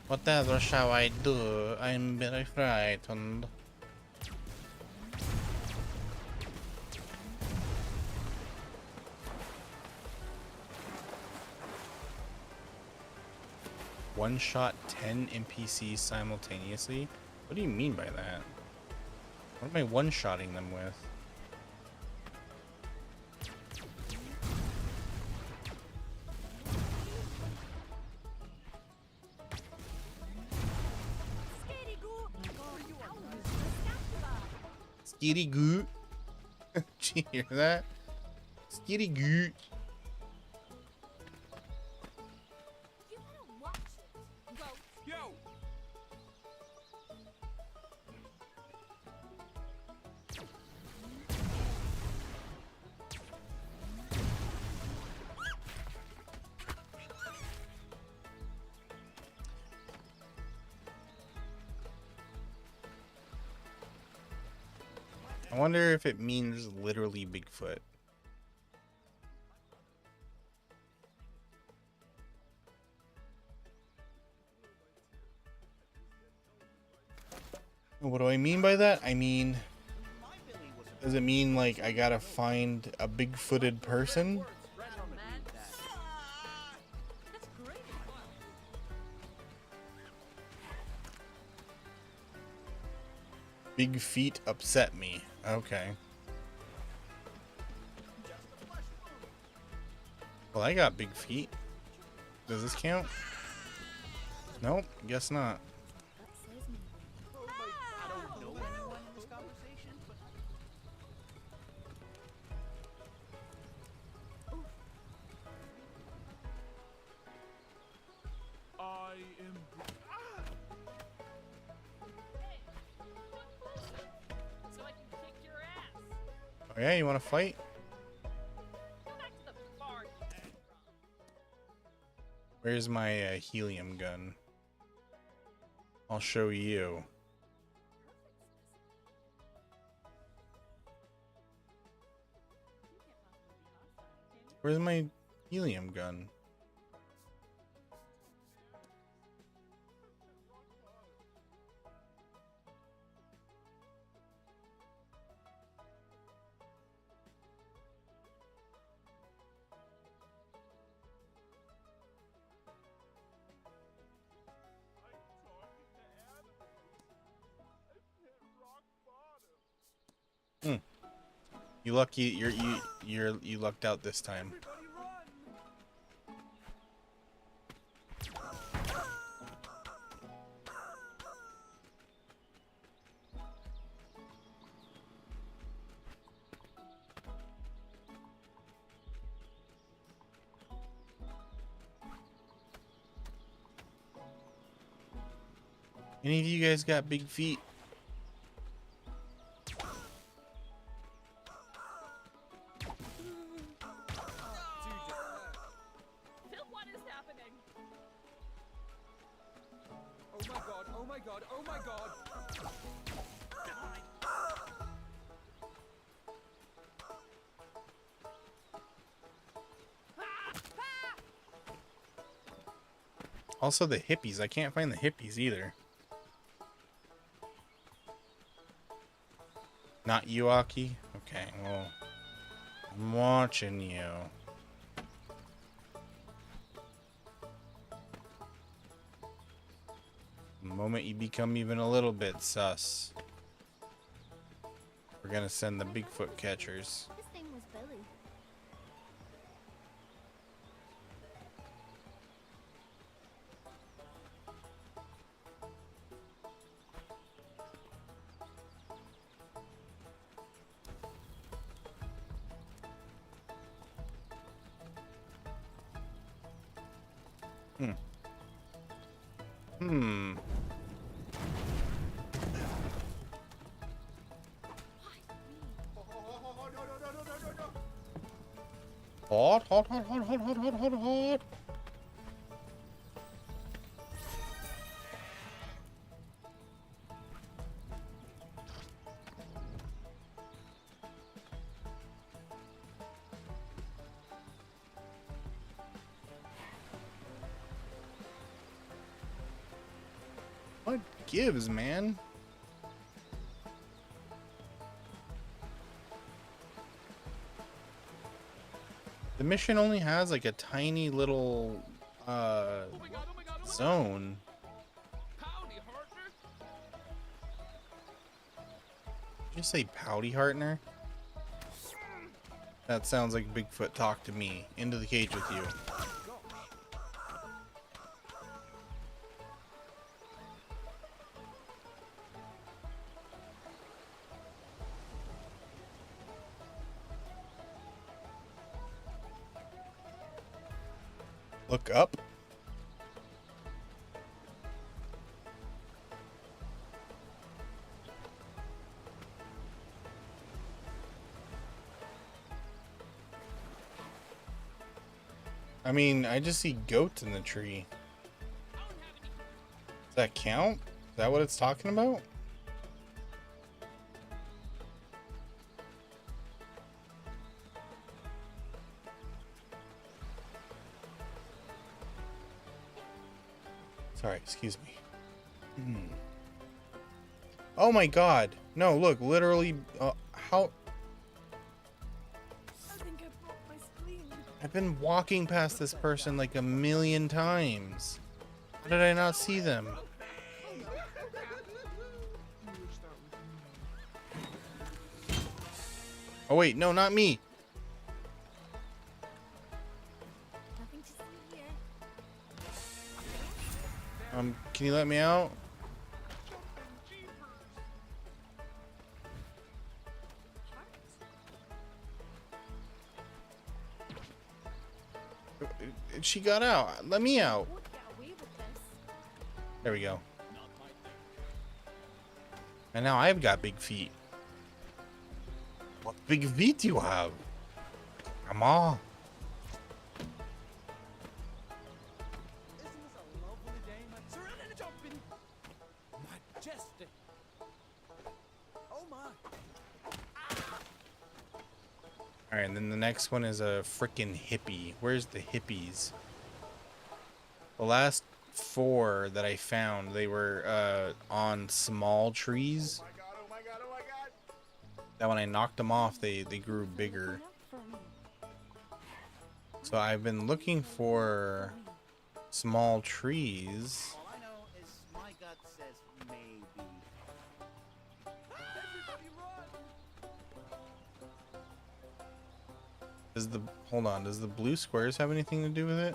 Whatever shall I do? I'm very frightened. One shot 10 NPCs simultaneously? What do you mean by that? What am I one-shotting them with? Skitty goo. Did you hear that? Skitty goo. You better watch it. Go. Yo! I wonder if it means literally Bigfoot. What do I mean by that? I mean, does it mean like I gotta find a big-footed person? Man. That's great. Big feet upset me. Okay. Well, I got big feet. Does this count? Nope, guess not. I don't know anyone in this conversation, but I am. So I can kick your ass. Oh yeah, you want to fight? Go back to the bar. You came from. Where's my helium gun? I'll show you. Where's my helium gun? You lucky you lucked out this time. Any of you guys got big feet? Phil, what is happening? Oh my god, oh my god, oh my god! Also the hippies. I can't find the hippies either. Not you, Aki? Okay, well, I'm watching you. The moment you become even a little bit sus, we're gonna send the Bigfoot catchers. His name was Billy. Hmm. Hot, hot, hot, hot, hot, hot, hot, hot, hot. What gives, man? The mission only has like a tiny little Oh my god, oh my god, oh my god! zone. Howdy, partner! Did you say pouty Hartner? That sounds like Bigfoot talk to me. Into the cage with you. Look up. I mean, I just see goats in the tree. Does that count? Is that what it's talking about? Sorry, excuse me. Oh my god. No, look, literally, how... I think I broke my spleen. I've been walking past this person like a million times. How did I not see them? Oh wait, no, not me. Nothing to see here. Can you let me out? She got out. Let me out. Won't get away with this. There we go. And now I've got big feet. What big feet do you have? Come on. Isn't this a lovely day, man? Surrender and jumping! Majestic! Oh my! Alright, and then the next one is a freaking hippie. Where's the hippies? The last 4 that I found, they were on small trees. Oh my god, oh my god, oh my god! That when I knocked them off, they grew bigger. For me. So I've been looking for small trees. All I know is my gut says maybe. Everybody run! Hold on, does the blue squares have anything to do with it?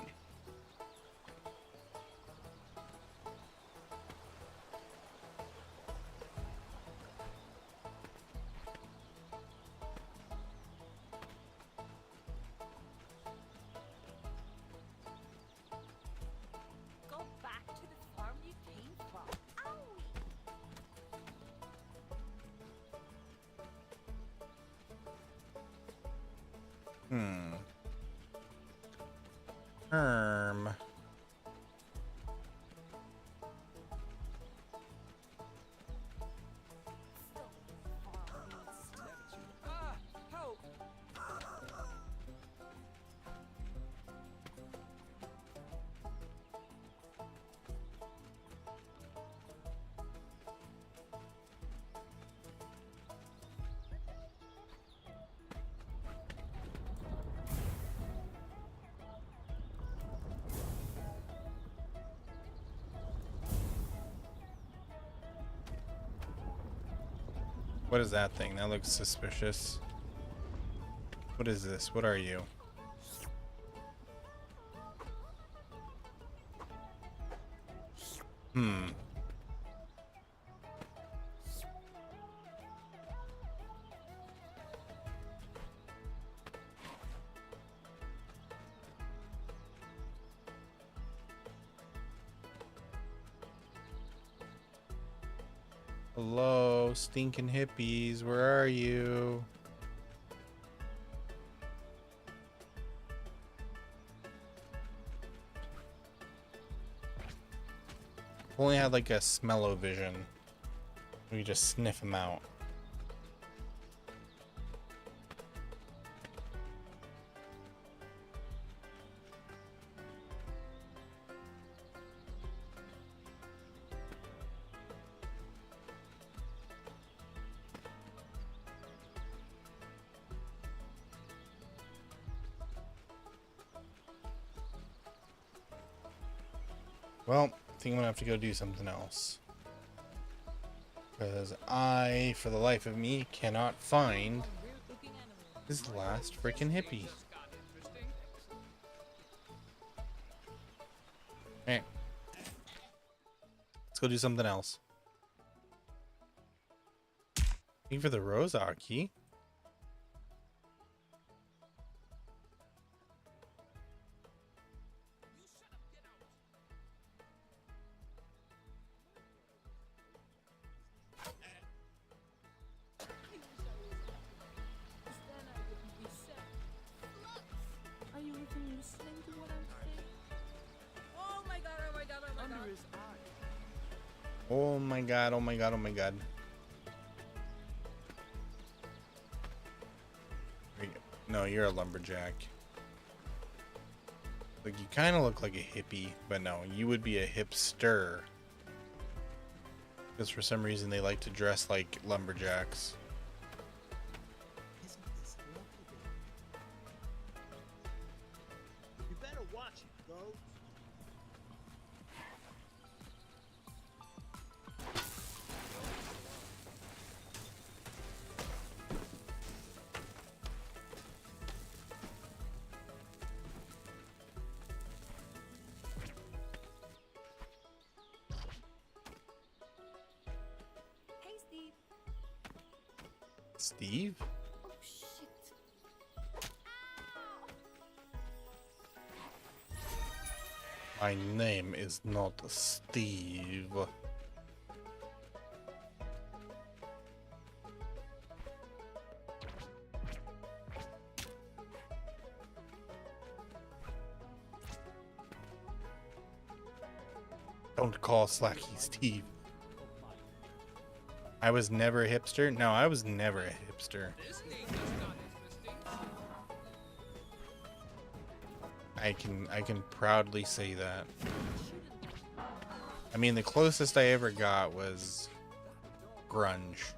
Go back to the farm you came from. Owie! Hmm. Herm. Ah, help! What is that thing? That looks suspicious. What is this? What are you? Hmm. Hello, stinking hippies. Where are you? Only had like a smell-o-vision. We just sniff them out. Well, I think I'm gonna have to go do something else. Because I, for the life of me, cannot find this last freaking hippie. Alright. Let's go do something else. Thank you for the Rozaki. Are you even listening to what I'm saying? Oh my god, oh my god, oh my Under god. his eye. Oh my god, oh my god, oh my god. There you go. No, you're a lumberjack. Like, you kind of look like a hippie, but no, you would be a hipster. Because for some reason they like to dress like lumberjacks. Isn't this lovely? You better watch it, though. Hey, Steve. Steve? Oh, shit. My name is not Steve. Don't call Slacky Steve. I was never a hipster? No, I was never a hipster. This thing is not interesting. I can proudly say that. I mean, the closest I ever got was grunge.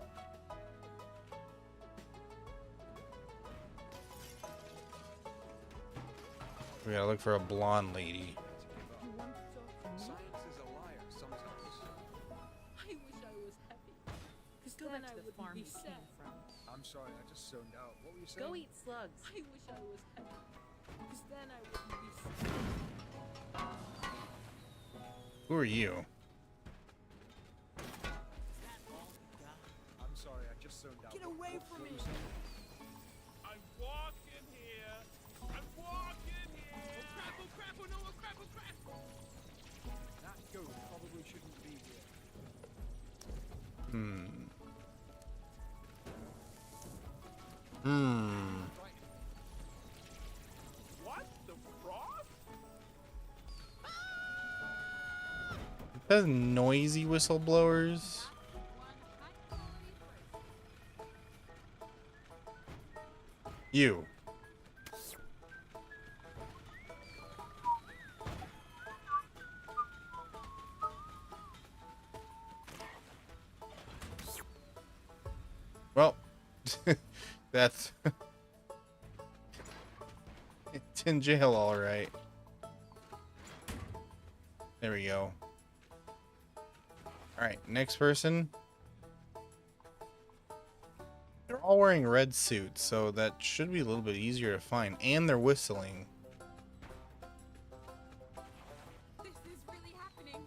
We gotta look for a blonde lady. Science is a liar sometimes. I wish I was happy. Because Go then back I to the wouldn't farm be you sad. came from. I'm sorry, I just zoned out. What were you saying? Go eat slugs. I wish I was happy. Because then I wouldn't be sad. Who are you? I'm sorry, I just zoned out. Get away from me! I'm walking here. I'm walking here. Oh crap, oh crap, oh no, oh crap, oh crap. That goat probably shouldn't be here. Says noisy whistleblowers. You. Well, that's it's in jail, all right. There we go. All right, next person. They're all wearing red suits, so that should be a little bit easier to find. And they're whistling. This is really happening.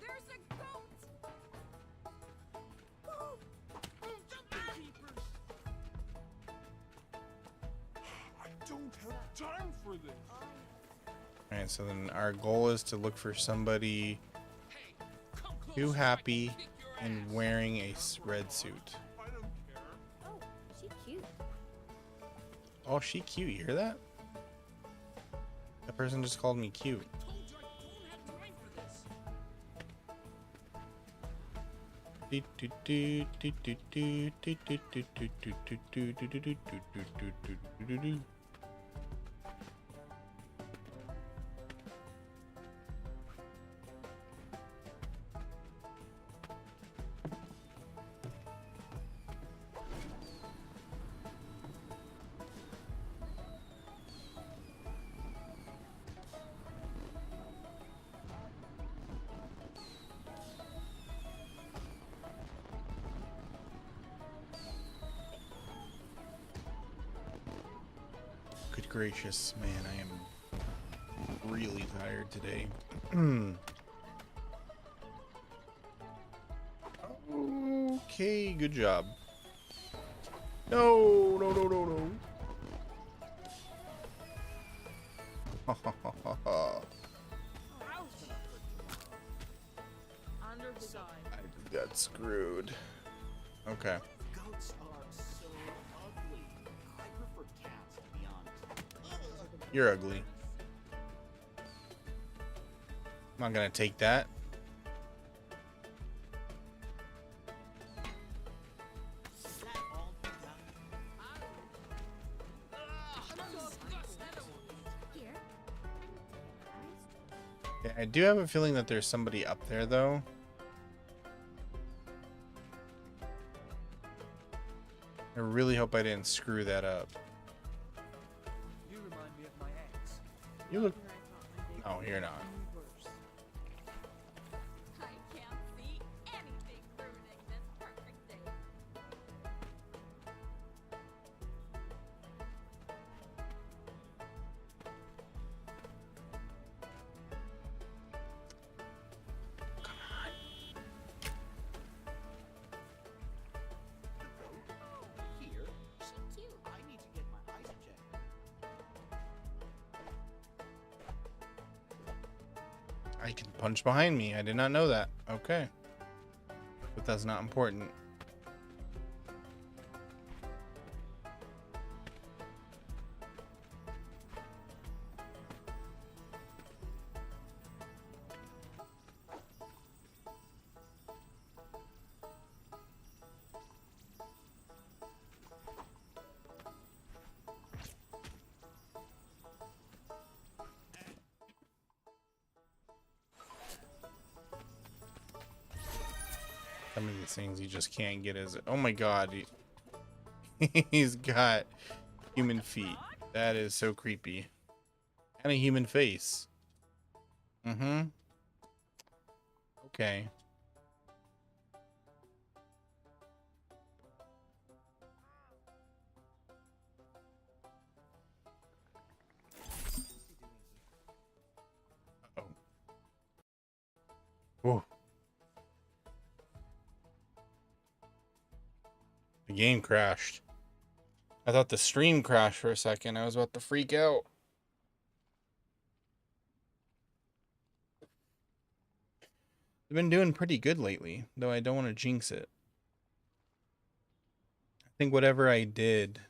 There's a goat. I don't have time for this. All right, so then our goal is to look for somebody Hey, come close too so I happy can kick your and ass. wearing a red suit. I don't care. Oh, she cute. Oh, she cute. You hear that? That person just called me cute. I told you I don't have time for this. Good gracious, man, I am really tired today. Okay, good job. No, no, no, no, no. Under his eye. I got screwed. Okay. Goats are so ugly. I prefer cats, to be honest. You're ugly. I'm not gonna take that. Is that all you got? Here. Yeah, I do have a feeling that there's somebody up there, though. I really hope I didn't screw that up. You remind me of my ex. You look... No, you're not. I can't see anything ruining this perfect day. Here. She cute. I need to get my eyes checked. I can punch behind me. I did not know that. Okay. But that's not important. Some of these things you just can't get as... Oh my god. He's got human feet. That is so creepy. And a human face. Mm-hmm. Okay. Uh-oh. Whoa. The game crashed. I thought the stream crashed for a second. I was about to freak out. I've been doing pretty good lately, though I don't want to jinx it. I think whatever I did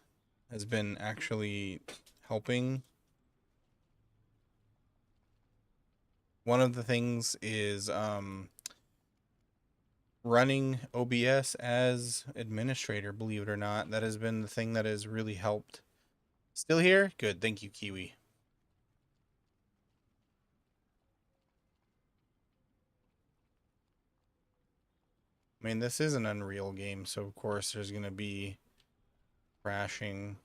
has been actually helping. One of the things is running OBS as administrator, believe it or not. That has been the thing that has really helped. Still here? Good. Thank you, Kiwi. I mean, this is an Unreal game, so of course there's going to be crashing.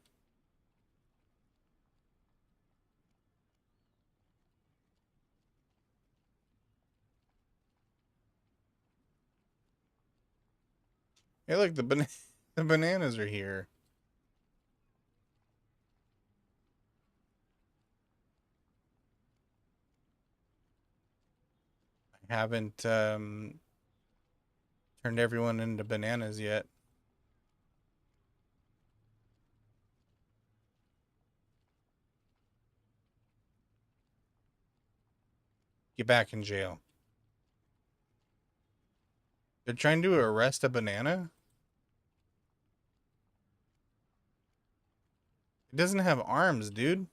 Hey, look, the the bananas are here. I haven't turned everyone into bananas yet. Get back in jail. They're trying to arrest a banana? It doesn't have arms, dude.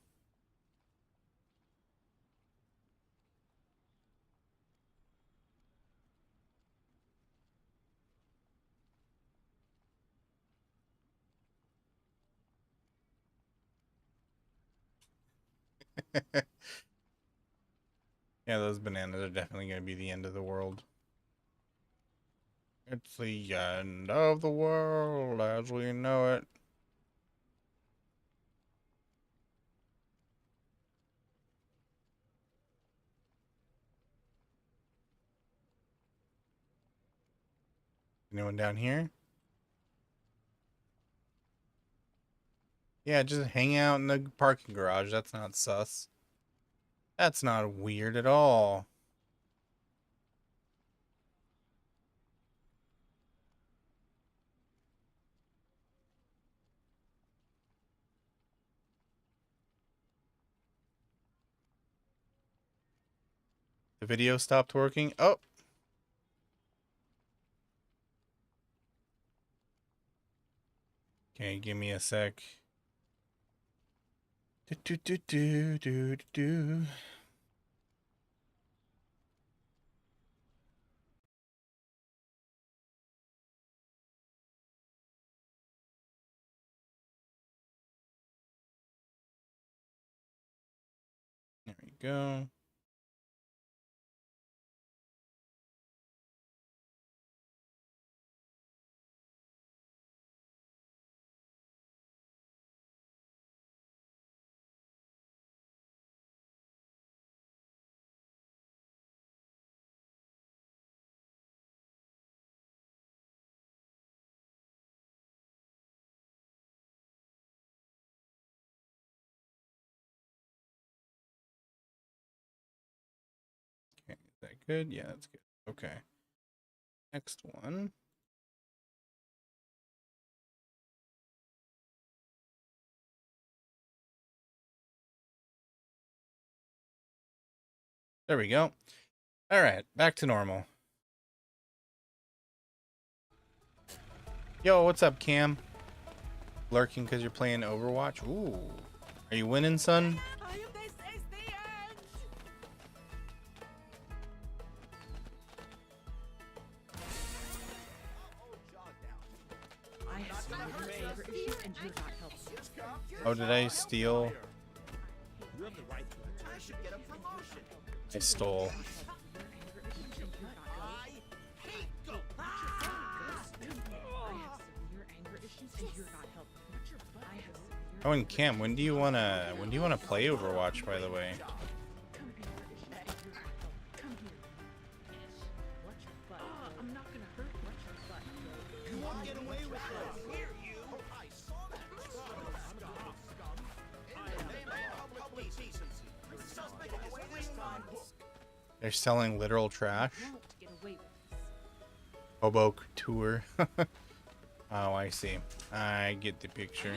Yeah, those bananas are definitely going to be the end of the world. It's the end of the world as we know it. Anyone down here? Yeah, just hang out in the parking garage. That's not sus. That's not weird at all. The video stopped working. Oh. Okay, give me a sec. Do. There we go. Okay, is that good? Yeah, that's good. Okay. Next one. There we go. All right, back to normal. Yo, what's up, Cam? Lurking because you're playing Overwatch? Ooh. Are you winning, son? This is the end. I have so many favorite issues and you're not helping. Oh, did I steal? I stole. Oh, and Cam, when do you wanna play Overwatch, by the way? They're selling literal trash. Hobo tour. Oh, I see. I get the picture.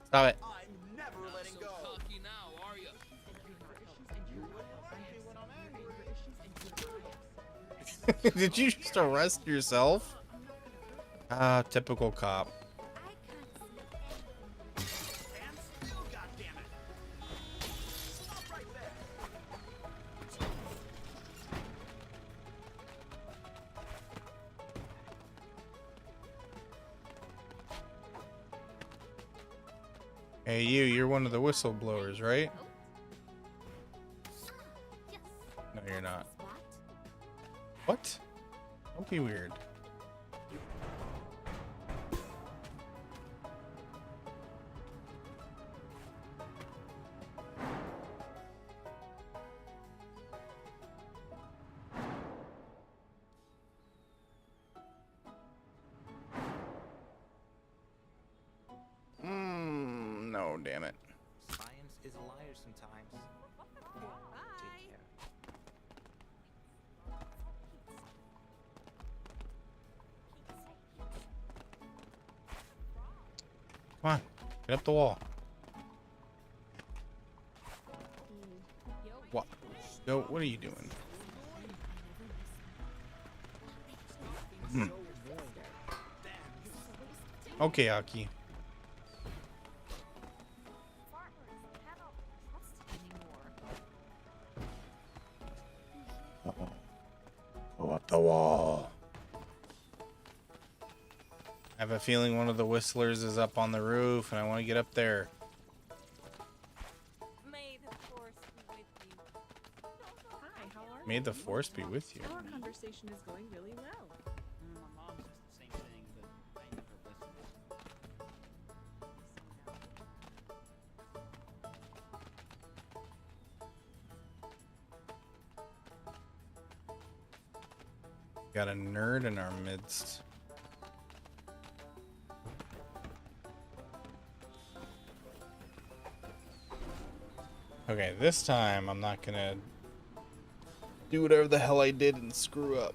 Stop it. I'm never letting go. Cocky now, are you? Did you just arrest yourself? Ah, typical cop. Stand still, goddammit. Stop right there. Hey, you're one of the whistleblowers, right? No, you're not. What? Don't be weird. No, damn it. Science is a liar sometimes. Take care. Come on, get up the wall. What? Yo, what are you doing? Okay, Aki. Go up the wall. I have a feeling one of the whistlers is up on the roof, and I want to get up there. May the force be with you. Hi, how are May the force be with you. you? Our conversation is going really well. My mom says the same thing, but I never listen. Got a nerd in our midst. Okay, this time I'm not gonna do whatever the hell I did and screw up.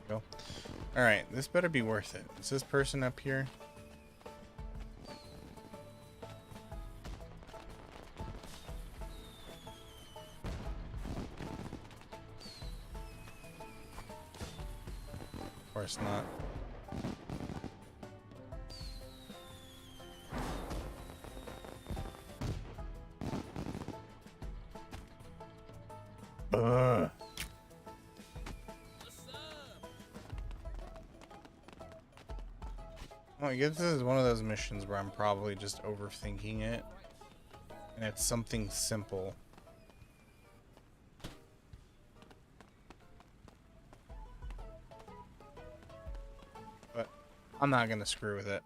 Go. All right, this better be worth it. Is this person up here? Of course not. Ugh. Well, I guess this is one of those missions where I'm probably just overthinking it. And it's something simple. But I'm not gonna screw with it.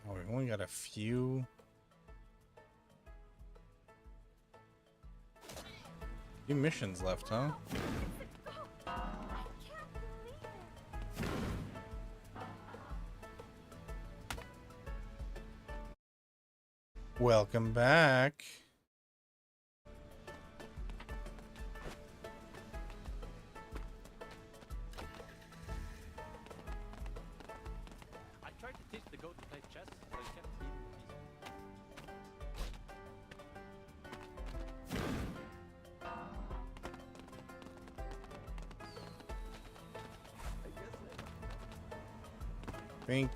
Oh, we only got a few missions left, huh? Welcome back. I tried to teach the goat to play chess, but it kept beating me. I think,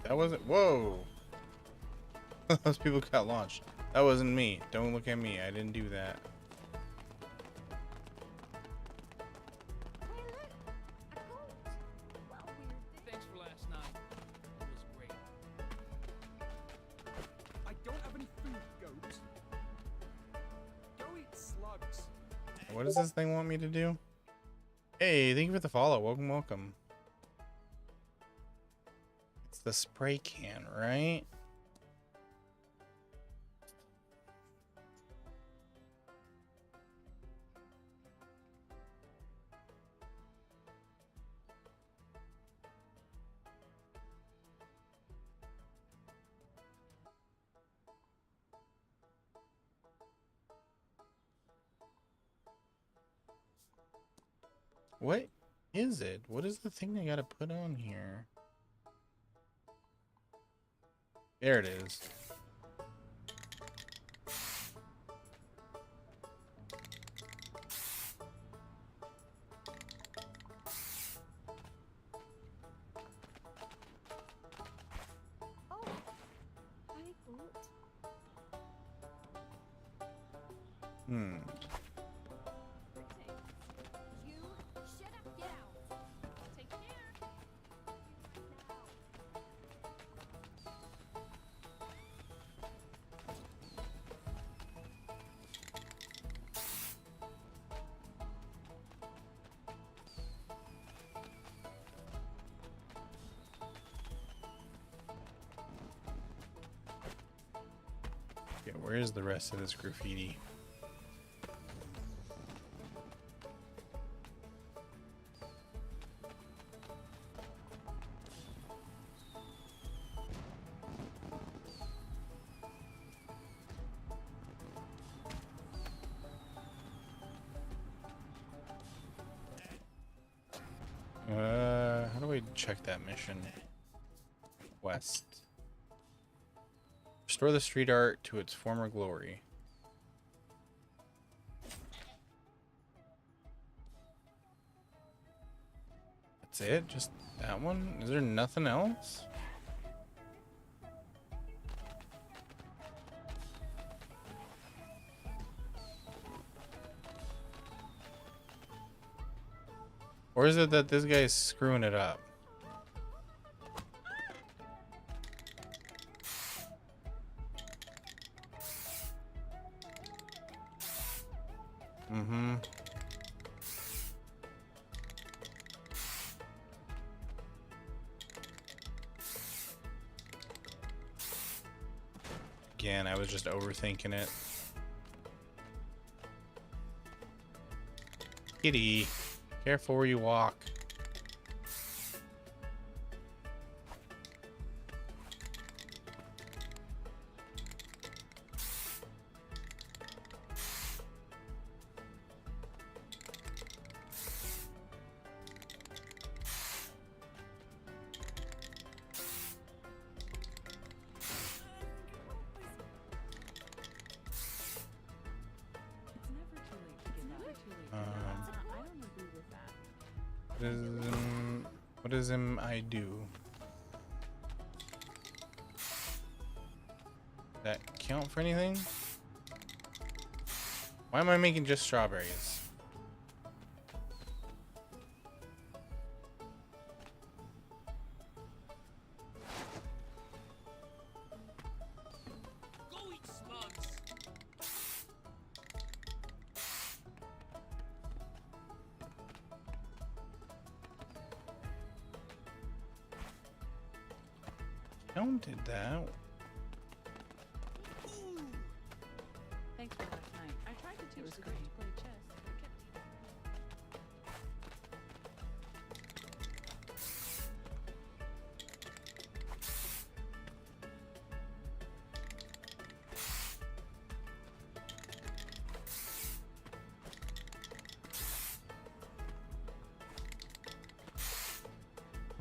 that wasn't, whoa! Those people got launched. That wasn't me. Don't look at me. I didn't do that. Thanks for last night. It was great. I don't have any food, goat. Go eat slugs. What does this thing want me to do? Hey, thank you for the follow. Welcome, welcome. It's the spray can, right? What is it? What is the thing I gotta put on here? There it is. Oh, hi, Boot. Hmm. You shut up, get out. Take care. Yeah, where is the rest of this graffiti? How do I check that mission? West. Restore the street art to its former glory. That's it? Just that one? Is there nothing else? Or is it that this guy's screwing it up? Mm-hmm. Again, I was just overthinking it. Kitty, careful where you walk. What does I do? That count for anything? Why am I making just strawberries? Go eat slugs. Counted that. Thanks for last night. I tried to teach the girls to play chess. But I kept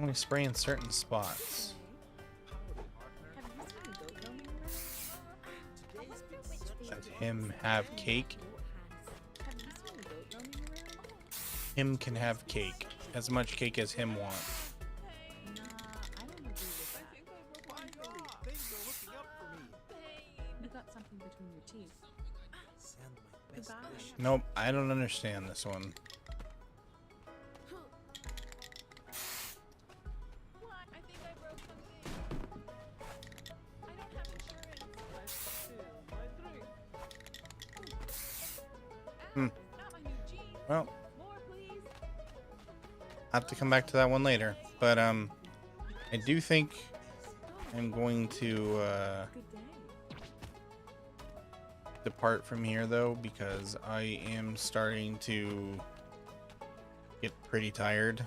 Only spray in certain spots. Have you seen a goat roaming around? Let him have cake. Have you seen a goat roaming around? Him can have cake. As much cake as him want. Nah, I don't agree with that. Finally, things are looking up for me. You got something between your teeth. Send my best Goodbye. wishes. Nope, I don't understand this one. What? I think I broke something. I don't have insurance. Hmm. Not my new jeans. Well, More, please. I have to come back to that one later. But I do think I'm going to Good day. depart from here though, because I am starting to get pretty tired.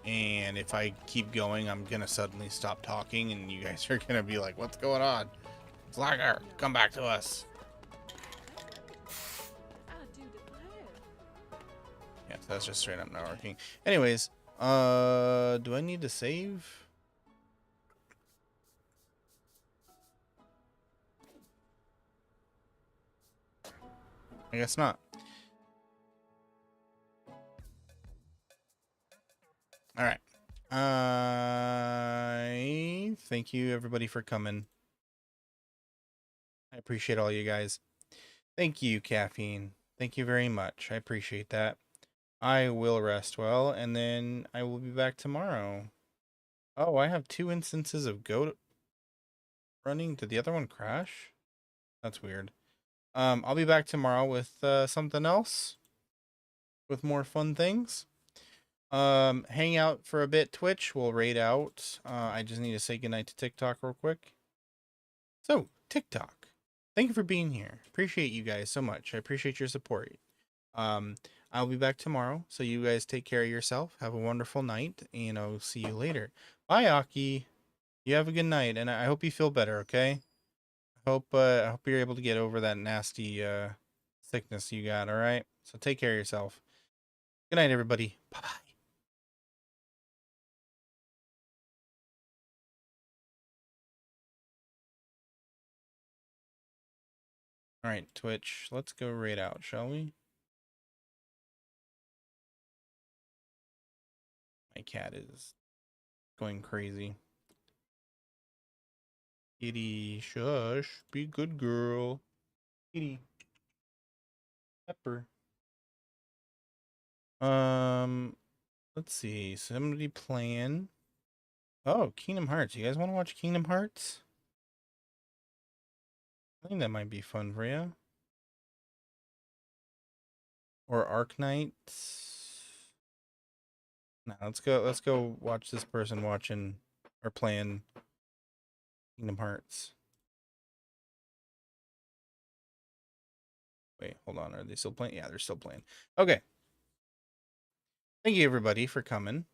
And if I keep going, I'm gonna suddenly stop talking and you guys are gonna be like, what's going on? Slagger, come back to us. Ah, dude, it's live. Yeah, so that's just straight up not working. Anyways, Do I need to save? I guess not. All right. I thank you everybody for coming. I appreciate all you guys. Thank you, Caffeine. Thank you very much. I appreciate that. I will rest well, and then I will be back tomorrow. Oh, I have 2 instances of goat running. Did the other one crash? That's weird. I'll be back tomorrow with something else, with more fun things. Hang out for a bit, Twitch. We'll raid out. I just need to say goodnight to TikTok real quick. So, TikTok, thank you for being here. Appreciate you guys so much. I appreciate your support. I'll be back tomorrow, so you guys take care of yourself. Have a wonderful night, and I'll see you later. Bye, Aki. You have a good night, and I hope you feel better, okay? I hope you're able to get over that nasty sickness you got, all right? So take care of yourself. Good night, everybody. Bye-bye. All right, Twitch, let's go raid out, shall we? My cat is going crazy. Kitty, shush. Be a good girl. Kitty. Pepper. Let's see. Somebody playing. Oh, Kingdom Hearts. You guys want to watch Kingdom Hearts? I think that might be fun for you. Or Arc Knight. No, let's go watch this person watching or playing Kingdom Hearts. Wait, hold on. Are they still playing? Yeah, they're still playing. Okay. Thank you everybody for coming.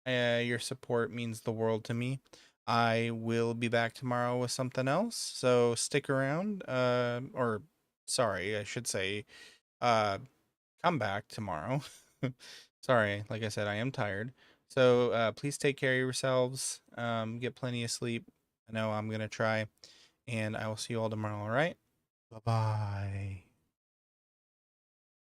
Your support means the world to me. I will be back tomorrow with something else, so stick around. Or sorry, I should say, come back tomorrow. Sorry, like I said, I am tired. So please take care of yourselves. Get plenty of sleep. I know I'm gonna try, and I will see you all tomorrow. All right. Bye bye.